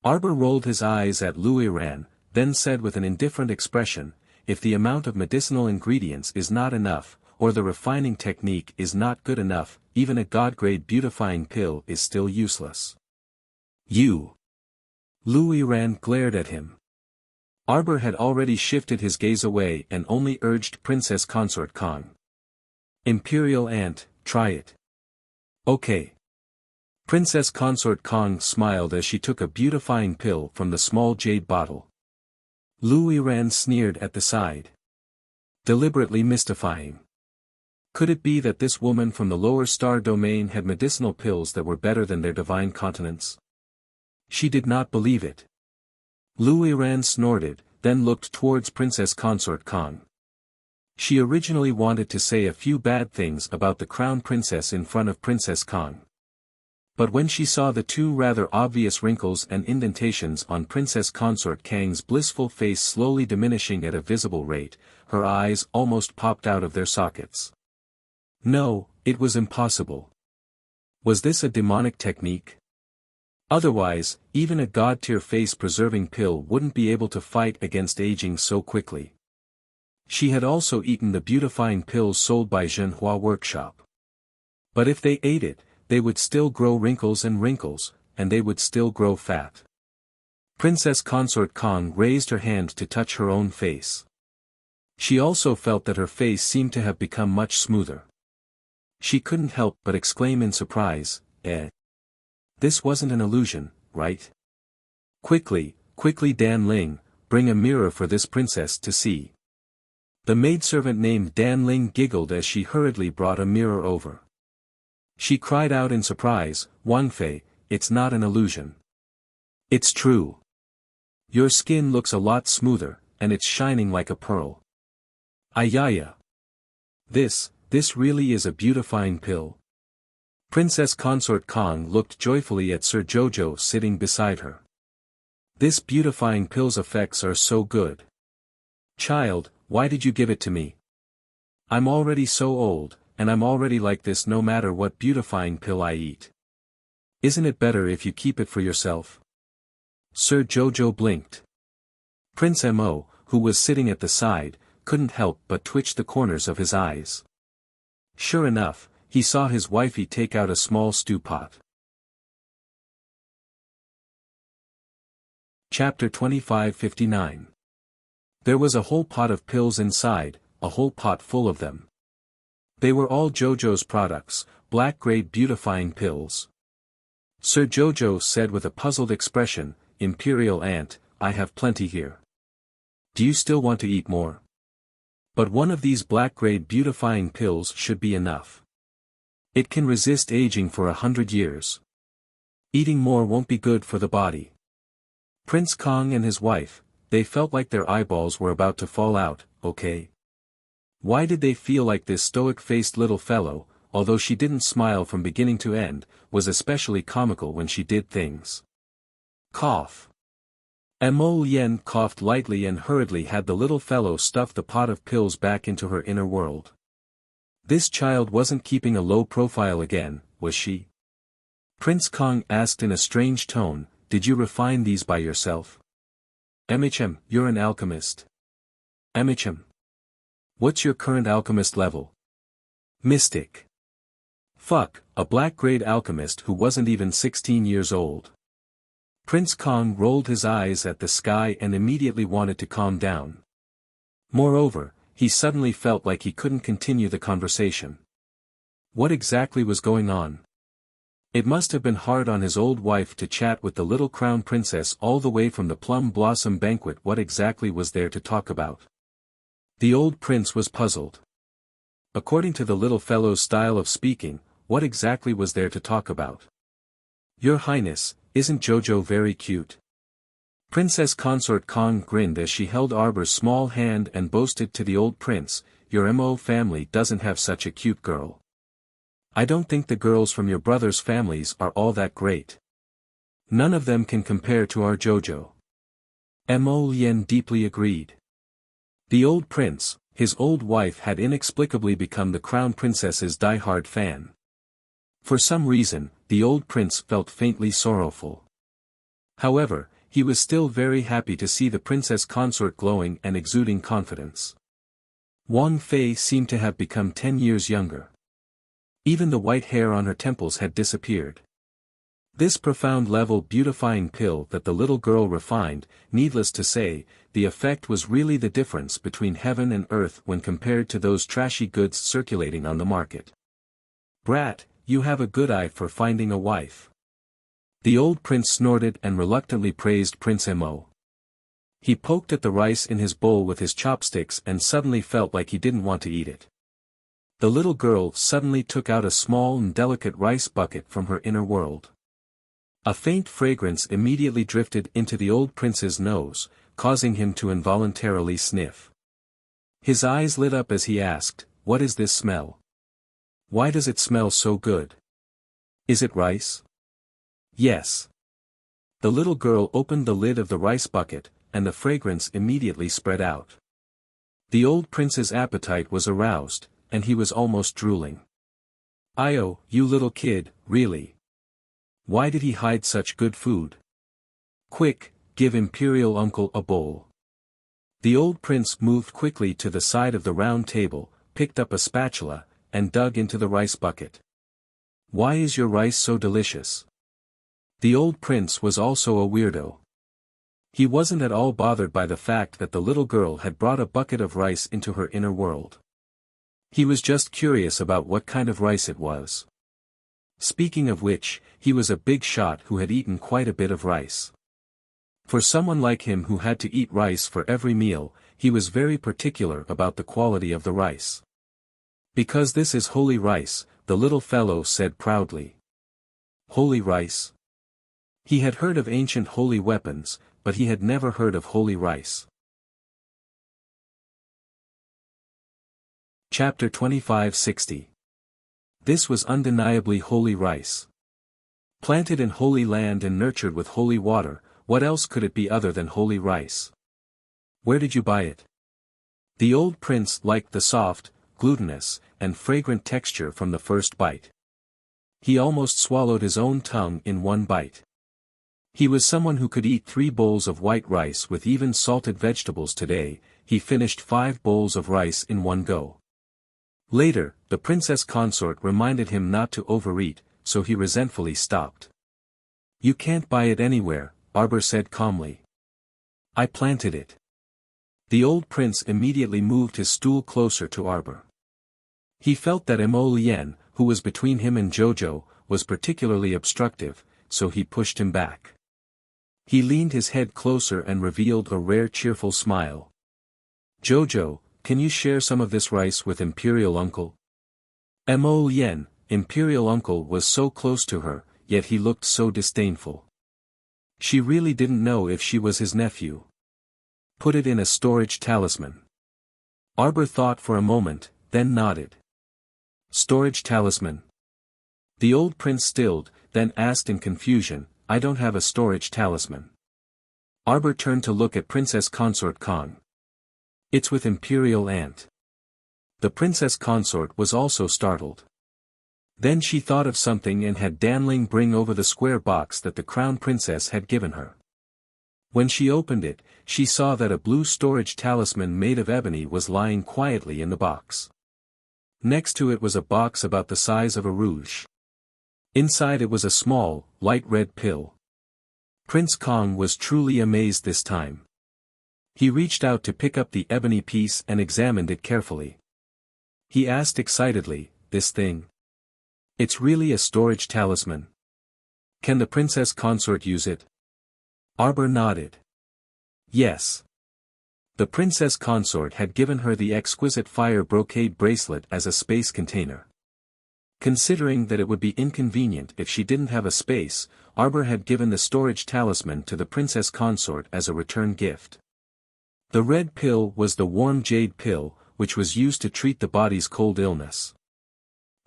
Arbor rolled his eyes at Louis Ran, then said with an indifferent expression, "If the amount of medicinal ingredients is not enough, or the refining technique is not good enough, even a god-grade beautifying pill is still useless." "You!" Louis Ran glared at him. Arbor had already shifted his gaze away and only urged Princess Consort Kong. "Imperial Aunt, try it." "Okay." Princess Consort Kong smiled as she took a beautifying pill from the small jade bottle. Louis Ran sneered at the side. Deliberately mystifying. Could it be that this woman from the lower star domain had medicinal pills that were better than their divine continents? She did not believe it. Louis Ran snorted, then looked towards Princess Consort Kong. She originally wanted to say a few bad things about the crown princess in front of Princess Kong. But when she saw the two rather obvious wrinkles and indentations on Princess Consort Kang's blissful face slowly diminishing at a visible rate, her eyes almost popped out of their sockets. No, it was impossible. Was this a demonic technique? Otherwise, even a god-tier face-preserving pill wouldn't be able to fight against aging so quickly. She had also eaten the beautifying pills sold by Zhenhua Workshop. But if they ate it, they would still grow wrinkles, and they would still grow fat. Princess Consort Kong raised her hand to touch her own face. She also felt that her face seemed to have become much smoother. She couldn't help but exclaim in surprise, "Eh? This wasn't an illusion, right? Quickly, Dan Ling, bring a mirror for this princess to see." The maidservant named Dan Ling giggled as she hurriedly brought a mirror over. She cried out in surprise, "Wang Fei, it's not an illusion. It's true. Your skin looks a lot smoother, and it's shining like a pearl. Ayaya. This really is a beautifying pill." Princess Consort Kong looked joyfully at Sir Jojo sitting beside her. "This beautifying pill's effects are so good. Child, why did you give it to me? I'm already so old, and I'm already like this no matter what beautifying pill I eat. Isn't it better if you keep it for yourself?" Sir Jojo blinked. Prince Mo, who was sitting at the side, couldn't help but twitch the corners of his eyes. Sure enough, he saw his wifey take out a small stew pot. Chapter 2559. There was a whole pot of pills inside, a whole pot full of them. They were all Jojo's products, black-grade beautifying pills. Sir Jojo said with a puzzled expression, "Imperial Aunt, I have plenty here. Do you still want to eat more? But one of these black-grade beautifying pills should be enough. It can resist aging for 100 years. Eating more won't be good for the body." Prince Kong and his wife, they felt like their eyeballs were about to fall out, okay? Why did they feel like this stoic-faced little fellow, although she didn't smile from beginning to end, was especially comical when she did things? Cough. Mo Lien coughed lightly and hurriedly had the little fellow stuff the pot of pills back into her inner world. This child wasn't keeping a low profile again, was she? Prince Kong asked in a strange tone, "Did you refine these by yourself?" "MHM, you're an alchemist." "MHM. What's your current alchemist level? Mystic. Fuck, a black-grade alchemist who wasn't even 16 years old. Prince Kong rolled his eyes at the sky and immediately wanted to calm down. Moreover, he suddenly felt like he couldn't continue the conversation. What exactly was going on? It must have been hard on his old wife to chat with the little crown princess all the way from the Plum Blossom Banquet. What exactly was there to talk about? The old prince was puzzled. According to the little fellow's style of speaking, what exactly was there to talk about? Your Highness, isn't Jojo very cute? Princess Consort Kong grinned as she held Arbor's small hand and boasted to the old prince, your Mo family doesn't have such a cute girl. I don't think the girls from your brothers' families are all that great. None of them can compare to our Jojo. Mo Lien deeply agreed. The old prince, his old wife had inexplicably become the crown princess's die-hard fan. For some reason, the old prince felt faintly sorrowful. However, he was still very happy to see the princess consort glowing and exuding confidence. Wang Fei seemed to have become 10 years younger. Even the white hair on her temples had disappeared. This profound-level beautifying pill that the little girl refined, needless to say, the effect was really the difference between heaven and earth when compared to those trashy goods circulating on the market. Brat, you have a good eye for finding a wife. The old prince snorted and reluctantly praised Prince Mo. He poked at the rice in his bowl with his chopsticks and suddenly felt like he didn't want to eat it. The little girl suddenly took out a small and delicate rice bucket from her inner world. A faint fragrance immediately drifted into the old prince's nose, causing him to involuntarily sniff. His eyes lit up as he asked, "What is this smell? Why does it smell so good? Is it rice?" "Yes." The little girl opened the lid of the rice bucket, and the fragrance immediately spread out. The old prince's appetite was aroused, and he was almost drooling. "Io, you little kid, really? Why did he hide such good food? Quick, give Imperial Uncle a bowl." The old prince moved quickly to the side of the round table, picked up a spatula, and dug into the rice bucket. "Why is your rice so delicious?" The old prince was also a weirdo. He wasn't at all bothered by the fact that the little girl had brought a bucket of rice into her inner world. He was just curious about what kind of rice it was. Speaking of which, he was a big shot who had eaten quite a bit of rice. For someone like him who had to eat rice for every meal, he was very particular about the quality of the rice. "Because this is holy rice," the little fellow said proudly. Holy rice? He had heard of ancient holy weapons, but he had never heard of holy rice. Chapter 2560. This was undeniably holy rice. Planted in holy land and nurtured with holy water, what else could it be other than holy rice? Where did you buy it? The old prince liked the soft, glutinous, and fragrant texture from the first bite. He almost swallowed his own tongue in one bite. He was someone who could eat 3 bowls of white rice with even salted vegetables today. He finished 5 bowls of rice in one go. Later, the princess consort reminded him not to overeat, so he resentfully stopped. "You can't buy it anywhere," Arbor said calmly. "I planted it." The old prince immediately moved his stool closer to Arbor. He felt that Mo Lien, who was between him and Jojo, was particularly obstructive, so he pushed him back. He leaned his head closer and revealed a rare cheerful smile. "Jojo, can you share some of this rice with Imperial Uncle?" Mo Lien, Imperial Uncle, was so close to her, yet he looked so disdainful. She really didn't know if she was his nephew. "Put it in a storage talisman." Arbor thought for a moment, then nodded. "Storage talisman?" The old prince stilled, then asked in confusion, "I don't have a storage talisman." Arbor turned to look at Princess Consort Kong. "It's with Imperial Aunt." The princess consort was also startled. Then she thought of something and had Danling bring over the square box that the crown princess had given her. When she opened it, she saw that a blue storage talisman made of ebony was lying quietly in the box. Next to it was a box about the size of a rouge. Inside it was a small, light red pill. Prince Kong was truly amazed this time. He reached out to pick up the ebony piece and examined it carefully. He asked excitedly, "This thing? It's really a storage talisman. Can the princess consort use it?" Arbor nodded. Yes. The princess consort had given her the exquisite fire brocade bracelet as a space container. Considering that it would be inconvenient if she didn't have a space, Arbor had given the storage talisman to the princess consort as a return gift. The red pill was the warm jade pill, which was used to treat the body's cold illness.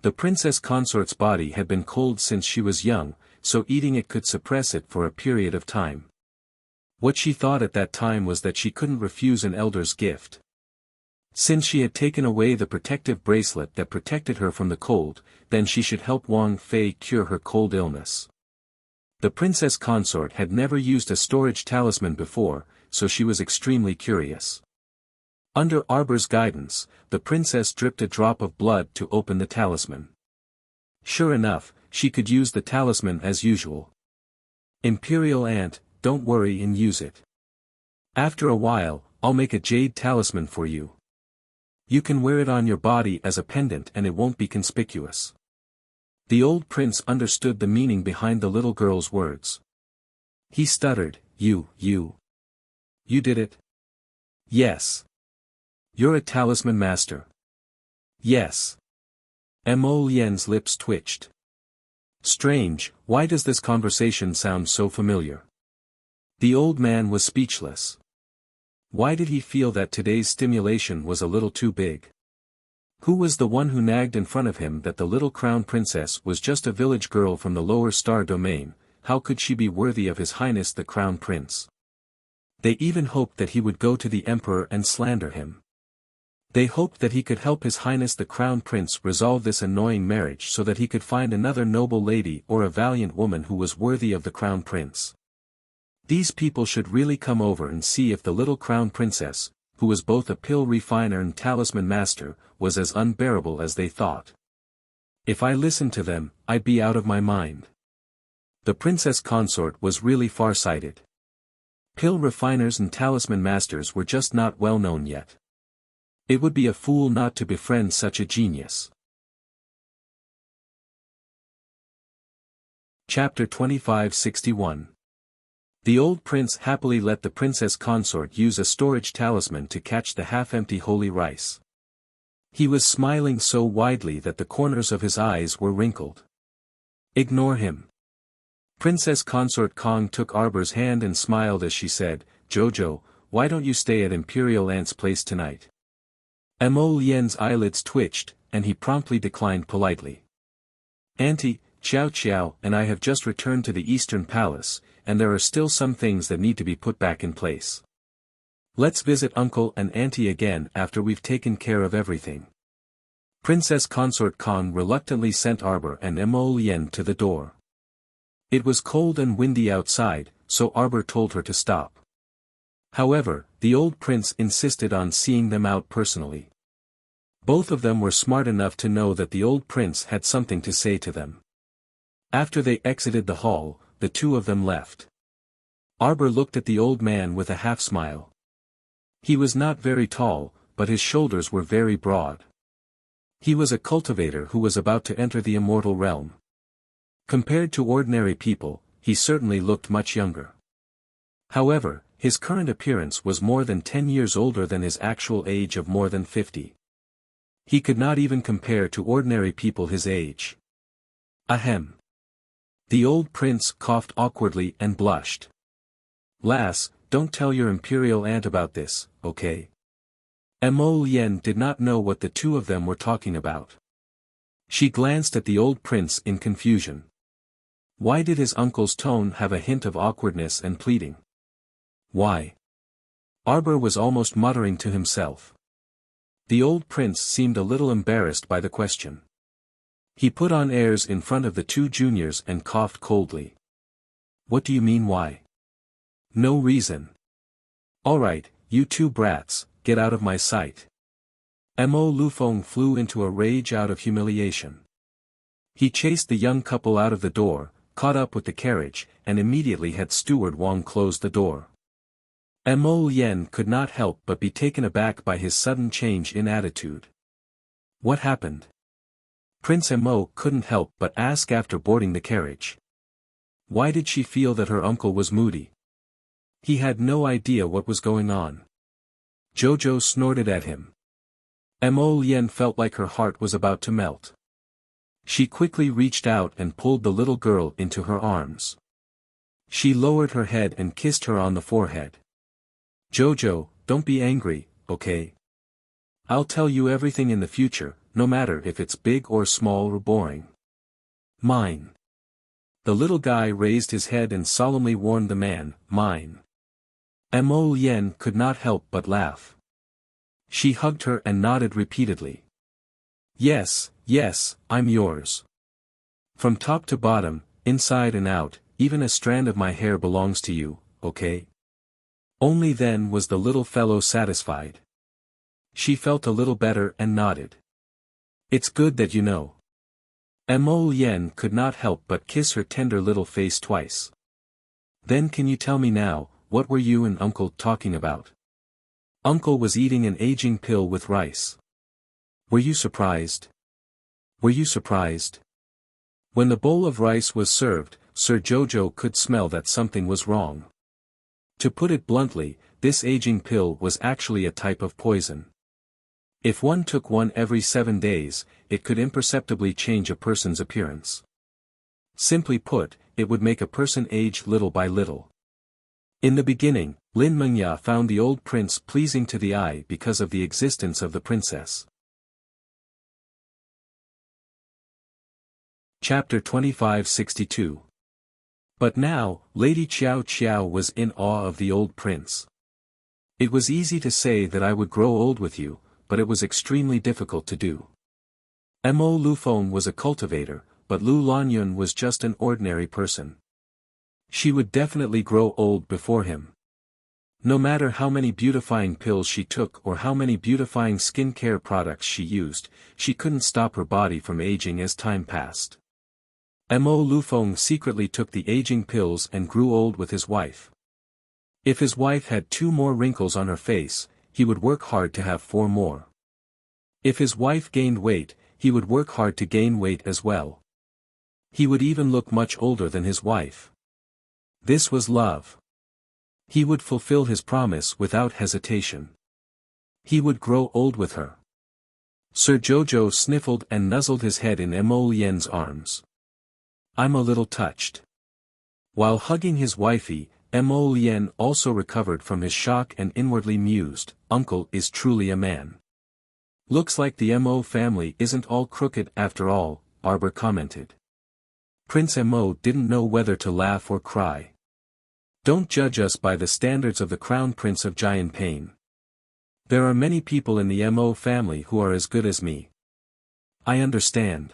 The princess consort's body had been cold since she was young, so eating it could suppress it for a period of time. What she thought at that time was that she couldn't refuse an elder's gift. Since she had taken away the protective bracelet that protected her from the cold, then she should help Wang Fei cure her cold illness. The princess consort had never used a storage talisman before, so she was extremely curious. Under Arbor's guidance, the princess dripped a drop of blood to open the talisman. Sure enough, she could use the talisman as usual. Imperial Aunt, don't worry and use it. After a while, I'll make a jade talisman for you. You can wear it on your body as a pendant and it won't be conspicuous. The old prince understood the meaning behind the little girl's words. He stuttered, You did it? Yes. You're a talisman master. Yes. Mo Lian's lips twitched. Strange, why does this conversation sound so familiar? The old man was speechless. Why did he feel that today's stimulation was a little too big? Who was the one who nagged in front of him that the little crown princess was just a village girl from the lower star domain? How could she be worthy of His Highness the Crown Prince? They even hoped that he would go to the emperor and slander him. They hoped that he could help His Highness the Crown Prince resolve this annoying marriage so that he could find another noble lady or a valiant woman who was worthy of the Crown Prince. These people should really come over and see if the little Crown Princess, who was both a pill refiner and talisman master, was as unbearable as they thought. If I listened to them, I'd be out of my mind. The princess consort was really far-sighted. Pill refiners and talisman masters were just not well known yet. It would be a fool not to befriend such a genius. Chapter 2561. The old prince happily let the princess consort use a storage talisman to catch the half-empty holy rice. He was smiling so widely that the corners of his eyes were wrinkled. Ignore him. Princess consort Kong took Arbor's hand and smiled as she said, Jojo, why don't you stay at Imperial Aunt's place tonight? Mo Lian's eyelids twitched, and he promptly declined politely. Auntie, Xiao Xiao and I have just returned to the Eastern Palace, and there are still some things that need to be put back in place. Let's visit Uncle and Auntie again after we've taken care of everything. Princess consort Kong reluctantly sent Arbor and Mo Lian to the door. It was cold and windy outside, so Arbor told her to stop. However, the old prince insisted on seeing them out personally. Both of them were smart enough to know that the old prince had something to say to them. After they exited the hall, the two of them left. Arbor looked at the old man with a half-smile. He was not very tall, but his shoulders were very broad. He was a cultivator who was about to enter the immortal realm. Compared to ordinary people, he certainly looked much younger. However, his current appearance was more than 10 years older than his actual age of more than 50. He could not even compare to ordinary people his age. Ahem. The old prince coughed awkwardly and blushed. Lass, don't tell your imperial aunt about this, okay? Mo Lian did not know what the two of them were talking about. She glanced at the old prince in confusion. Why did his uncle's tone have a hint of awkwardness and pleading? Why? Arbor was almost muttering to himself. The old prince seemed a little embarrassed by the question. He put on airs in front of the two juniors and coughed coldly. What do you mean why? No reason. Alright, you two brats, get out of my sight. Mo Lufeng flew into a rage out of humiliation. He chased the young couple out of the door, caught up with the carriage, and immediately had Steward Wang close the door. Mo Lien could not help but be taken aback by his sudden change in attitude. What happened? Prince Mo couldn't help but ask after boarding the carriage. Why did she feel that her uncle was moody? He had no idea what was going on. Jojo snorted at him. Mo Lien felt like her heart was about to melt. She quickly reached out and pulled the little girl into her arms. She lowered her head and kissed her on the forehead. Jojo, don't be angry, okay? I'll tell you everything in the future, no matter if it's big or small or boring. Mine. The little guy raised his head and solemnly warned the man, mine. Mo Lien could not help but laugh. She hugged her and nodded repeatedly. Yes, yes, I'm yours. From top to bottom, inside and out, even a strand of my hair belongs to you, okay? Only then was the little fellow satisfied. She felt a little better and nodded. It's good that you know. Mo Lien could not help but kiss her tender little face twice. Then can you tell me now, what were you and Uncle talking about? Uncle was eating an aging pill with rice. Were you surprised? Were you surprised? When the bowl of rice was served, Sir Jojo could smell that something was wrong. To put it bluntly, this aging pill was actually a type of poison. If one took one every 7 days, it could imperceptibly change a person's appearance. Simply put, it would make a person age little by little. In the beginning, Lin Mengya found the old prince pleasing to the eye because of the existence of the princess. Chapter 2562. But now, Lady Qiao Qiao was in awe of the old prince. It was easy to say that I would grow old with you, but it was extremely difficult to do. Mo Lufeng was a cultivator, but Lu Lanyun was just an ordinary person. She would definitely grow old before him. No matter how many beautifying pills she took or how many beautifying skincare products she used, she couldn't stop her body from aging as time passed. Mo Lufeng secretly took the aging pills and grew old with his wife. If his wife had 2 more wrinkles on her face, he would work hard to have 4 more. If his wife gained weight, he would work hard to gain weight as well. He would even look much older than his wife. This was love. He would fulfill his promise without hesitation. He would grow old with her. Sir Jojo sniffled and nuzzled his head in Mo Lien's arms. I'm a little touched. While hugging his wifey, Mo Lien also recovered from his shock and inwardly mused, Uncle is truly a man. Looks like the Mo family isn't all crooked after all, Arbor commented. Prince Mo didn't know whether to laugh or cry. Don't judge us by the standards of the Crown Prince of Jianping. There are many people in the Mo family who are as good as me. I understand.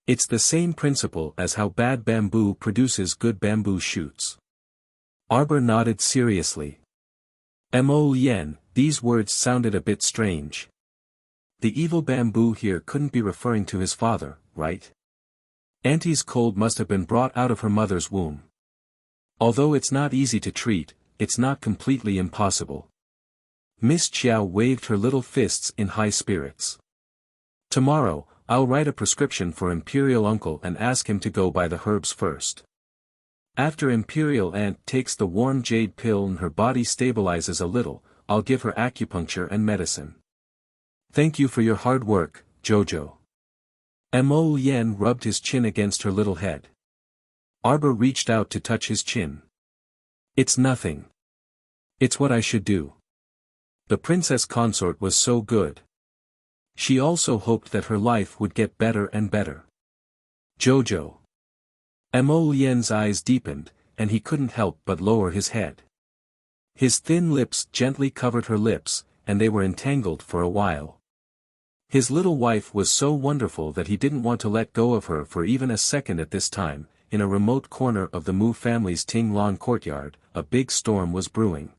It's the same principle as how bad bamboo produces good bamboo shoots. Arbor nodded seriously. Mo Lien, these words sounded a bit strange. The evil bamboo here couldn't be referring to his father, right? Auntie's cold must have been brought out of her mother's womb. Although it's not easy to treat, it's not completely impossible. Miss Qiao waved her little fists in high spirits. Tomorrow, I'll write a prescription for Imperial Uncle and ask him to go by the herbs first. After Imperial Aunt takes the warm jade pill and her body stabilizes a little, I'll give her acupuncture and medicine. Thank you for your hard work, Jojo. Mo Lien rubbed his chin against her little head. Arbor reached out to touch his chin. It's nothing. It's what I should do. The Princess Consort was so good. She also hoped that her life would get better and better. Jojo. Mo Lien's eyes deepened, and he couldn't help but lower his head. His thin lips gently covered her lips, and they were entangled for a while. His little wife was so wonderful that he didn't want to let go of her for even a second at this time. In a remote corner of the Mu family's Ting Lan courtyard, a big storm was brewing.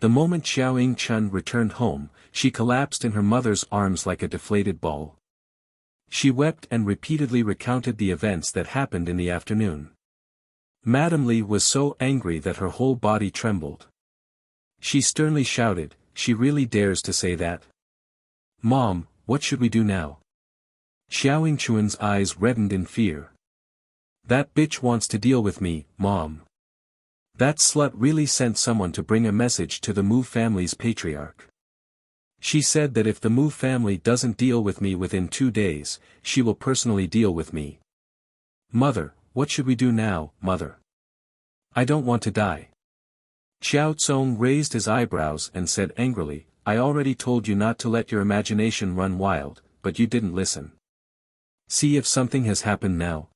The moment Xiao Ying-chun returned home, she collapsed in her mother's arms like a deflated ball. She wept and repeatedly recounted the events that happened in the afternoon. Madame Li was so angry that her whole body trembled. She sternly shouted, "She really dares to say that? Mom, what should we do now?" Xiao Yingchun's eyes reddened in fear. "That bitch wants to deal with me, Mom. That slut really sent someone to bring a message to the Mu family's patriarch. She said that if the Mu family doesn't deal with me within 2 days, she will personally deal with me. Mother, what should we do now, Mother? I don't want to die." Xiao Tsong raised his eyebrows and said angrily, "I already told you not to let your imagination run wild, but you didn't listen. See if something has happened now.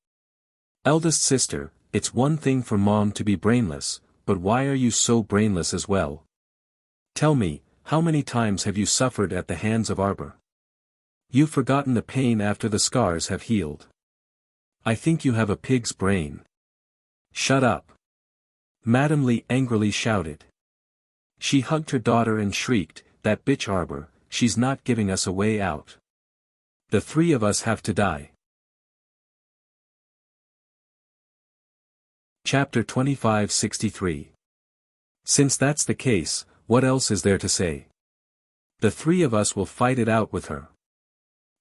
Eldest sister, it's one thing for Mom to be brainless, but why are you so brainless as well? Tell me, how many times have you suffered at the hands of Arbor? You've forgotten the pain after the scars have healed. I think you have a pig's brain." "Shut up!" Madame Li angrily shouted. She hugged her daughter and shrieked, "That bitch Arbor, she's not giving us a way out. The 3 of us have to die." Chapter 2563. Since that's the case, what else is there to say? The 3 of us will fight it out with her.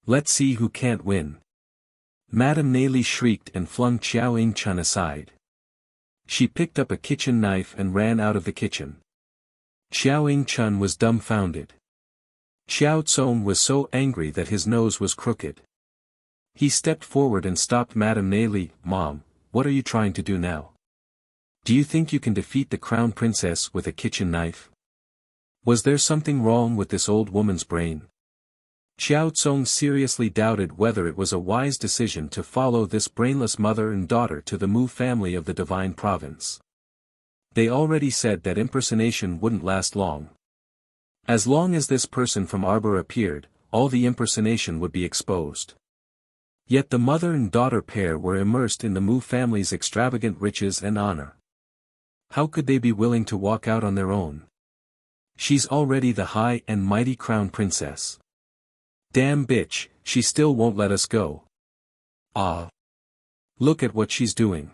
Let's see who can't win. Madame Li shrieked and flung Xiao Ying-chun aside. She picked up a kitchen knife and ran out of the kitchen. Xiao Ying-chun was dumbfounded. Xiao Tsong was so angry that his nose was crooked. He stepped forward and stopped Madame Li. "Mom, what are you trying to do now? Do you think you can defeat the crown princess with a kitchen knife? Was there something wrong with this old woman's brain?" Xiao Tsong seriously doubted whether it was a wise decision to follow this brainless mother and daughter to the Mu family of the Divine Province. They already said that impersonation wouldn't last long. As long as this person from Arbor appeared, all the impersonation would be exposed. Yet the mother and daughter pair were immersed in the Mu family's extravagant riches and honor. How could they be willing to walk out on their own? She's already the high and mighty crown princess. Damn bitch, she still won't let us go. Ah! Look at what she's doing.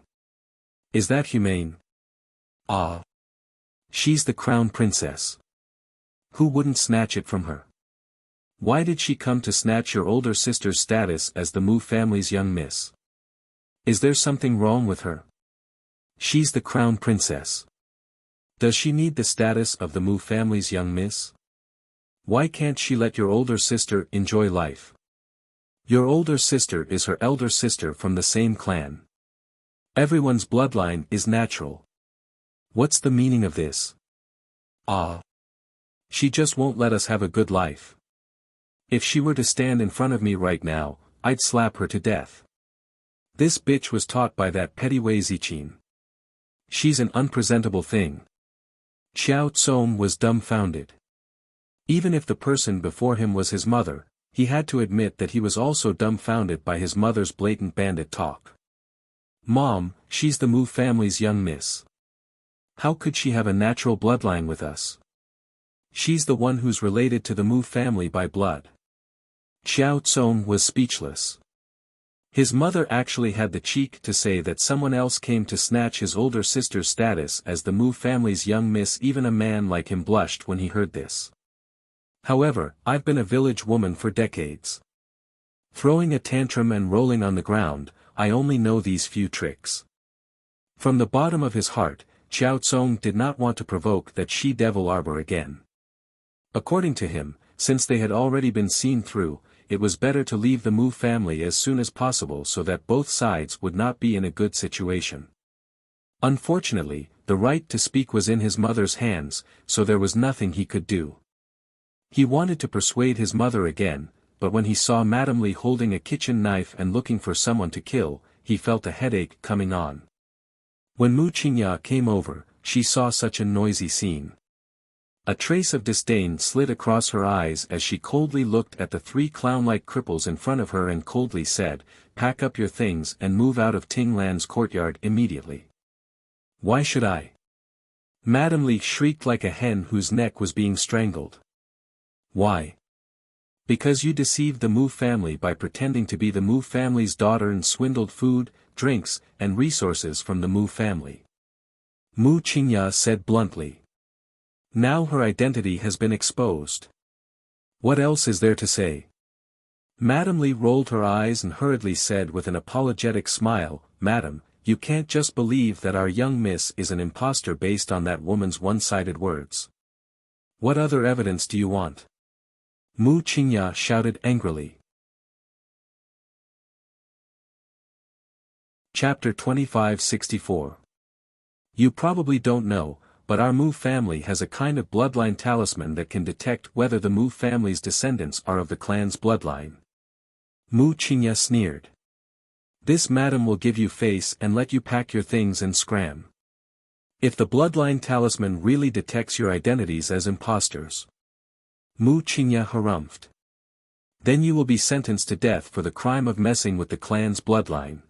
Is that humane? Ah! She's the crown princess. Who wouldn't snatch it from her? Why did she come to snatch your older sister's status as the Mu family's young miss? Is there something wrong with her? She's the crown princess. Does she need the status of the Mu family's young miss? Why can't she let your older sister enjoy life? Your older sister is her elder sister from the same clan. Everyone's bloodline is natural. What's the meaning of this? Ah! She just won't let us have a good life. If she were to stand in front of me right now, I'd slap her to death. This bitch was taught by that petty Wei Ziqin. She's an unpresentable thing. Xiao Tsong was dumbfounded. Even if the person before him was his mother, he had to admit that he was also dumbfounded by his mother's blatant bandit talk. Mom, she's the Mu family's young miss. How could she have a natural bloodline with us? She's the one who's related to the Mu family by blood. Xiao Tsong was speechless. His mother actually had the cheek to say that someone else came to snatch his older sister's status as the Mu family's young miss. Even a man like him blushed when he heard this. However, I've been a village woman for decades. Throwing a tantrum and rolling on the ground, I only know these few tricks. From the bottom of his heart, Xiao Tsong did not want to provoke that she-devil Arbor again. According to him, since they had already been seen through, it was better to leave the Mu family as soon as possible so that both sides would not be in a good situation. Unfortunately, the right to speak was in his mother's hands, so there was nothing he could do. He wanted to persuade his mother again, but when he saw Madame Li holding a kitchen knife and looking for someone to kill, he felt a headache coming on. When Mu Qingya came over, she saw such a noisy scene. A trace of disdain slid across her eyes as she coldly looked at the 3 clown-like cripples in front of her and coldly said, "Pack up your things and move out of Ting Lan's courtyard immediately." "Why should I?" Madame Li shrieked like a hen whose neck was being strangled. Why? Because you deceived the Mu family by pretending to be the Mu family's daughter and swindled food, drinks, and resources from the Mu family. Mu Qingya said bluntly. Now her identity has been exposed. What else is there to say? Madame Li rolled her eyes and hurriedly said with an apologetic smile, Madam, you can't just believe that our young miss is an impostor based on that woman's one-sided words. What other evidence do you want? Mu Qingya shouted angrily. Chapter 2564. You probably don't know, but our Mu family has a kind of bloodline talisman that can detect whether the Mu family's descendants are of the clan's bloodline. Mu Qingya sneered. This madam will give you face and let you pack your things and scram. If the bloodline talisman really detects your identities as imposters. Mu Qingya harumphed. Then you will be sentenced to death for the crime of messing with the clan's bloodline.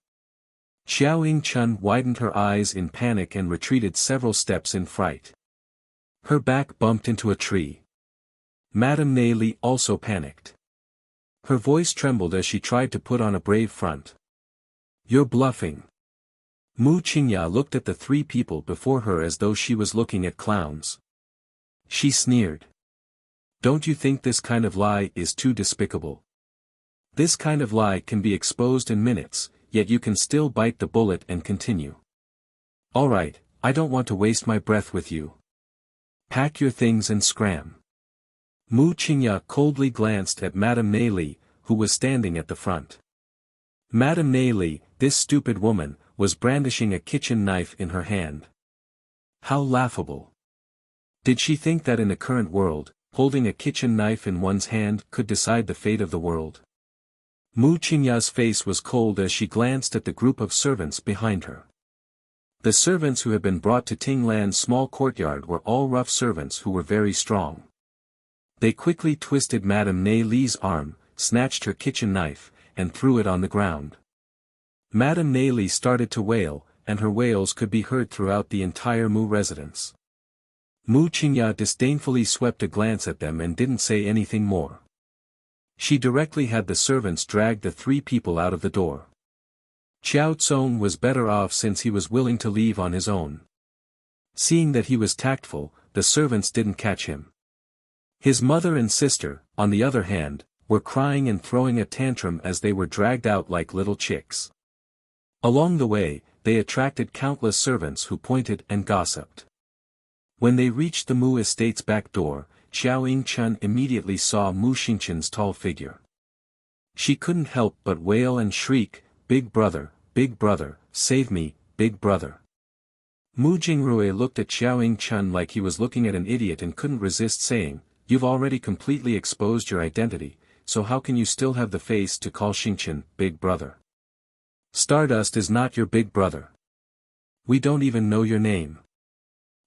Xiao Ying-chun widened her eyes in panic and retreated several steps in fright. Her back bumped into a tree. Madame Nei Li also panicked. Her voice trembled as she tried to put on a brave front. You're bluffing. Mu Qingya looked at the three people before her as though she was looking at clowns. She sneered. Don't you think this kind of lie is too despicable? This kind of lie can be exposed in minutes, yet you can still bite the bullet and continue. All right, I don't want to waste my breath with you. Pack your things and scram. Mu Qingya coldly glanced at Madame Nei Li, who was standing at the front. Madame Nei Li, this stupid woman, was brandishing a kitchen knife in her hand. How laughable. Did she think that in the current world, holding a kitchen knife in one's hand could decide the fate of the world? Mu Qingya's face was cold as she glanced at the group of servants behind her. The servants who had been brought to Ting Lan's small courtyard were all rough servants who were very strong. They quickly twisted Madame Nei Li's arm, snatched her kitchen knife, and threw it on the ground. Madame Nei Li started to wail, and her wails could be heard throughout the entire Mu residence. Mu Qingya disdainfully swept a glance at them and didn't say anything more. She directly had the servants drag the three people out of the door. Xiao Tsong was better off since he was willing to leave on his own. Seeing that he was tactful, the servants didn't catch him. His mother and sister, on the other hand, were crying and throwing a tantrum as they were dragged out like little chicks. Along the way, they attracted countless servants who pointed and gossiped. When they reached the Mu estate's back door, Xiao Ying-chun immediately saw Mu Xingqian's tall figure. She couldn't help but wail and shriek, Big brother, save me, big brother. Mu Jingrui looked at Xiao Ying-chun like he was looking at an idiot and couldn't resist saying, You've already completely exposed your identity, so how can you still have the face to call Xingqian, big brother? Stardust is not your big brother. We don't even know your name.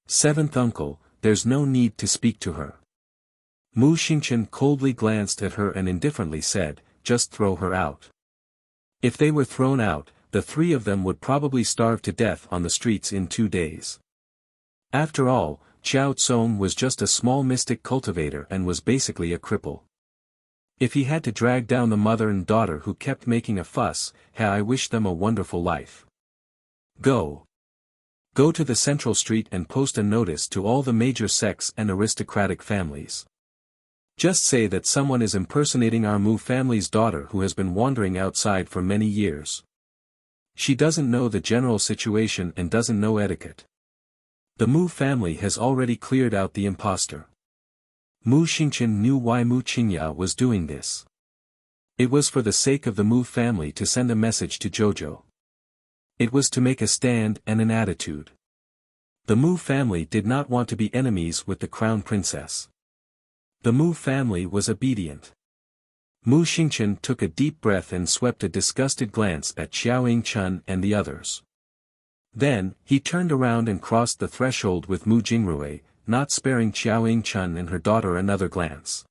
Seventh uncle, there's no need to speak to her. Mu Xingqian coldly glanced at her and indifferently said, just throw her out. If they were thrown out, the three of them would probably starve to death on the streets in 2 days. After all, Xiao Tsong was just a small mystic cultivator and was basically a cripple. If he had to drag down the mother and daughter who kept making a fuss, I wish them a wonderful life. Go to the central street and post a notice to all the major sects and aristocratic families. Just say that someone is impersonating our Mu family's daughter who has been wandering outside for many years. She doesn't know the general situation and doesn't know etiquette. The Mu family has already cleared out the impostor. Mu Xingqian knew why Mu Qingya was doing this. It was for the sake of the Mu family to send a message to Jojo. It was to make a stand and an attitude. The Mu family did not want to be enemies with the crown princess. The Mu family was obedient. Mu Xingqian took a deep breath and swept a disgusted glance at Xiao Ying-chun and the others. Then, he turned around and crossed the threshold with Mu Jingrui, not sparing Xiao Ying-chun and her daughter another glance.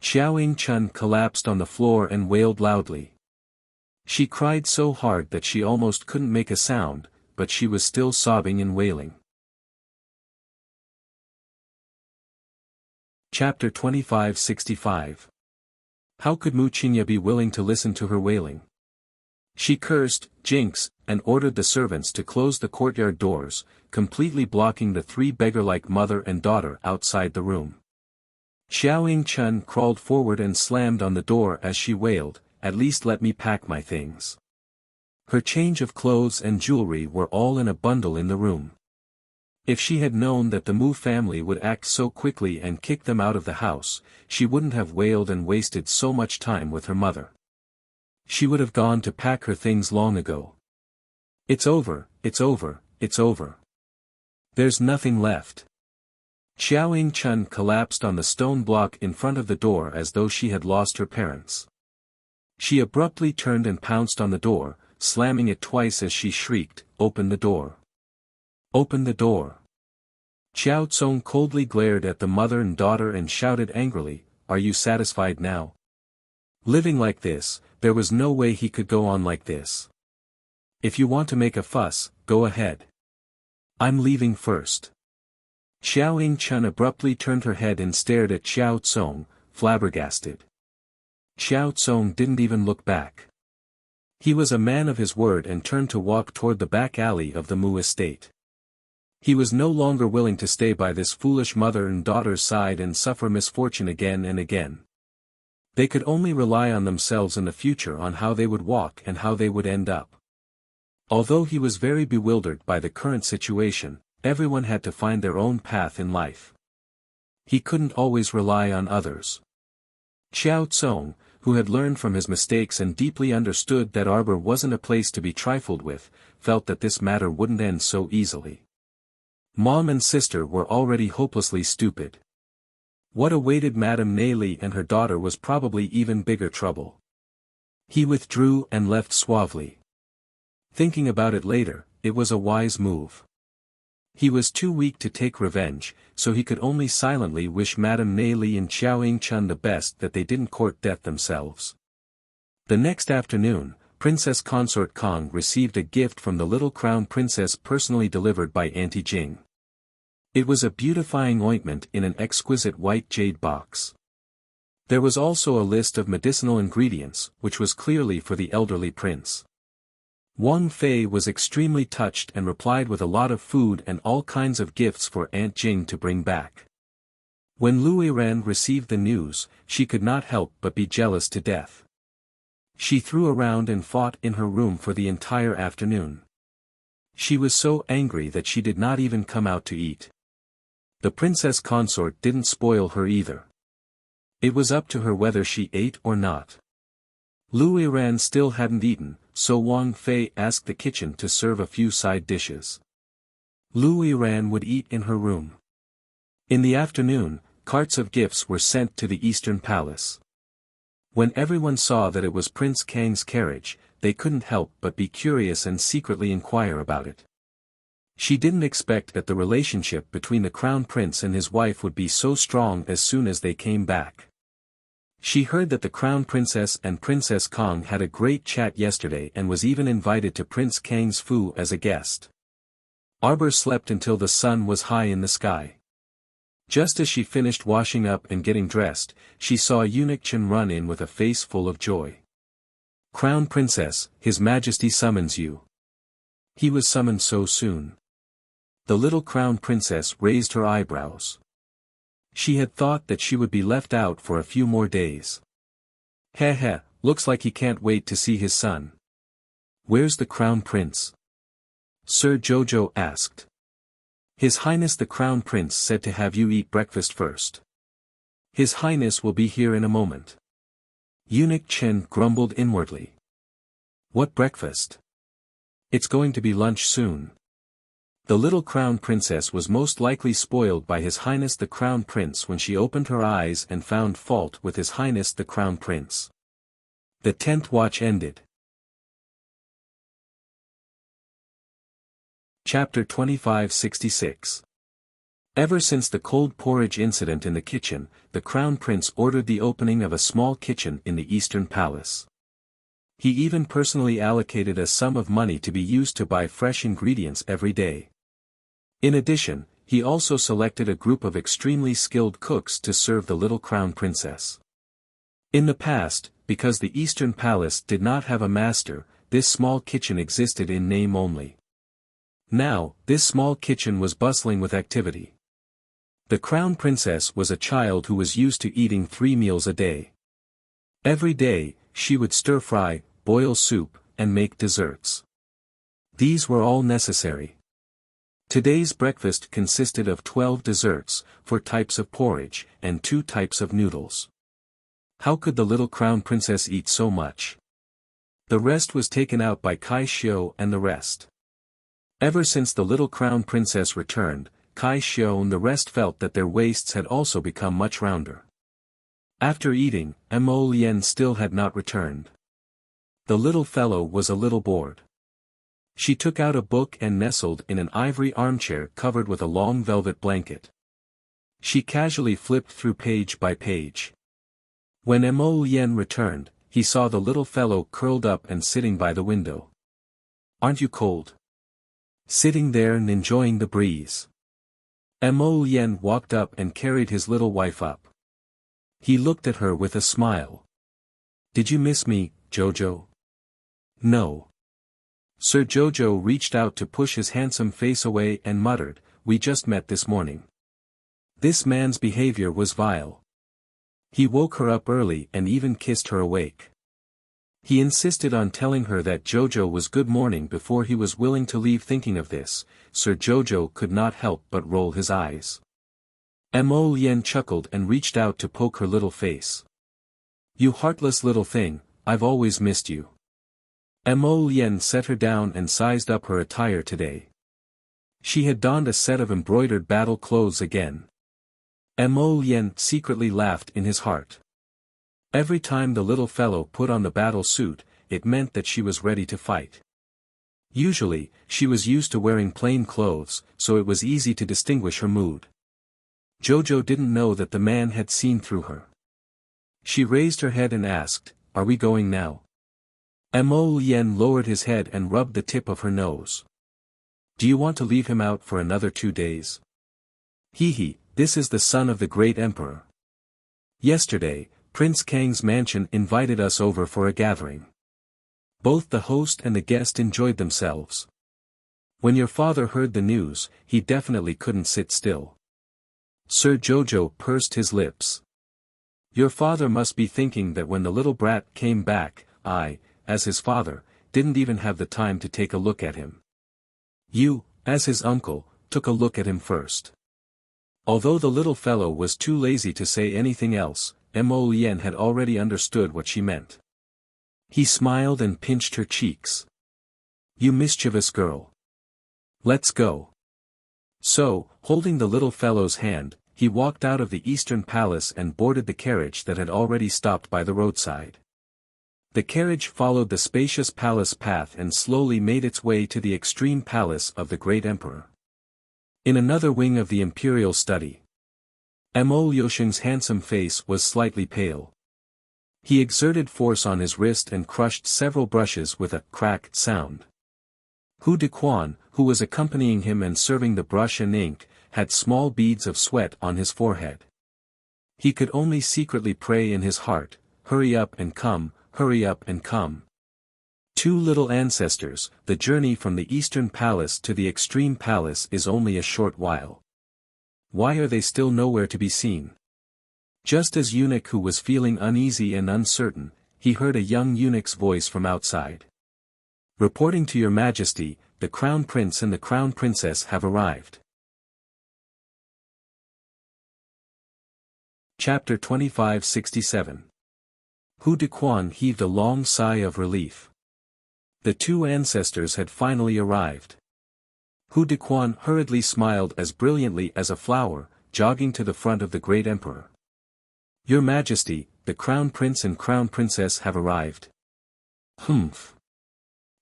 Xiao Ying-chun collapsed on the floor and wailed loudly. She cried so hard that she almost couldn't make a sound, but she was still sobbing and wailing. Chapter 2565. How could Wuxia be willing to listen to her wailing? She cursed, jinx, and ordered the servants to close the courtyard doors, completely blocking the three beggar-like mother and daughter outside the room. Xiao Chun crawled forward and slammed on the door as she wailed, "At least let me pack my things." Her change of clothes and jewelry were all in a bundle in the room. If she had known that the Mu family would act so quickly and kick them out of the house, she wouldn't have wailed and wasted so much time with her mother. She would have gone to pack her things long ago. It's over, it's over, it's over. There's nothing left. Xiao Chun collapsed on the stone block in front of the door as though she had lost her parents. She abruptly turned and pounced on the door, slamming it twice as she shrieked, "Open the door! Open the door!" Xiao Tsong coldly glared at the mother and daughter and shouted angrily, "Are you satisfied now? Living like this, there was no way he could go on like this. If you want to make a fuss, go ahead. I'm leaving first." Xiao Chun abruptly turned her head and stared at Xiao Tsong, flabbergasted. Xiao Tsong didn't even look back. He was a man of his word and turned to walk toward the back alley of the Mu estate. He was no longer willing to stay by this foolish mother and daughter's side and suffer misfortune again and again. They could only rely on themselves in the future on how they would walk and how they would end up. Although he was very bewildered by the current situation, everyone had to find their own path in life. He couldn't always rely on others. Xiao Tsong, who had learned from his mistakes and deeply understood that Arbor wasn't a place to be trifled with, felt that this matter wouldn't end so easily. Mom and sister were already hopelessly stupid. What awaited Madame Neli and her daughter was probably even bigger trouble. He withdrew and left suavely. Thinking about it later, it was a wise move. He was too weak to take revenge, so he could only silently wish Madame Neli and Xiao Chun the best that they didn't court death themselves. The next afternoon, Princess Consort Kong received a gift from the little crown princess personally delivered by Auntie Jing. It was a beautifying ointment in an exquisite white jade box. There was also a list of medicinal ingredients, which was clearly for the elderly prince. Wang Fei was extremely touched and replied with a lot of food and all kinds of gifts for Aunt Jing to bring back. When Lu Yiran received the news, she could not help but be jealous to death. She threw around and fought in her room for the entire afternoon. She was so angry that she did not even come out to eat. The princess consort didn't spoil her either. It was up to her whether she ate or not. Lu Yiran still hadn't eaten, so Wang Fei asked the kitchen to serve a few side dishes. Lu Yiran would eat in her room. In the afternoon, carts of gifts were sent to the Eastern Palace. When everyone saw that it was Prince Kang's carriage, they couldn't help but be curious and secretly inquire about it. She didn't expect that the relationship between the crown prince and his wife would be so strong as soon as they came back. She heard that the crown princess and Princess Kong had a great chat yesterday and was even invited to Prince Kang's fu as a guest. Arbor slept until the sun was high in the sky. Just as she finished washing up and getting dressed, she saw Eunuch Chen run in with a face full of joy. "Crown Princess, His Majesty summons you." He was summoned so soon. The little crown princess raised her eyebrows. She had thought that she would be left out for a few more days. "Heh heh, looks like he can't wait to see his son. Where's the crown prince?" Sir Jojo asked. "His Highness the Crown Prince said to have you eat breakfast first. His Highness will be here in a moment." Eunuch Chen grumbled inwardly. "What breakfast? It's going to be lunch soon." The little crown princess was most likely spoiled by His Highness the Crown Prince when she opened her eyes and found fault with His Highness the Crown Prince. The 10th watch ended. Chapter 2566. Ever since the cold porridge incident in the kitchen, the Crown Prince ordered the opening of a small kitchen in the Eastern Palace. He even personally allocated a sum of money to be used to buy fresh ingredients every day. In addition, he also selected a group of extremely skilled cooks to serve the little crown princess. In the past, because the Eastern Palace did not have a master, this small kitchen existed in name only. Now, this small kitchen was bustling with activity. The crown princess was a child who was used to eating 3 meals a day. Every day, she would stir-fry, boil soup, and make desserts. These were all necessary. Today's breakfast consisted of 12 desserts, 4 types of porridge, and 2 types of noodles. How could the little crown princess eat so much? The rest was taken out by Kai Xiu and the rest. Ever since the little crown princess returned, Kai Xiu and the rest felt that their waists had also become much rounder. After eating, Mo Lien still had not returned. The little fellow was a little bored. She took out a book and nestled in an ivory armchair covered with a long velvet blanket. She casually flipped through page by page. When Mo Lien returned, he saw the little fellow curled up and sitting by the window. "Aren't you cold?" "Sitting there and enjoying the breeze." Mo Lien walked up and carried his little wife up. He looked at her with a smile. "Did you miss me, Jojo?" "No." Sir Jojo reached out to push his handsome face away and muttered, "We just met this morning." This man's behavior was vile. He woke her up early and even kissed her awake. He insisted on telling her that Jojo was good morning before he was willing to leave. Thinking of this, Sir Jojo could not help but roll his eyes. Mo Lien chuckled and reached out to poke her little face. "You heartless little thing, I've always missed you." Mo Lien set her down and sized up her attire today. She had donned a set of embroidered battle clothes again. Mo Lien secretly laughed in his heart. Every time the little fellow put on the battle suit, it meant that she was ready to fight. Usually, she was used to wearing plain clothes, so it was easy to distinguish her mood. Jojo didn't know that the man had seen through her. She raised her head and asked, "Are we going now?" Mo Lien lowered his head and rubbed the tip of her nose. "Do you want to leave him out for another 2 days?" "Hee, this is the son of the great emperor. Yesterday, Prince Kang's mansion invited us over for a gathering. Both the host and the guest enjoyed themselves. When your father heard the news, he definitely couldn't sit still." Sir Jojo pursed his lips. "Your father must be thinking that when the little brat came back, I, as his father, didn't even have the time to take a look at him. You, as his uncle, took a look at him first." Although the little fellow was too lazy to say anything else, Mo Lien had already understood what she meant. He smiled and pinched her cheeks. "You mischievous girl. Let's go." So, holding the little fellow's hand, he walked out of the Eastern Palace and boarded the carriage that had already stopped by the roadside. The carriage followed the spacious palace path and slowly made its way to the extreme palace of the great emperor. In another wing of the imperial study, Mo Liusheng's handsome face was slightly pale. He exerted force on his wrist and crushed several brushes with a crack sound. Hu Dequan, who was accompanying him and serving the brush and ink, had small beads of sweat on his forehead. He could only secretly pray in his heart, "Hurry up and come, hurry up and come." 2 little ancestors, the journey from the Eastern Palace to the Extreme Palace is only a short while. Why are they still nowhere to be seen? Just as Eunuch who was feeling uneasy and uncertain, he heard a young eunuch's voice from outside. "Reporting to your majesty, the Crown Prince and the Crown Princess have arrived." Chapter 2567. Hu Dequan heaved a long sigh of relief. The 2 ancestors had finally arrived. Hu Dequan hurriedly smiled as brilliantly as a flower, jogging to the front of the great emperor. "Your Majesty, the Crown Prince and Crown Princess have arrived." "Humph."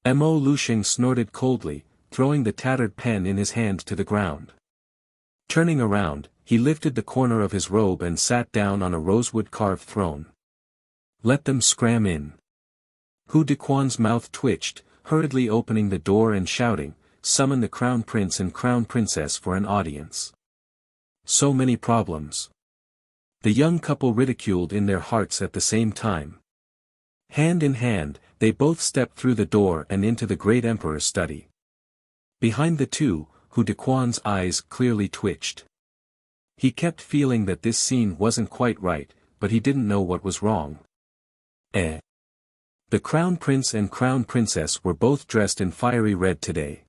Mo Liusheng snorted coldly, throwing the tattered pen in his hand to the ground. Turning around, he lifted the corner of his robe and sat down on a rosewood carved throne. "Let them scram in." Hu Dequan's mouth twitched, hurriedly opening the door and shouting, "Summon the Crown Prince and Crown Princess for an audience." So many problems. The young couple ridiculed in their hearts at the same time. Hand in hand, they both stepped through the door and into the great emperor's study. Behind the two, Hu Dequan's eyes clearly twitched. He kept feeling that this scene wasn't quite right, but he didn't know what was wrong. The crown prince and crown princess were both dressed in fiery red today.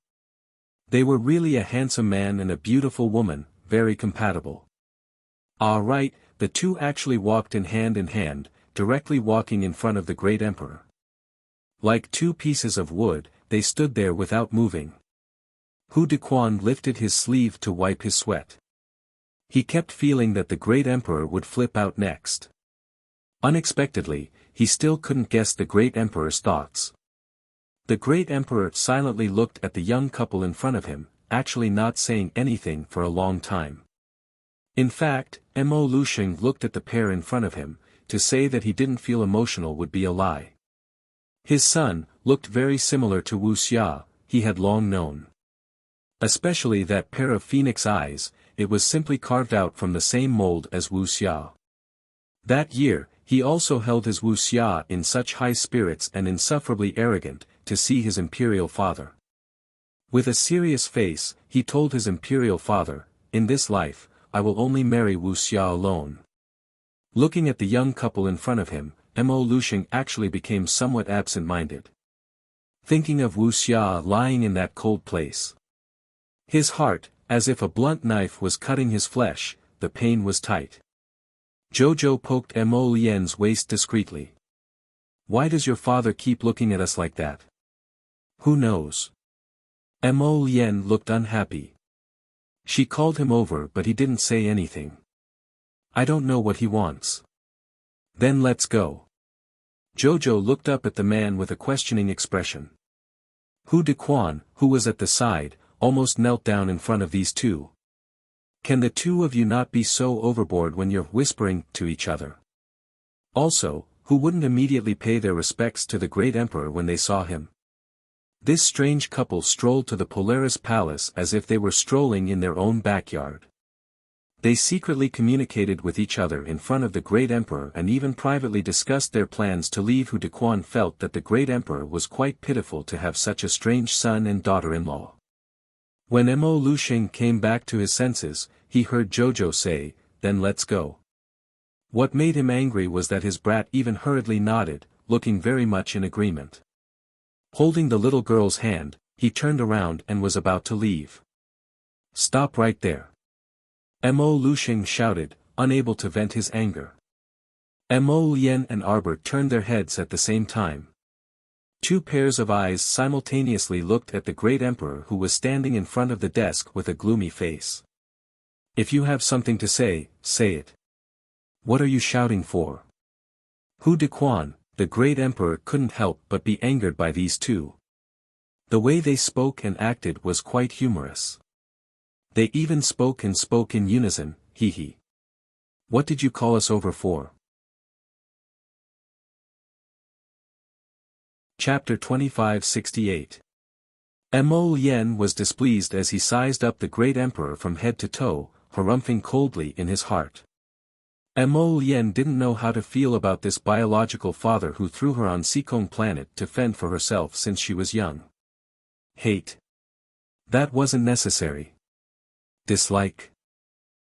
They were really a handsome man and a beautiful woman, very compatible. All right, the two actually walked in hand, directly walking in front of the great emperor. Like two pieces of wood, they stood there without moving. Hu Dequan lifted his sleeve to wipe his sweat. He kept feeling that the great emperor would flip out next. Unexpectedly, he still couldn't guess the great emperor's thoughts. The great emperor silently looked at the young couple in front of him, actually not saying anything for a long time. In fact, Mo Lusheng looked at the pair in front of him. To say that he didn't feel emotional would be a lie. His son looked very similar to Wuxia, he had long known. Especially that pair of phoenix eyes, it was simply carved out from the same mold as Wuxia. That year, he also held his Wuxia in such high spirits and insufferably arrogant, to see his imperial father. With a serious face, he told his imperial father, "In this life, I will only marry Wuxia alone." Looking at the young couple in front of him, Mo Lusheng actually became somewhat absent-minded. Thinking of Wuxia lying in that cold place. His heart, as if a blunt knife was cutting his flesh, the pain was tight. Jojo poked Mo Lien's waist discreetly. "Why does your father keep looking at us like that?" "Who knows?" Mo Lien looked unhappy. She called him over but he didn't say anything. "I don't know what he wants." "Then let's go." Jojo looked up at the man with a questioning expression. Hu Dequan, who was at the side, almost knelt down in front of these two. "Can the two of you not be so overboard when you're whispering to each other?" Also, who wouldn't immediately pay their respects to the great emperor when they saw him? This strange couple strolled to the Polaris Palace as if they were strolling in their own backyard. They secretly communicated with each other in front of the great emperor and even privately discussed their plans to leave. Hu Dequan felt that the great emperor was quite pitiful to have such a strange son and daughter-in-law. When Mo Lusheng came back to his senses, he heard Jojo say, "Then let's go." What made him angry was that his brat even hurriedly nodded, looking very much in agreement. Holding the little girl's hand, he turned around and was about to leave. "Stop right there!" Mo Lusheng shouted, unable to vent his anger. Mo Lien and Arbor turned their heads at the same time. Two pairs of eyes simultaneously looked at the great emperor who was standing in front of the desk with a gloomy face. "If you have something to say, say it. What are you shouting for?" Hu Dequan, the great emperor, couldn't help but be angered by these two. The way they spoke and acted was quite humorous. They even spoke in unison, hee. "What did you call us over for?" Chapter 2568. Mo Lien was displeased as he sized up the great emperor from head to toe, harumphing coldly in his heart. Mo Lien didn't know how to feel about this biological father who threw her on Seekong planet to fend for herself since she was young. Hate. That wasn't necessary. Dislike.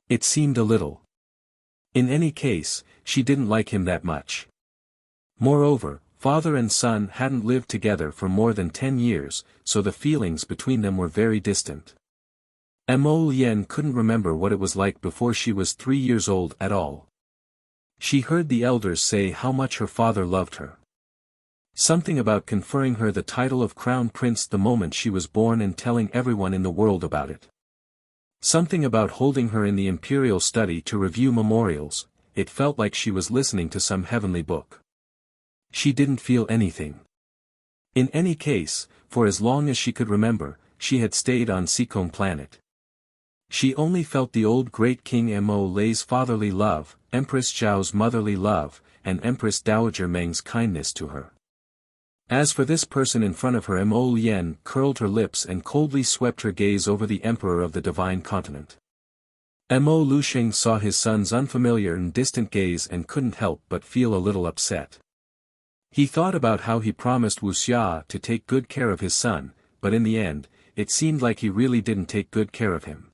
It seemed a little. In any case, she didn't like him that much. Moreover, father and son hadn't lived together for more than 10 years, so the feelings between them were very distant. Mo Lien couldn't remember what it was like before she was 3 years old at all. She heard the elders say how much her father loved her. Something about conferring her the title of crown prince the moment she was born and telling everyone in the world about it. Something about holding her in the imperial study to review memorials. It felt like she was listening to some heavenly book. She didn't feel anything. In any case, for as long as she could remember, she had stayed on Seekong planet. She only felt the old great King Mo Lei's fatherly love, Empress Zhao's motherly love, and Empress Dowager Meng's kindness to her. As for this person in front of her, Mo Lien curled her lips and coldly swept her gaze over the emperor of the divine continent. Mo Lushing saw his son's unfamiliar and distant gaze and couldn't help but feel a little upset. He thought about how he promised Wuxia to take good care of his son, but in the end, it seemed like he really didn't take good care of him.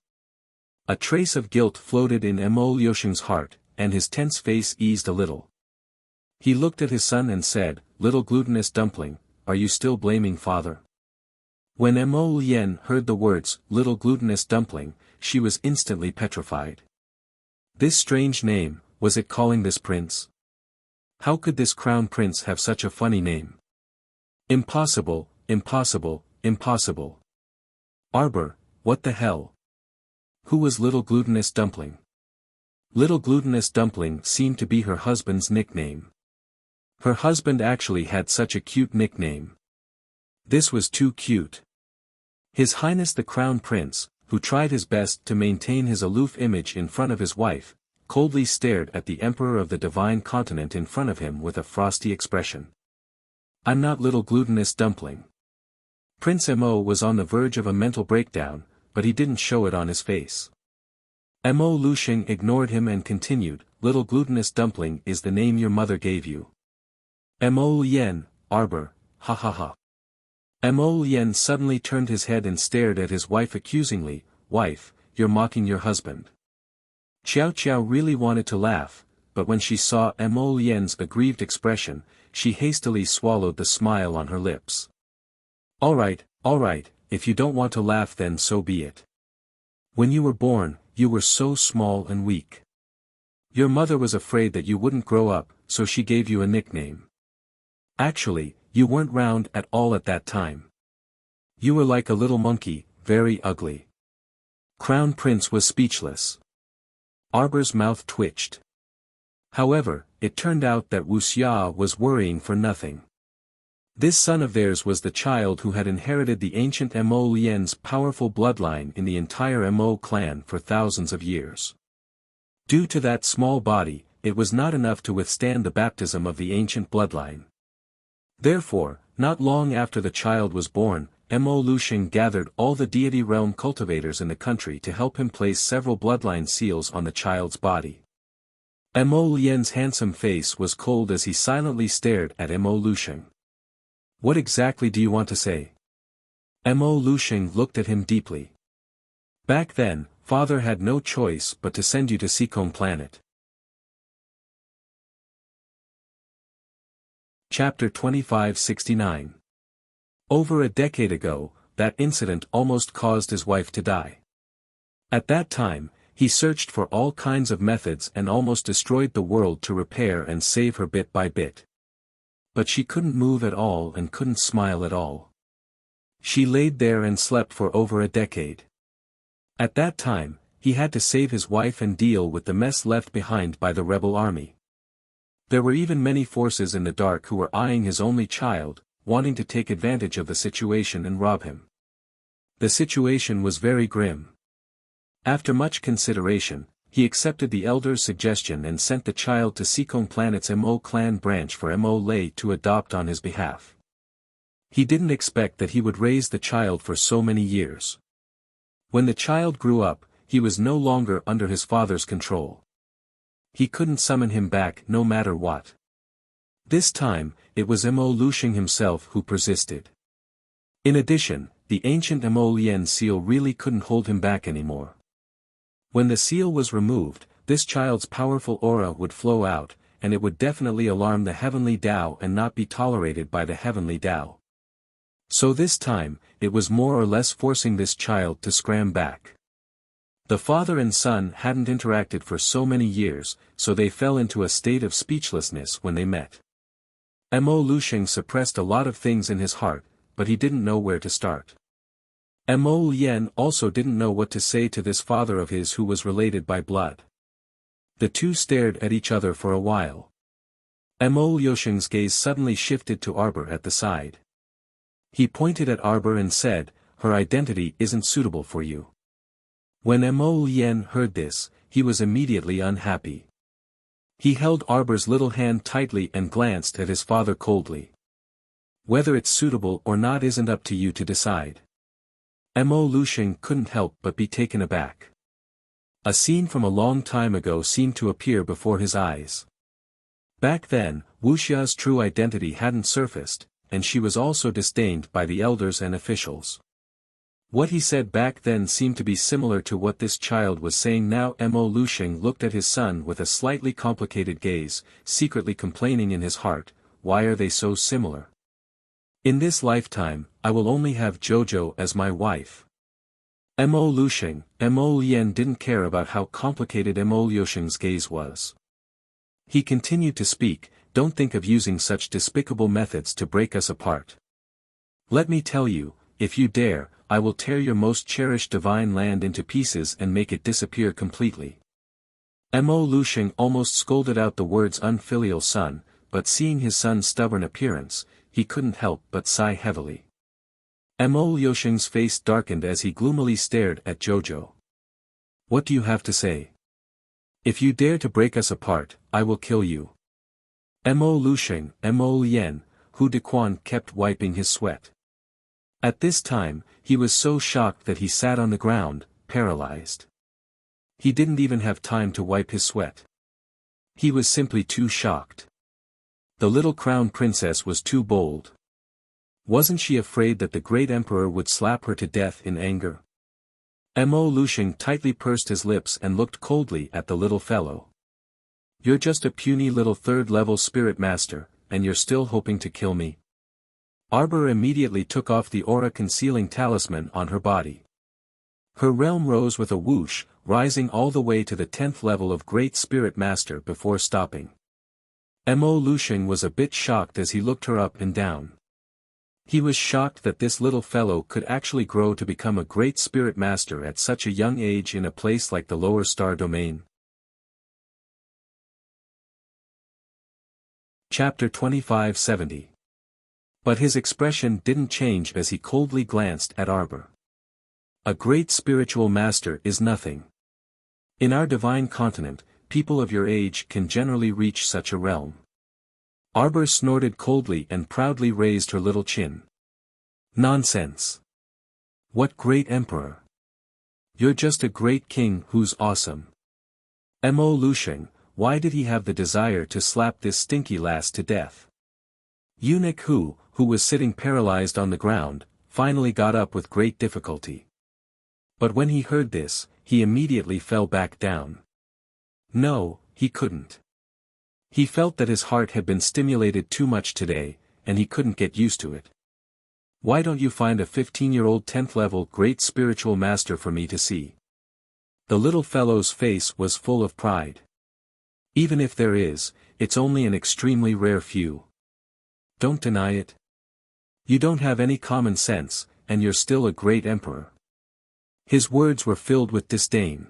A trace of guilt floated in Mo Lushing's heart, and his tense face eased a little. He looked at his son and said, "Little glutinous dumpling, are you still blaming father?" When Mo Lien heard the words, "little glutinous dumpling," she was instantly petrified. This strange name, was it calling this prince? How could this crown prince have such a funny name? Impossible, impossible, impossible. Arbor, what the hell? Who was Little Glutinous Dumpling? Little Glutinous Dumpling seemed to be her husband's nickname. Her husband actually had such a cute nickname. This was too cute. His Highness the Crown Prince, who tried his best to maintain his aloof image in front of his wife, coldly stared at the Emperor of the Divine Continent in front of him with a frosty expression. "I'm not Little Glutinous Dumpling." Prince Mo was on the verge of a mental breakdown, but he didn't show it on his face. Mo Lushing ignored him and continued, "Little Glutinous Dumpling is the name your mother gave you." Mo Lien, Arbor, ha ha ha. Mo Lien suddenly turned his head and stared at his wife accusingly, "Wife, you're mocking your husband." Xiao Qiao really wanted to laugh, but when she saw Mo Lien's aggrieved expression, she hastily swallowed the smile on her lips. All right, if you don't want to laugh then so be it. When you were born, you were so small and weak. Your mother was afraid that you wouldn't grow up, so she gave you a nickname. Actually, you weren't round at all at that time. You were like a little monkey, very ugly." Crown Prince was speechless. Arbor's mouth twitched. However, it turned out that Wuxia was worrying for nothing. This son of theirs was the child who had inherited the ancient Mo Lien's powerful bloodline in the entire Mo clan for thousands of years. Due to that small body, it was not enough to withstand the baptism of the ancient bloodline. Therefore, not long after the child was born, Mo Lushing gathered all the deity realm cultivators in the country to help him place several bloodline seals on the child's body. Mo Lien's handsome face was cold as he silently stared at Mo Lushing. "What exactly do you want to say?" Mo Lushing looked at him deeply. "Back then, father had no choice but to send you to Seacombe Planet." Chapter 2569. Over a decade ago, that incident almost caused his wife to die. At that time, he searched for all kinds of methods and almost destroyed the world to repair and save her bit by bit. But she couldn't move at all and couldn't smile at all. She laid there and slept for over a decade. At that time, he had to save his wife and deal with the mess left behind by the rebel army. There were even many forces in the dark who were eyeing his only child, wanting to take advantage of the situation and rob him. The situation was very grim. After much consideration, he accepted the elder's suggestion and sent the child to Seacombe Planet's Mo clan branch for Mo Lei to adopt on his behalf. He didn't expect that he would raise the child for so many years. When the child grew up, he was no longer under his father's control. He couldn't summon him back no matter what. This time, it was Mo Lushing himself who persisted. In addition, the ancient Mo Lien seal really couldn't hold him back anymore. When the seal was removed, this child's powerful aura would flow out, and it would definitely alarm the heavenly Tao and not be tolerated by the heavenly Tao. So this time, it was more or less forcing this child to scram back. The father and son hadn't interacted for so many years, so they fell into a state of speechlessness when they met. Mo Lushing suppressed a lot of things in his heart, but he didn't know where to start. Mo Lien also didn't know what to say to this father of his who was related by blood. The two stared at each other for a while. Mo Lushing's gaze suddenly shifted to Arbor at the side. He pointed at Arbor and said, "Her identity isn't suitable for you." When Mo Lien heard this, he was immediately unhappy. He held Arbor's little hand tightly and glanced at his father coldly. "Whether it's suitable or not isn't up to you to decide." Mo Lushing couldn't help but be taken aback. A scene from a long time ago seemed to appear before his eyes. Back then, Wuxia's true identity hadn't surfaced, and she was also disdained by the elders and officials. What he said back then seemed to be similar to what this child was saying now. Mo Lusheng looked at his son with a slightly complicated gaze, secretly complaining in his heart, why are they so similar? In this lifetime, I will only have Jojo as my wife. Mo Lusheng, Mo Lien didn't care about how complicated Mo Lusheng's gaze was. He continued to speak, don't think of using such despicable methods to break us apart. Let me tell you, if you dare, I will tear your most cherished divine land into pieces and make it disappear completely. Mo Lusheng almost scolded out the words unfilial son, but seeing his son's stubborn appearance, he couldn't help but sigh heavily. Mo Lusheng's face darkened as he gloomily stared at Jojo. What do you have to say? If you dare to break us apart, I will kill you. Mo Lusheng, Mo Lien, Hu Dequan kept wiping his sweat. At this time, he was so shocked that he sat on the ground, paralyzed. He didn't even have time to wipe his sweat. He was simply too shocked. The little crown princess was too bold. Wasn't she afraid that the great emperor would slap her to death in anger? Mo Lusheng tightly pursed his lips and looked coldly at the little fellow. You're just a puny little third-level spirit master, and you're still hoping to kill me? Arbor immediately took off the aura-concealing talisman on her body. Her realm rose with a whoosh, rising all the way to the 10th level of Great Spirit Master before stopping. Mo Lusheng was a bit shocked as he looked her up and down. He was shocked that this little fellow could actually grow to become a great spirit master at such a young age in a place like the lower star domain. Chapter 2570. But his expression didn't change as he coldly glanced at Arbor. A great spiritual master is nothing. In our divine continent, people of your age can generally reach such a realm. Arbor snorted coldly and proudly raised her little chin. Nonsense. What great emperor? You're just a great king who's awesome. Mo Lusheng, why did he have the desire to slap this stinky lass to death? Eunuch who was sitting paralyzed on the ground, finally got up with great difficulty. But when he heard this, he immediately fell back down. No, he couldn't. He felt that his heart had been stimulated too much today, and he couldn't get used to it. Why don't you find a 15-year-old 10th level great spiritual master for me to see? The little fellow's face was full of pride. Even if there is, it's only an extremely rare few. Don't deny it. You don't have any common sense, and you're still a great emperor. His words were filled with disdain.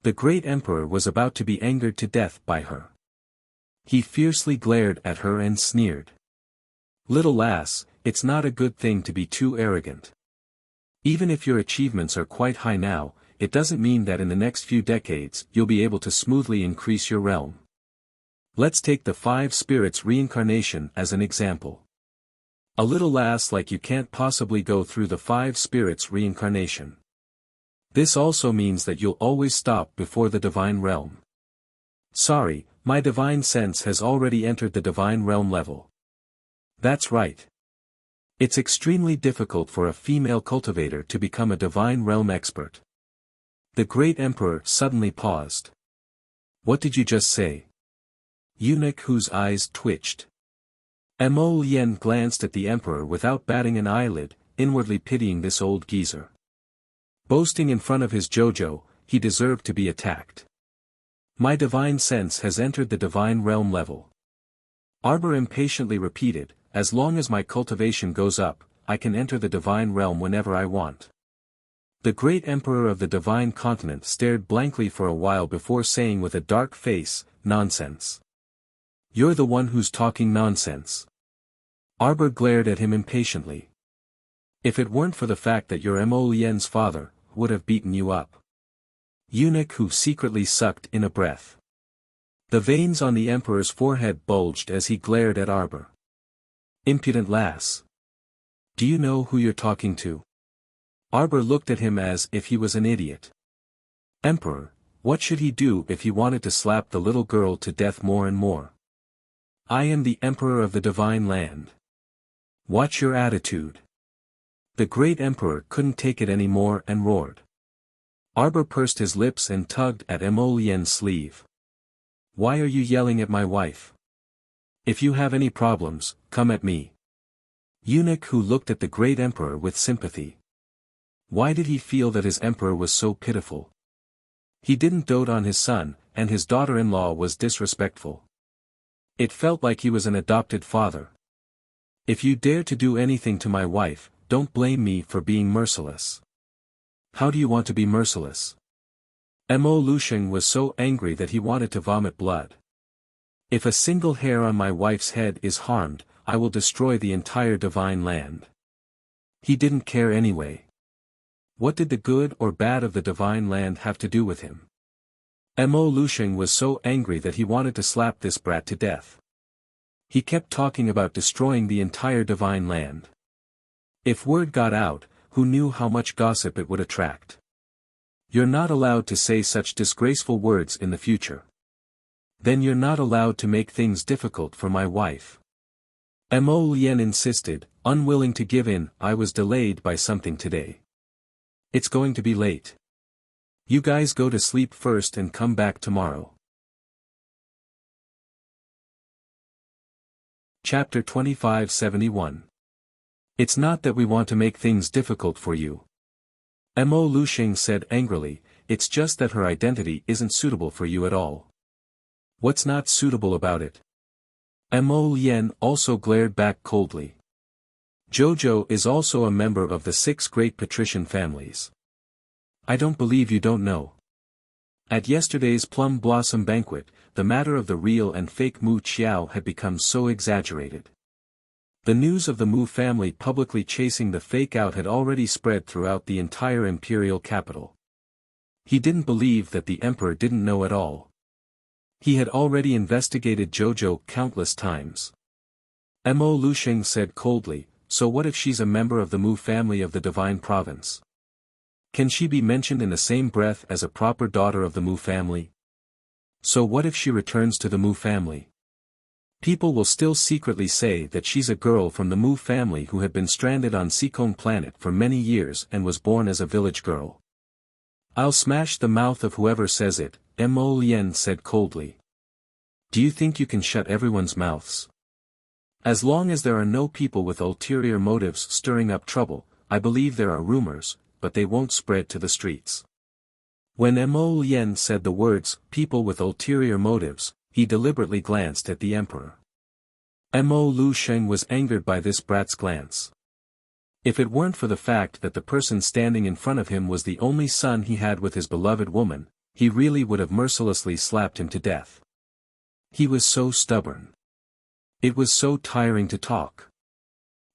The great emperor was about to be angered to death by her. He fiercely glared at her and sneered. Little lass, it's not a good thing to be too arrogant. Even if your achievements are quite high now, it doesn't mean that in the next few decades you'll be able to smoothly increase your realm. Let's take the 5 spirits reincarnation as an example. A little lass like you can't possibly go through the 5 spirits reincarnation. This also means that you'll always stop before the divine realm. Sorry, my divine sense has already entered the divine realm level. That's right. It's extremely difficult for a female cultivator to become a divine realm expert. The great emperor suddenly paused. What did you just say? Eunuch whose eyes twitched. Mo Lien glanced at the emperor without batting an eyelid, inwardly pitying this old geezer. Boasting in front of his Jojo, he deserved to be attacked. My divine sense has entered the divine realm level. Arbor impatiently repeated, as long as my cultivation goes up, I can enter the divine realm whenever I want. The great emperor of the divine continent stared blankly for a while before saying with a dark face, nonsense. You're the one who's talking nonsense. Arbor glared at him impatiently. If it weren't for the fact that your Mo Lien's father would have beaten you up. Eunuch who secretly sucked in a breath. The veins on the emperor's forehead bulged as he glared at Arbor. Impudent lass. Do you know who you're talking to? Arbor looked at him as if he was an idiot. Emperor, what should he do if he wanted to slap the little girl to death more and more? I am the Emperor of the Divine Land. Watch your attitude. The great Emperor couldn't take it any more and roared. Arbor pursed his lips and tugged at Mo Lien's sleeve. Why are you yelling at my wife? If you have any problems, come at me. Eunuch who looked at the great Emperor with sympathy. Why did he feel that his emperor was so pitiful? He didn't dote on his son, and his daughter-in-law was disrespectful. It felt like he was an adopted father. If you dare to do anything to my wife, don't blame me for being merciless. How do you want to be merciless? Mo Lusheng was so angry that he wanted to vomit blood. If a single hair on my wife's head is harmed, I will destroy the entire divine land. He didn't care anyway. What did the good or bad of the divine land have to do with him? Mo Lusheng was so angry that he wanted to slap this brat to death. He kept talking about destroying the entire divine land. If word got out, who knew how much gossip it would attract? You're not allowed to say such disgraceful words in the future. Then you're not allowed to make things difficult for my wife. Mo Lien insisted, unwilling to give in. I was delayed by something today. It's going to be late. You guys go to sleep first and come back tomorrow. Chapter 2571. It's not that we want to make things difficult for you. Mo Lusheng said angrily, it's just that her identity isn't suitable for you at all. What's not suitable about it? Mo Lien also glared back coldly. Jojo is also a member of the 6 great patrician families. I don't believe you don't know. At yesterday's Plum Blossom Banquet, the matter of the real and fake Mu Qiao had become so exaggerated. The news of the Mu family publicly chasing the fake out had already spread throughout the entire imperial capital. He didn't believe that the emperor didn't know at all. He had already investigated Jojo countless times. Mo Lusheng said coldly, so what if she's a member of the Mu family of the divine province? Can she be mentioned in the same breath as a proper daughter of the Mu family? So what if she returns to the Mu family? People will still secretly say that she's a girl from the Mu family who had been stranded on Seacone planet for many years and was born as a village girl. I'll smash the mouth of whoever says it, Mo Lien said coldly. Do you think you can shut everyone's mouths? As long as there are no people with ulterior motives stirring up trouble, I believe there are rumors, but they won't spread to the streets. When Mo Lien said the words, people with ulterior motives, he deliberately glanced at the emperor. Mo Lusheng was angered by this brat's glance. If it weren't for the fact that the person standing in front of him was the only son he had with his beloved woman, he really would have mercilessly slapped him to death. He was so stubborn. It was so tiring to talk.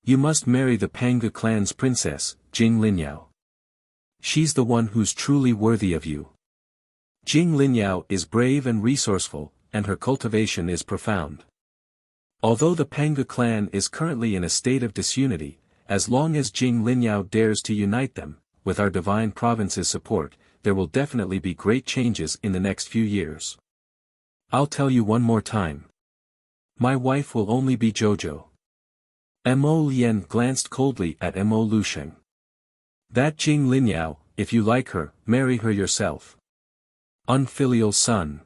You must marry the Panga clan's princess, Jing Linyao. She's the one who's truly worthy of you. Jing Linyao is brave and resourceful, and her cultivation is profound. Although the Panga clan is currently in a state of disunity, as long as Jing Linyao dares to unite them, with our divine province's support, there will definitely be great changes in the next few years. I'll tell you one more time. My wife will only be Jojo. Mo Lien glanced coldly at Mo Lusheng. That Jing Linyao, if you like her, marry her yourself. Unfilial son.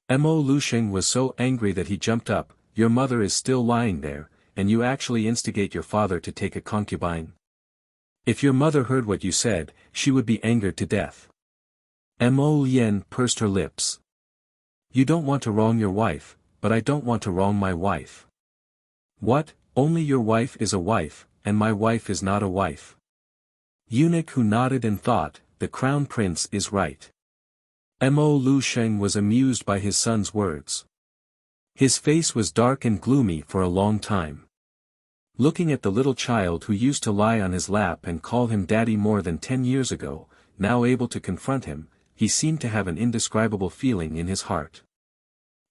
Mo Lusheng was so angry that he jumped up. Your mother is still lying there, and you actually instigate your father to take a concubine? If your mother heard what you said, she would be angered to death. Mo Lien pursed her lips. You don't want to wrong your wife, but I don't want to wrong my wife. What, only your wife is a wife, and my wife is not a wife? Eunuch who nodded and thought, the crown prince is right. Mo Lusheng was amused by his son's words. His face was dark and gloomy for a long time. Looking at the little child who used to lie on his lap and call him daddy more than 10 years ago, now able to confront him, he seemed to have an indescribable feeling in his heart.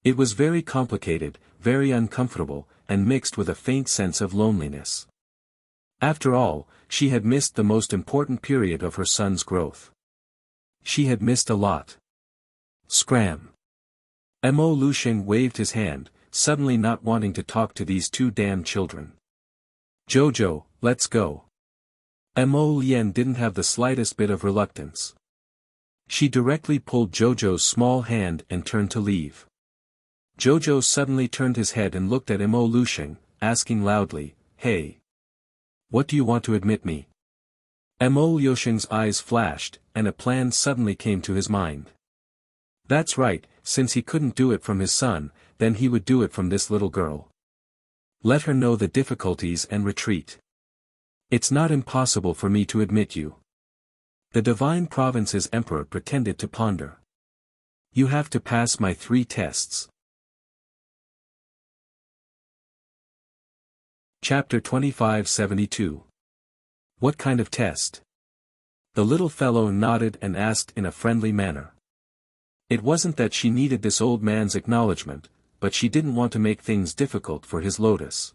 It was very complicated, very uncomfortable, and mixed with a faint sense of loneliness. After all, she had missed the most important period of her son's growth. She had missed a lot. Scram. Mo Lusheng waved his hand, suddenly not wanting to talk to these two damn children. Jojo, let's go. Mo Lien didn't have the slightest bit of reluctance. She directly pulled Jojo's small hand and turned to leave. Jojo suddenly turned his head and looked at Mo Lusheng, asking loudly, "Hey. What do you want to admit me?" Mo Lusheng's eyes flashed, and a plan suddenly came to his mind. That's right, since he couldn't do it from his son, then he would do it from this little girl. Let her know the difficulties and retreat. It's not impossible for me to admit you. The Divine Province's Emperor pretended to ponder. You have to pass my 3 tests. Chapter 2572. What kind of test? The little fellow nodded and asked in a friendly manner. It wasn't that she needed this old man's acknowledgement, but she didn't want to make things difficult for his Lotus.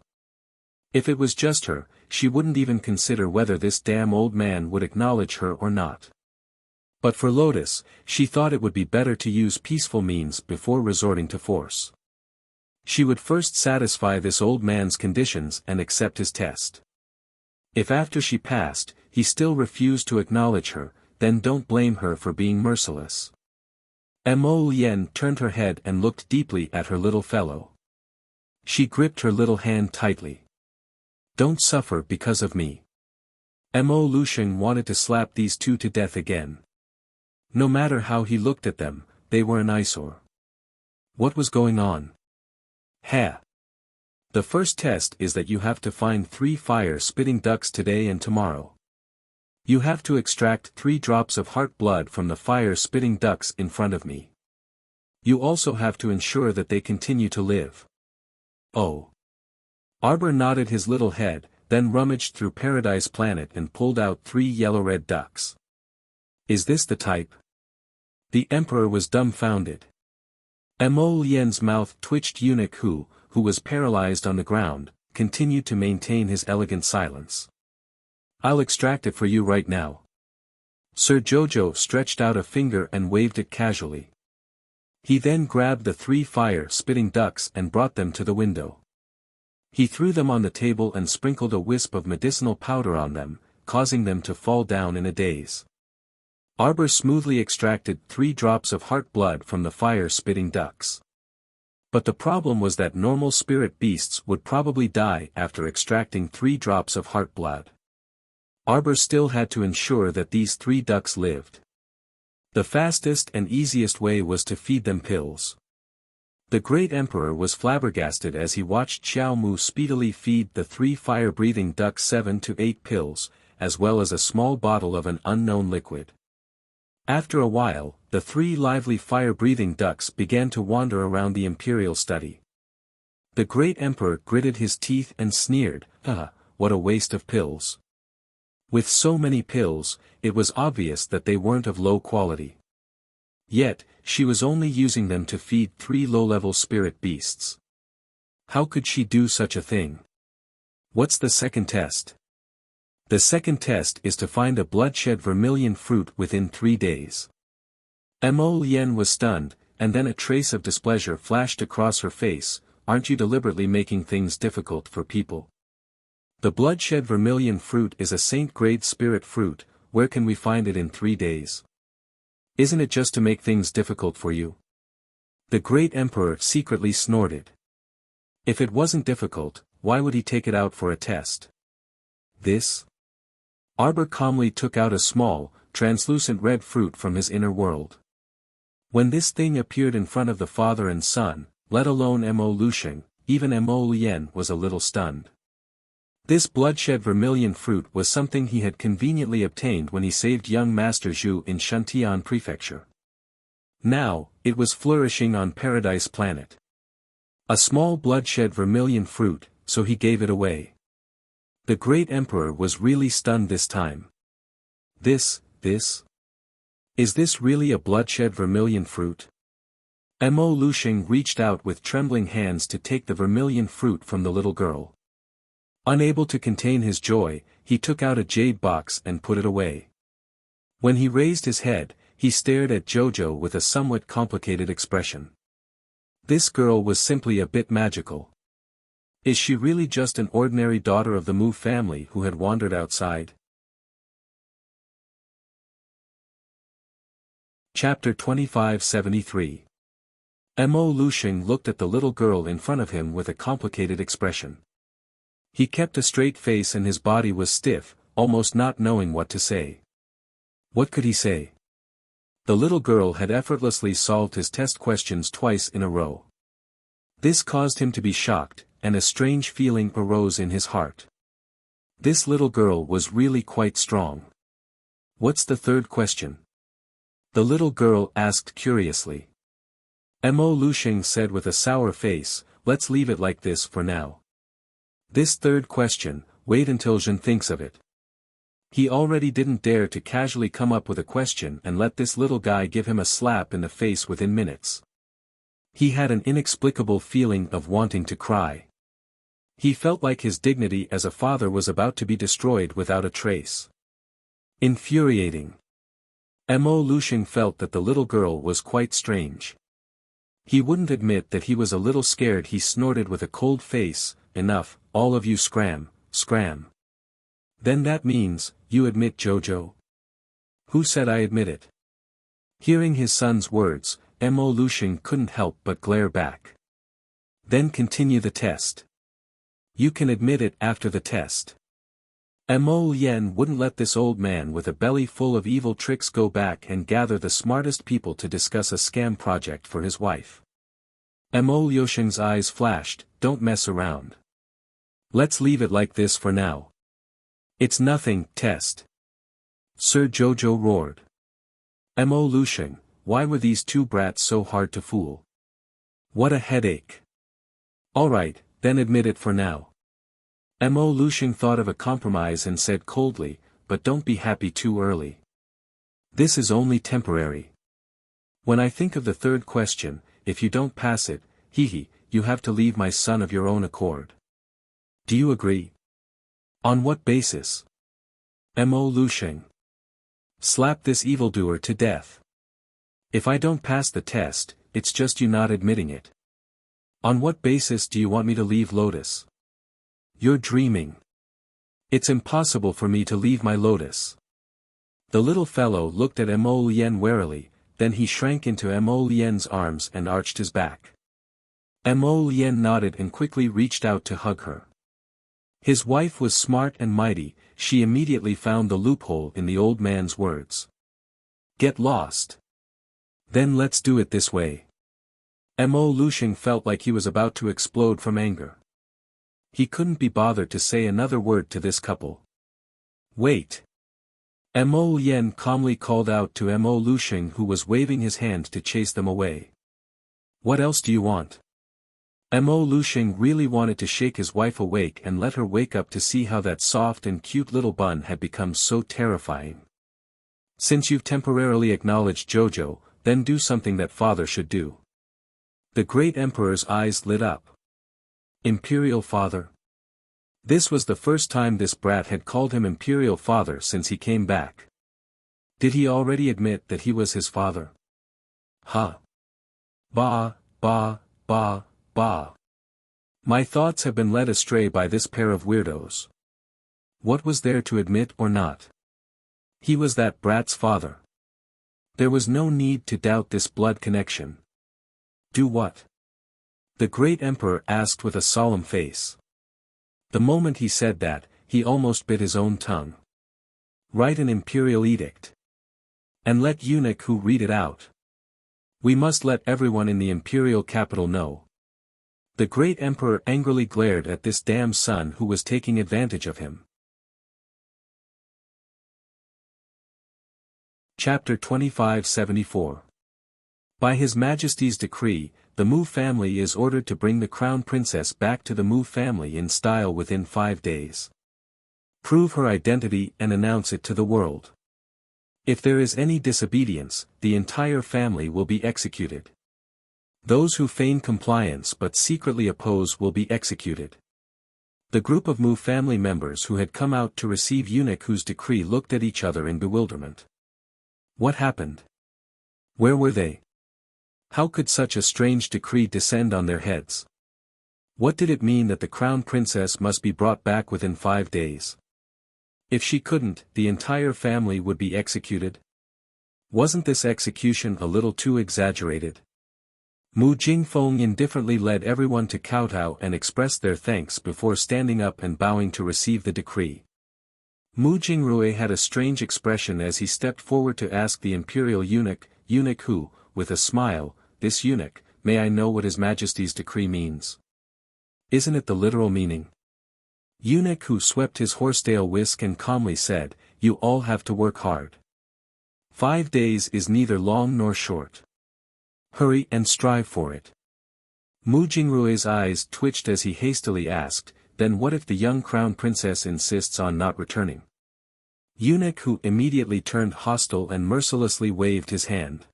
If it was just her, she wouldn't even consider whether this damn old man would acknowledge her or not. But for Lotus, she thought it would be better to use peaceful means before resorting to force. She would first satisfy this old man's conditions and accept his test. If after she passed, he still refused to acknowledge her, then don't blame her for being merciless. Mo Lien turned her head and looked deeply at her little fellow. She gripped her little hand tightly. Don't suffer because of me. Mo Lusheng wanted to slap these two to death again. No matter how he looked at them, they were an eyesore. What was going on? Ha! The first test is that you have to find 3 fire-spitting ducks today and tomorrow. You have to extract 3 drops of heart blood from the fire-spitting ducks in front of me. You also have to ensure that they continue to live. Oh. Arbor nodded his little head, then rummaged through Paradise Planet and pulled out 3 yellow-red ducks. Is this the type? The Emperor was dumbfounded. Mo Lien's mouth twitched. Eunuch who was paralyzed on the ground, continued to maintain his elegant silence. I'll extract it for you right now. Sir Jojo stretched out a finger and waved it casually. He then grabbed the 3 fire-spitting ducks and brought them to the window. He threw them on the table and sprinkled a wisp of medicinal powder on them, causing them to fall down in a daze. Arbor smoothly extracted 3 drops of heart blood from the fire-spitting ducks. But the problem was that normal spirit beasts would probably die after extracting 3 drops of heart blood. Arbor still had to ensure that these 3 ducks lived. The fastest and easiest way was to feed them pills. The great emperor was flabbergasted as he watched Xiao Mu speedily feed the 3 fire-breathing ducks 7 to 8 pills, as well as a small bottle of an unknown liquid. After a while, the 3 lively fire-breathing ducks began to wander around the imperial study. The great emperor gritted his teeth and sneered, what a waste of pills. With so many pills, it was obvious that they weren't of low quality. Yet, she was only using them to feed 3 low-level spirit beasts. How could she do such a thing? What's the second test? The second test is to find a bloodshed vermilion fruit within 3 days. Mo Lien was stunned, and then a trace of displeasure flashed across her face. Aren't you deliberately making things difficult for people? The bloodshed vermilion fruit is a saint-grade spirit fruit. Where can we find it in 3 days? Isn't it just to make things difficult for you? The great emperor secretly snorted. If it wasn't difficult, why would he take it out for a test? This? Arbor calmly took out a small, translucent red fruit from his inner world. When this thing appeared in front of the father and son, let alone Mo Lusheng, even Mo Lien was a little stunned. This bloodshed vermilion fruit was something he had conveniently obtained when he saved young Master Zhu in Shuntian Prefecture. Now, it was flourishing on Paradise Planet. A small bloodshed vermilion fruit, so he gave it away. The great emperor was really stunned this time. Is this really a bloodshed vermilion fruit? Mo Lusheng reached out with trembling hands to take the vermilion fruit from the little girl. Unable to contain his joy, he took out a jade box and put it away. When he raised his head, he stared at Jojo with a somewhat complicated expression. This girl was simply a bit magical. Is she really just an ordinary daughter of the Mu family who had wandered outside? Chapter 2573. Mo Lushing looked at the little girl in front of him with a complicated expression. He kept a straight face and his body was stiff, almost not knowing what to say. What could he say? The little girl had effortlessly solved his test questions twice in a row. This caused him to be shocked, and a strange feeling arose in his heart. This little girl was really quite strong. What's the third question? The little girl asked curiously. Mo Lushing said with a sour face, let's leave it like this for now. This third question, wait until Jin thinks of it. He already didn't dare to casually come up with a question and let this little guy give him a slap in the face within minutes. He had an inexplicable feeling of wanting to cry. He felt like his dignity as a father was about to be destroyed without a trace. Infuriating. Mo Lushing felt that the little girl was quite strange. He wouldn't admit that he was a little scared. He snorted with a cold face, enough, all of you scram, scram. Then that means, you admit Jojo? Who said I admit it? Hearing his son's words, Mo Lushing couldn't help but glare back. Then continue the test. You can admit it after the test. Mo Lien wouldn't let this old man with a belly full of evil tricks go back and gather the smartest people to discuss a scam project for his wife. Mo Lushing's eyes flashed, don't mess around. Let's leave it like this for now. It's nothing, test. Sir Jojo roared. Mo Lushing, why were these two brats so hard to fool? What a headache. Alright, then admit it for now. Mo Lushing thought of a compromise and said coldly, but don't be happy too early. This is only temporary. When I think of the third question, if you don't pass it, you have to leave my son of your own accord. Do you agree? On what basis? Mo Lushing. Slap this evildoer to death. If I don't pass the test, it's just you not admitting it. On what basis do you want me to leave Lotus? You're dreaming. It's impossible for me to leave my Lotus. The little fellow looked at Mo Lien warily, then he shrank into Mo Lien's arms and arched his back. Mo Lien nodded and quickly reached out to hug her. His wife was smart and mighty, she immediately found the loophole in the old man's words. Get lost. Then let's do it this way. Mo Lushing felt like he was about to explode from anger. He couldn't be bothered to say another word to this couple. Wait. Mo Lien calmly called out to Mo Lushing, who was waving his hand to chase them away. What else do you want? Mo Lushing really wanted to shake his wife awake and let her wake up to see how that soft and cute little bun had become so terrifying. Since you've temporarily acknowledged Jojo, then do something that father should do. The great emperor's eyes lit up. Imperial father? This was the first time this brat had called him imperial father since he came back. Did he already admit that he was his father? Huh. Bah. My thoughts have been led astray by this pair of weirdos. What was there to admit or not? He was that brat's father. There was no need to doubt this blood connection. Do what? The great emperor asked with a solemn face. The moment he said that, he almost bit his own tongue. Write an imperial edict. And let eunuch who read it out. We must let everyone in the imperial capital know. The great emperor angrily glared at this damn son who was taking advantage of him. Chapter 2574. By His Majesty's decree, the Mu family is ordered to bring the crown princess back to the Mu family in style within 5 days. Prove her identity and announce it to the world. If there is any disobedience, the entire family will be executed. Those who feign compliance but secretly oppose will be executed. The group of Mu family members who had come out to receive eunuch whose decree looked at each other in bewilderment. What happened? Where were they? How could such a strange decree descend on their heads? What did it mean that the crown princess must be brought back within 5 days? If she couldn't, the entire family would be executed? Wasn't this execution a little too exaggerated? Mu Jingfeng indifferently led everyone to kowtow and expressed their thanks before standing up and bowing to receive the decree. Mu Jingrui had a strange expression as he stepped forward to ask the imperial eunuch who, with a smile, "This eunuch, may I know what His Majesty's decree means? Isn't it the literal meaning?" Eunuch who swept his horsetail whisk and calmly said, "You all have to work hard. 5 days is neither long nor short. Hurry and strive for it." Mu Jingrui's eyes twitched as he hastily asked, "Then what if the young crown princess insists on not returning?" Eunuch who immediately turned hostile and mercilessly waved his hand.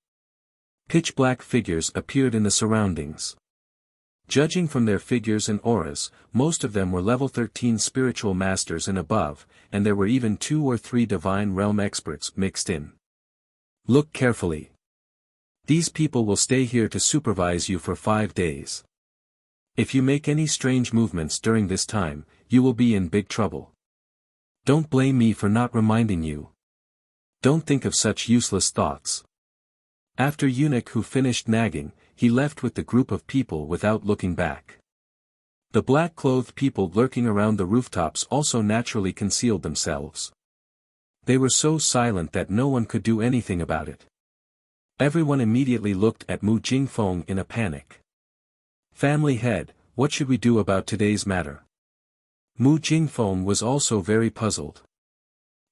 Pitch-black figures appeared in the surroundings. Judging from their figures and auras, most of them were level 13 spiritual masters and above, and there were even 2 or 3 divine realm experts mixed in. "Look carefully. These people will stay here to supervise you for 5 days. If you make any strange movements during this time, you will be in big trouble. Don't blame me for not reminding you. Don't think of such useless thoughts." After Eunuch who finished nagging, he left with the group of people without looking back. The black-clothed people lurking around the rooftops also naturally concealed themselves. They were so silent that no one could do anything about it. Everyone immediately looked at Mu Jingfeng in a panic. "Family head, what should we do about today's matter?" Mu Jingfeng was also very puzzled.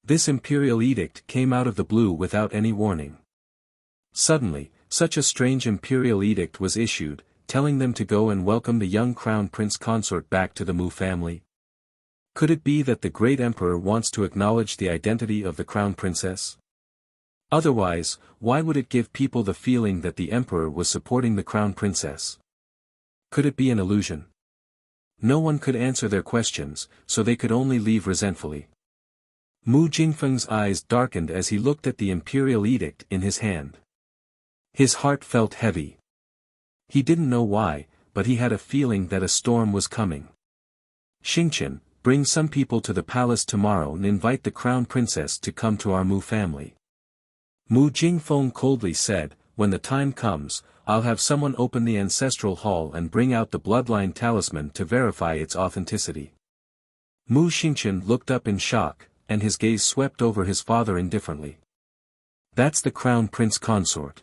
This imperial edict came out of the blue without any warning. Suddenly, such a strange imperial edict was issued, telling them to go and welcome the young crown prince consort back to the Mu family. Could it be that the great emperor wants to acknowledge the identity of the crown princess? Otherwise, why would it give people the feeling that the emperor was supporting the crown princess? Could it be an illusion? No one could answer their questions, so they could only leave resentfully. Mu Jingfeng's eyes darkened as he looked at the imperial edict in his hand. His heart felt heavy. He didn't know why, but he had a feeling that a storm was coming. "Xingqian, bring some people to the palace tomorrow and invite the crown princess to come to our Mu family." Mu Jingfeng coldly said, "When the time comes, I'll have someone open the ancestral hall and bring out the bloodline talisman to verify its authenticity." Mu Xingqian looked up in shock, and his gaze swept over his father indifferently. "That's the crown prince consort.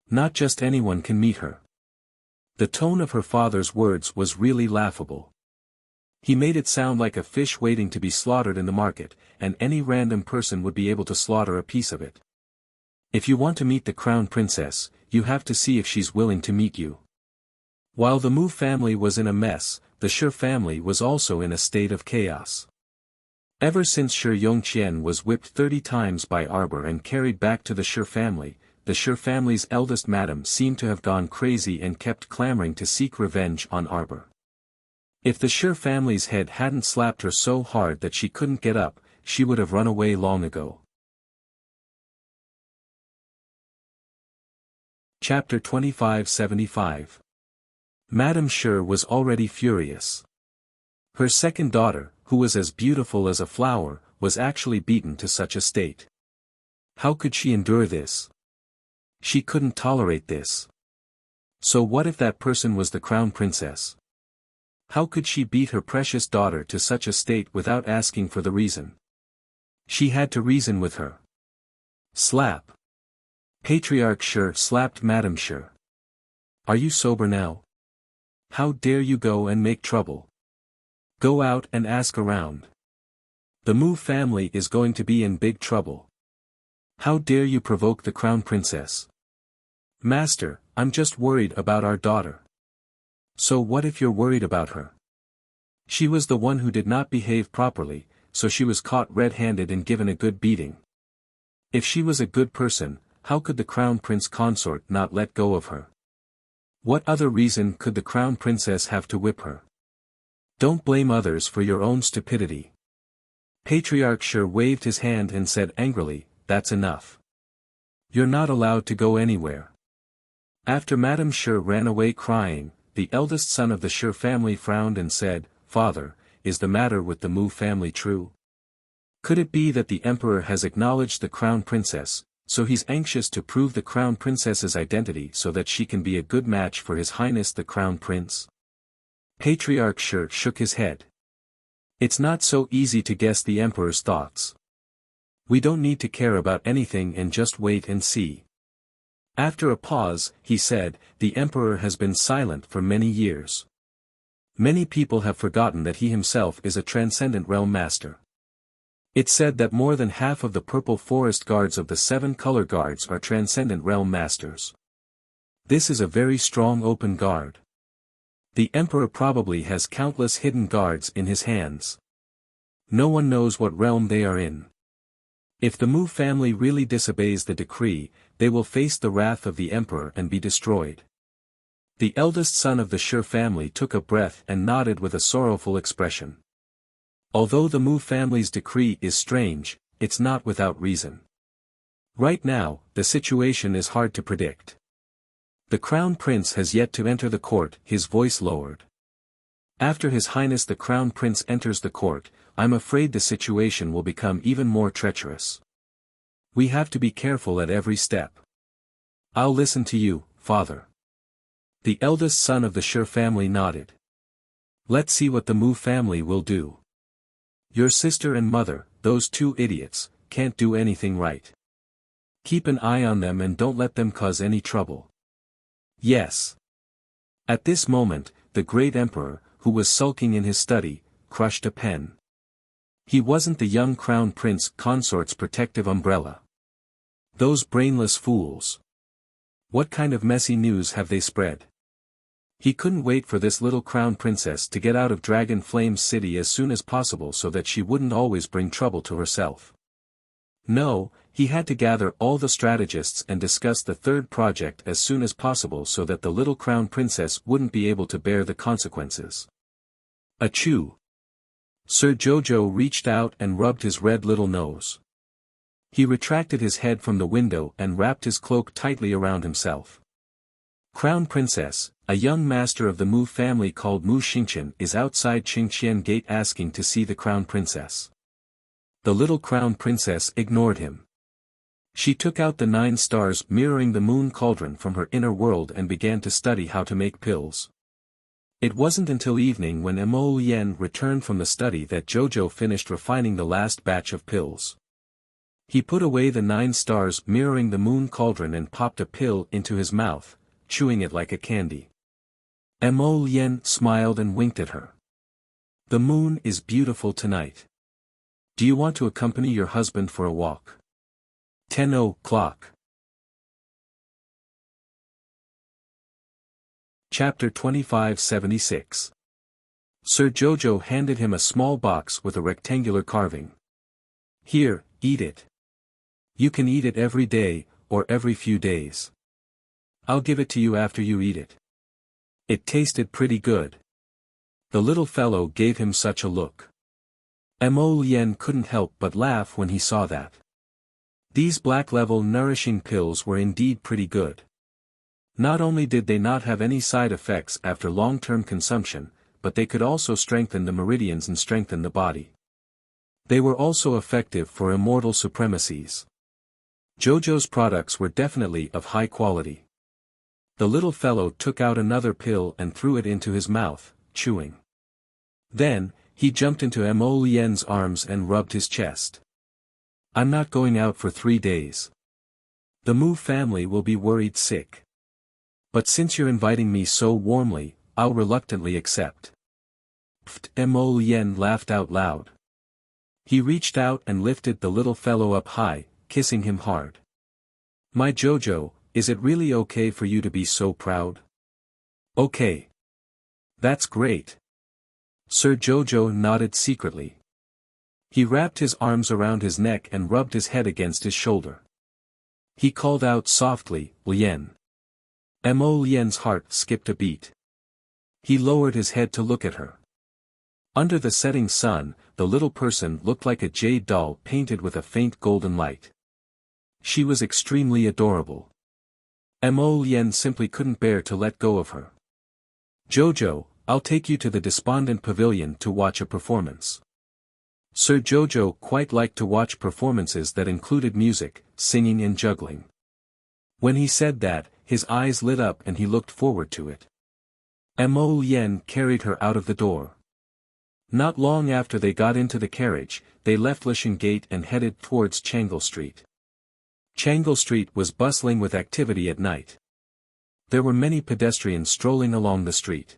Not just anyone can meet her." The tone of her father's words was really laughable. He made it sound like a fish waiting to be slaughtered in the market, and any random person would be able to slaughter a piece of it. "If you want to meet the crown princess, you have to see if she's willing to meet you." While the Mu family was in a mess, the Shi family was also in a state of chaos. Ever since Shi Yongqian was whipped 30 times by Arbor and carried back to the Shi family, the Shi family's eldest madam seemed to have gone crazy and kept clamoring to seek revenge on Arbor. If the Shi family's head hadn't slapped her so hard that she couldn't get up, she would have run away long ago. Chapter 2575. Madame Shi was already furious. Her second daughter, who was as beautiful as a flower, was actually beaten to such a state. How could she endure this? She couldn't tolerate this. So what if that person was the crown princess? How could she beat her precious daughter to such a state without asking for the reason? She had to reason with her. Slap. Patriarch Shi slapped Madame Shi. "Are you sober now? How dare you go and make trouble? Go out and ask around. The Mu family is going to be in big trouble. How dare you provoke the crown princess?" "Master, I'm just worried about our daughter." "So what if you're worried about her? She was the one who did not behave properly, so she was caught red-handed and given a good beating. If she was a good person, how could the crown prince consort not let go of her? What other reason could the crown princess have to whip her? Don't blame others for your own stupidity." Patriarch Shi waved his hand and said angrily, "That's enough. You're not allowed to go anywhere. After Madame Shi ran away crying, the eldest son of the Shi family frowned and said, "Father, is the matter with the Mu family true? Could it be that the emperor has acknowledged the crown princess, so he's anxious to prove the crown princess's identity so that she can be a good match for His Highness the Crown Prince?" Patriarch Shi shook his head. It's not so easy to guess the emperor's thoughts. We don't need to care about anything and just wait and see. After a pause, he said, "The emperor has been silent for many years. Many people have forgotten that he himself is a transcendent realm master. It's said that more than half of the purple forest guards of the 7 color guards are transcendent realm masters. This is a very strong open guard. The emperor probably has countless hidden guards in his hands. No one knows what realm they are in. If the Mu family really disobeys the decree, they will face the wrath of the emperor and be destroyed." The eldest son of the Shi family took a breath and nodded with a sorrowful expression. Although the Mu family's decree is strange, it's not without reason. Right now, the situation is hard to predict. The crown prince has yet to enter the court, his voice lowered. After His Highness the Crown Prince enters the court, I'm afraid the situation will become even more treacherous. We have to be careful at every step. I'll listen to you, father. The eldest son of the Shi family nodded. Let's see what the Mu family will do. Your sister and mother, those 2 idiots, can't do anything right. Keep an eye on them and don't let them cause any trouble. Yes. At this moment, the great emperor, who was sulking in his study, crushed a pen. He wasn't the young crown prince Consort's protective umbrella. Those brainless fools. What kind of messy news have they spread? He couldn't wait for this little crown princess to get out of Dragon Flame's city as soon as possible so that she wouldn't always bring trouble to herself. No, he had to gather all the strategists and discuss the 3rd project as soon as possible so that the little crown princess wouldn't be able to bear the consequences. Achoo! Sir Jojo reached out and rubbed his red little nose. He retracted his head from the window and wrapped his cloak tightly around himself. Crown Princess, a young master of the Mu family called Mu Xingqian, is outside Qingqian Gate asking to see the Crown Princess. The little Crown Princess ignored him. She took out the 9 stars mirroring the moon cauldron from her inner world and began to study how to make pills. It wasn't until evening when Mo Yen returned from the study that Jojo finished refining the last batch of pills. He put away the 9 stars mirroring the moon cauldron and popped a pill into his mouth, chewing it like a candy. Mo Yen smiled and winked at her. The moon is beautiful tonight. Do you want to accompany your husband for a walk? 10 o'clock. Chapter 2576. Sir Jojo handed him a small box with a rectangular carving. Here, eat it. You can eat it every day, or every few days. I'll give it to you after you eat it. It tasted pretty good. The little fellow gave him such a look. Mo Lien couldn't help but laugh when he saw that. These black-level nourishing pills were indeed pretty good. Not only did they not have any side effects after long-term consumption, but they could also strengthen the meridians and strengthen the body. They were also effective for immortal supremacies. Jojo's products were definitely of high quality. The little fellow took out another pill and threw it into his mouth, chewing. Then, he jumped into Mo Lien's arms and rubbed his chest. I'm not going out for 3 days. The Mu family will be worried sick. But since you're inviting me so warmly, I'll reluctantly accept. Pfft! Mo Lien laughed out loud. He reached out and lifted the little fellow up high, kissing him hard. My Jojo, is it really okay for you to be so proud? Okay. That's great. Sir Jojo nodded secretly. He wrapped his arms around his neck and rubbed his head against his shoulder. He called out softly, Lien. Mo Lien's heart skipped a beat. He lowered his head to look at her. Under the setting sun, the little person looked like a jade doll painted with a faint golden light. She was extremely adorable. Mo Lien simply couldn't bear to let go of her. Jojo, I'll take you to the Despondent Pavilion to watch a performance. Sir Jojo quite liked to watch performances that included music, singing and juggling. When he said that, his eyes lit up and he looked forward to it. Mo Lien carried her out of the door. Not long after they got into the carriage, they left Lishan Gate and headed towards Changle Street. Changle Street was bustling with activity at night. There were many pedestrians strolling along the street.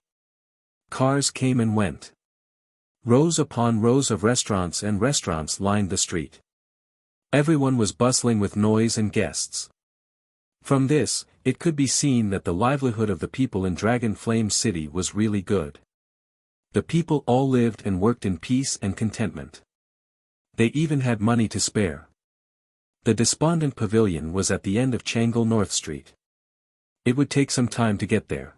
Cars came and went. Rows upon rows of restaurants lined the street. Everyone was bustling with noise and guests. From this, it could be seen that the livelihood of the people in Dragon Flame City was really good. The people all lived and worked in peace and contentment. They even had money to spare. The Despondent Pavilion was at the end of Changle North Street. It would take some time to get there.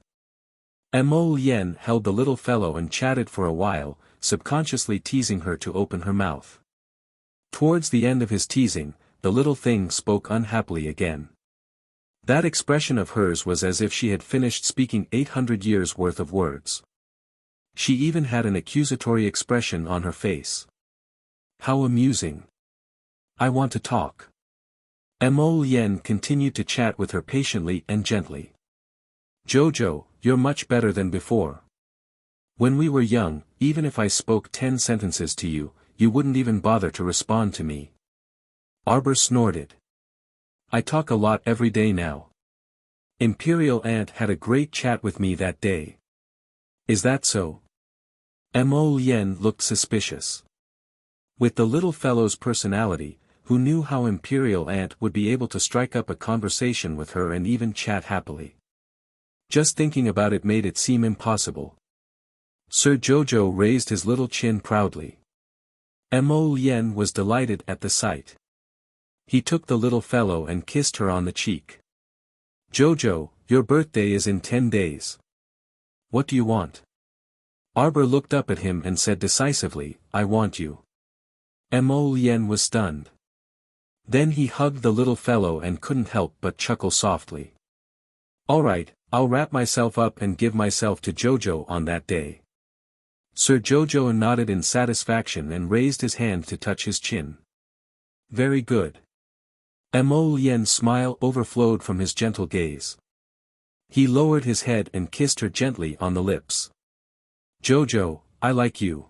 Mo Lien held the little fellow and chatted for a while, subconsciously teasing her to open her mouth. Towards the end of his teasing, the little thing spoke unhappily again. That expression of hers was as if she had finished speaking 800 years' worth of words. She even had an accusatory expression on her face. How amusing. I want to talk. Mo Lien continued to chat with her patiently and gently. Jojo, you're much better than before. When we were young, even if I spoke 10 sentences to you, you wouldn't even bother to respond to me. Arbor snorted. I talk a lot every day now. Imperial Ant had a great chat with me that day. Is that so? Mo Lien looked suspicious. With the little fellow's personality, who knew how Imperial Ant would be able to strike up a conversation with her and even chat happily? Just thinking about it made it seem impossible. Sir Jojo raised his little chin proudly. Mo Lien was delighted at the sight. He took the little fellow and kissed her on the cheek. Jojo, your birthday is in 10 days. What do you want? Arbor looked up at him and said decisively, I want you. Mo Lien was stunned. Then he hugged the little fellow and couldn't help but chuckle softly. All right, I'll wrap myself up and give myself to Jojo on that day. Sir Jojo nodded in satisfaction and raised his hand to touch his chin. Very good. Mo Lien's smile overflowed from his gentle gaze. He lowered his head and kissed her gently on the lips. Jojo, I like you.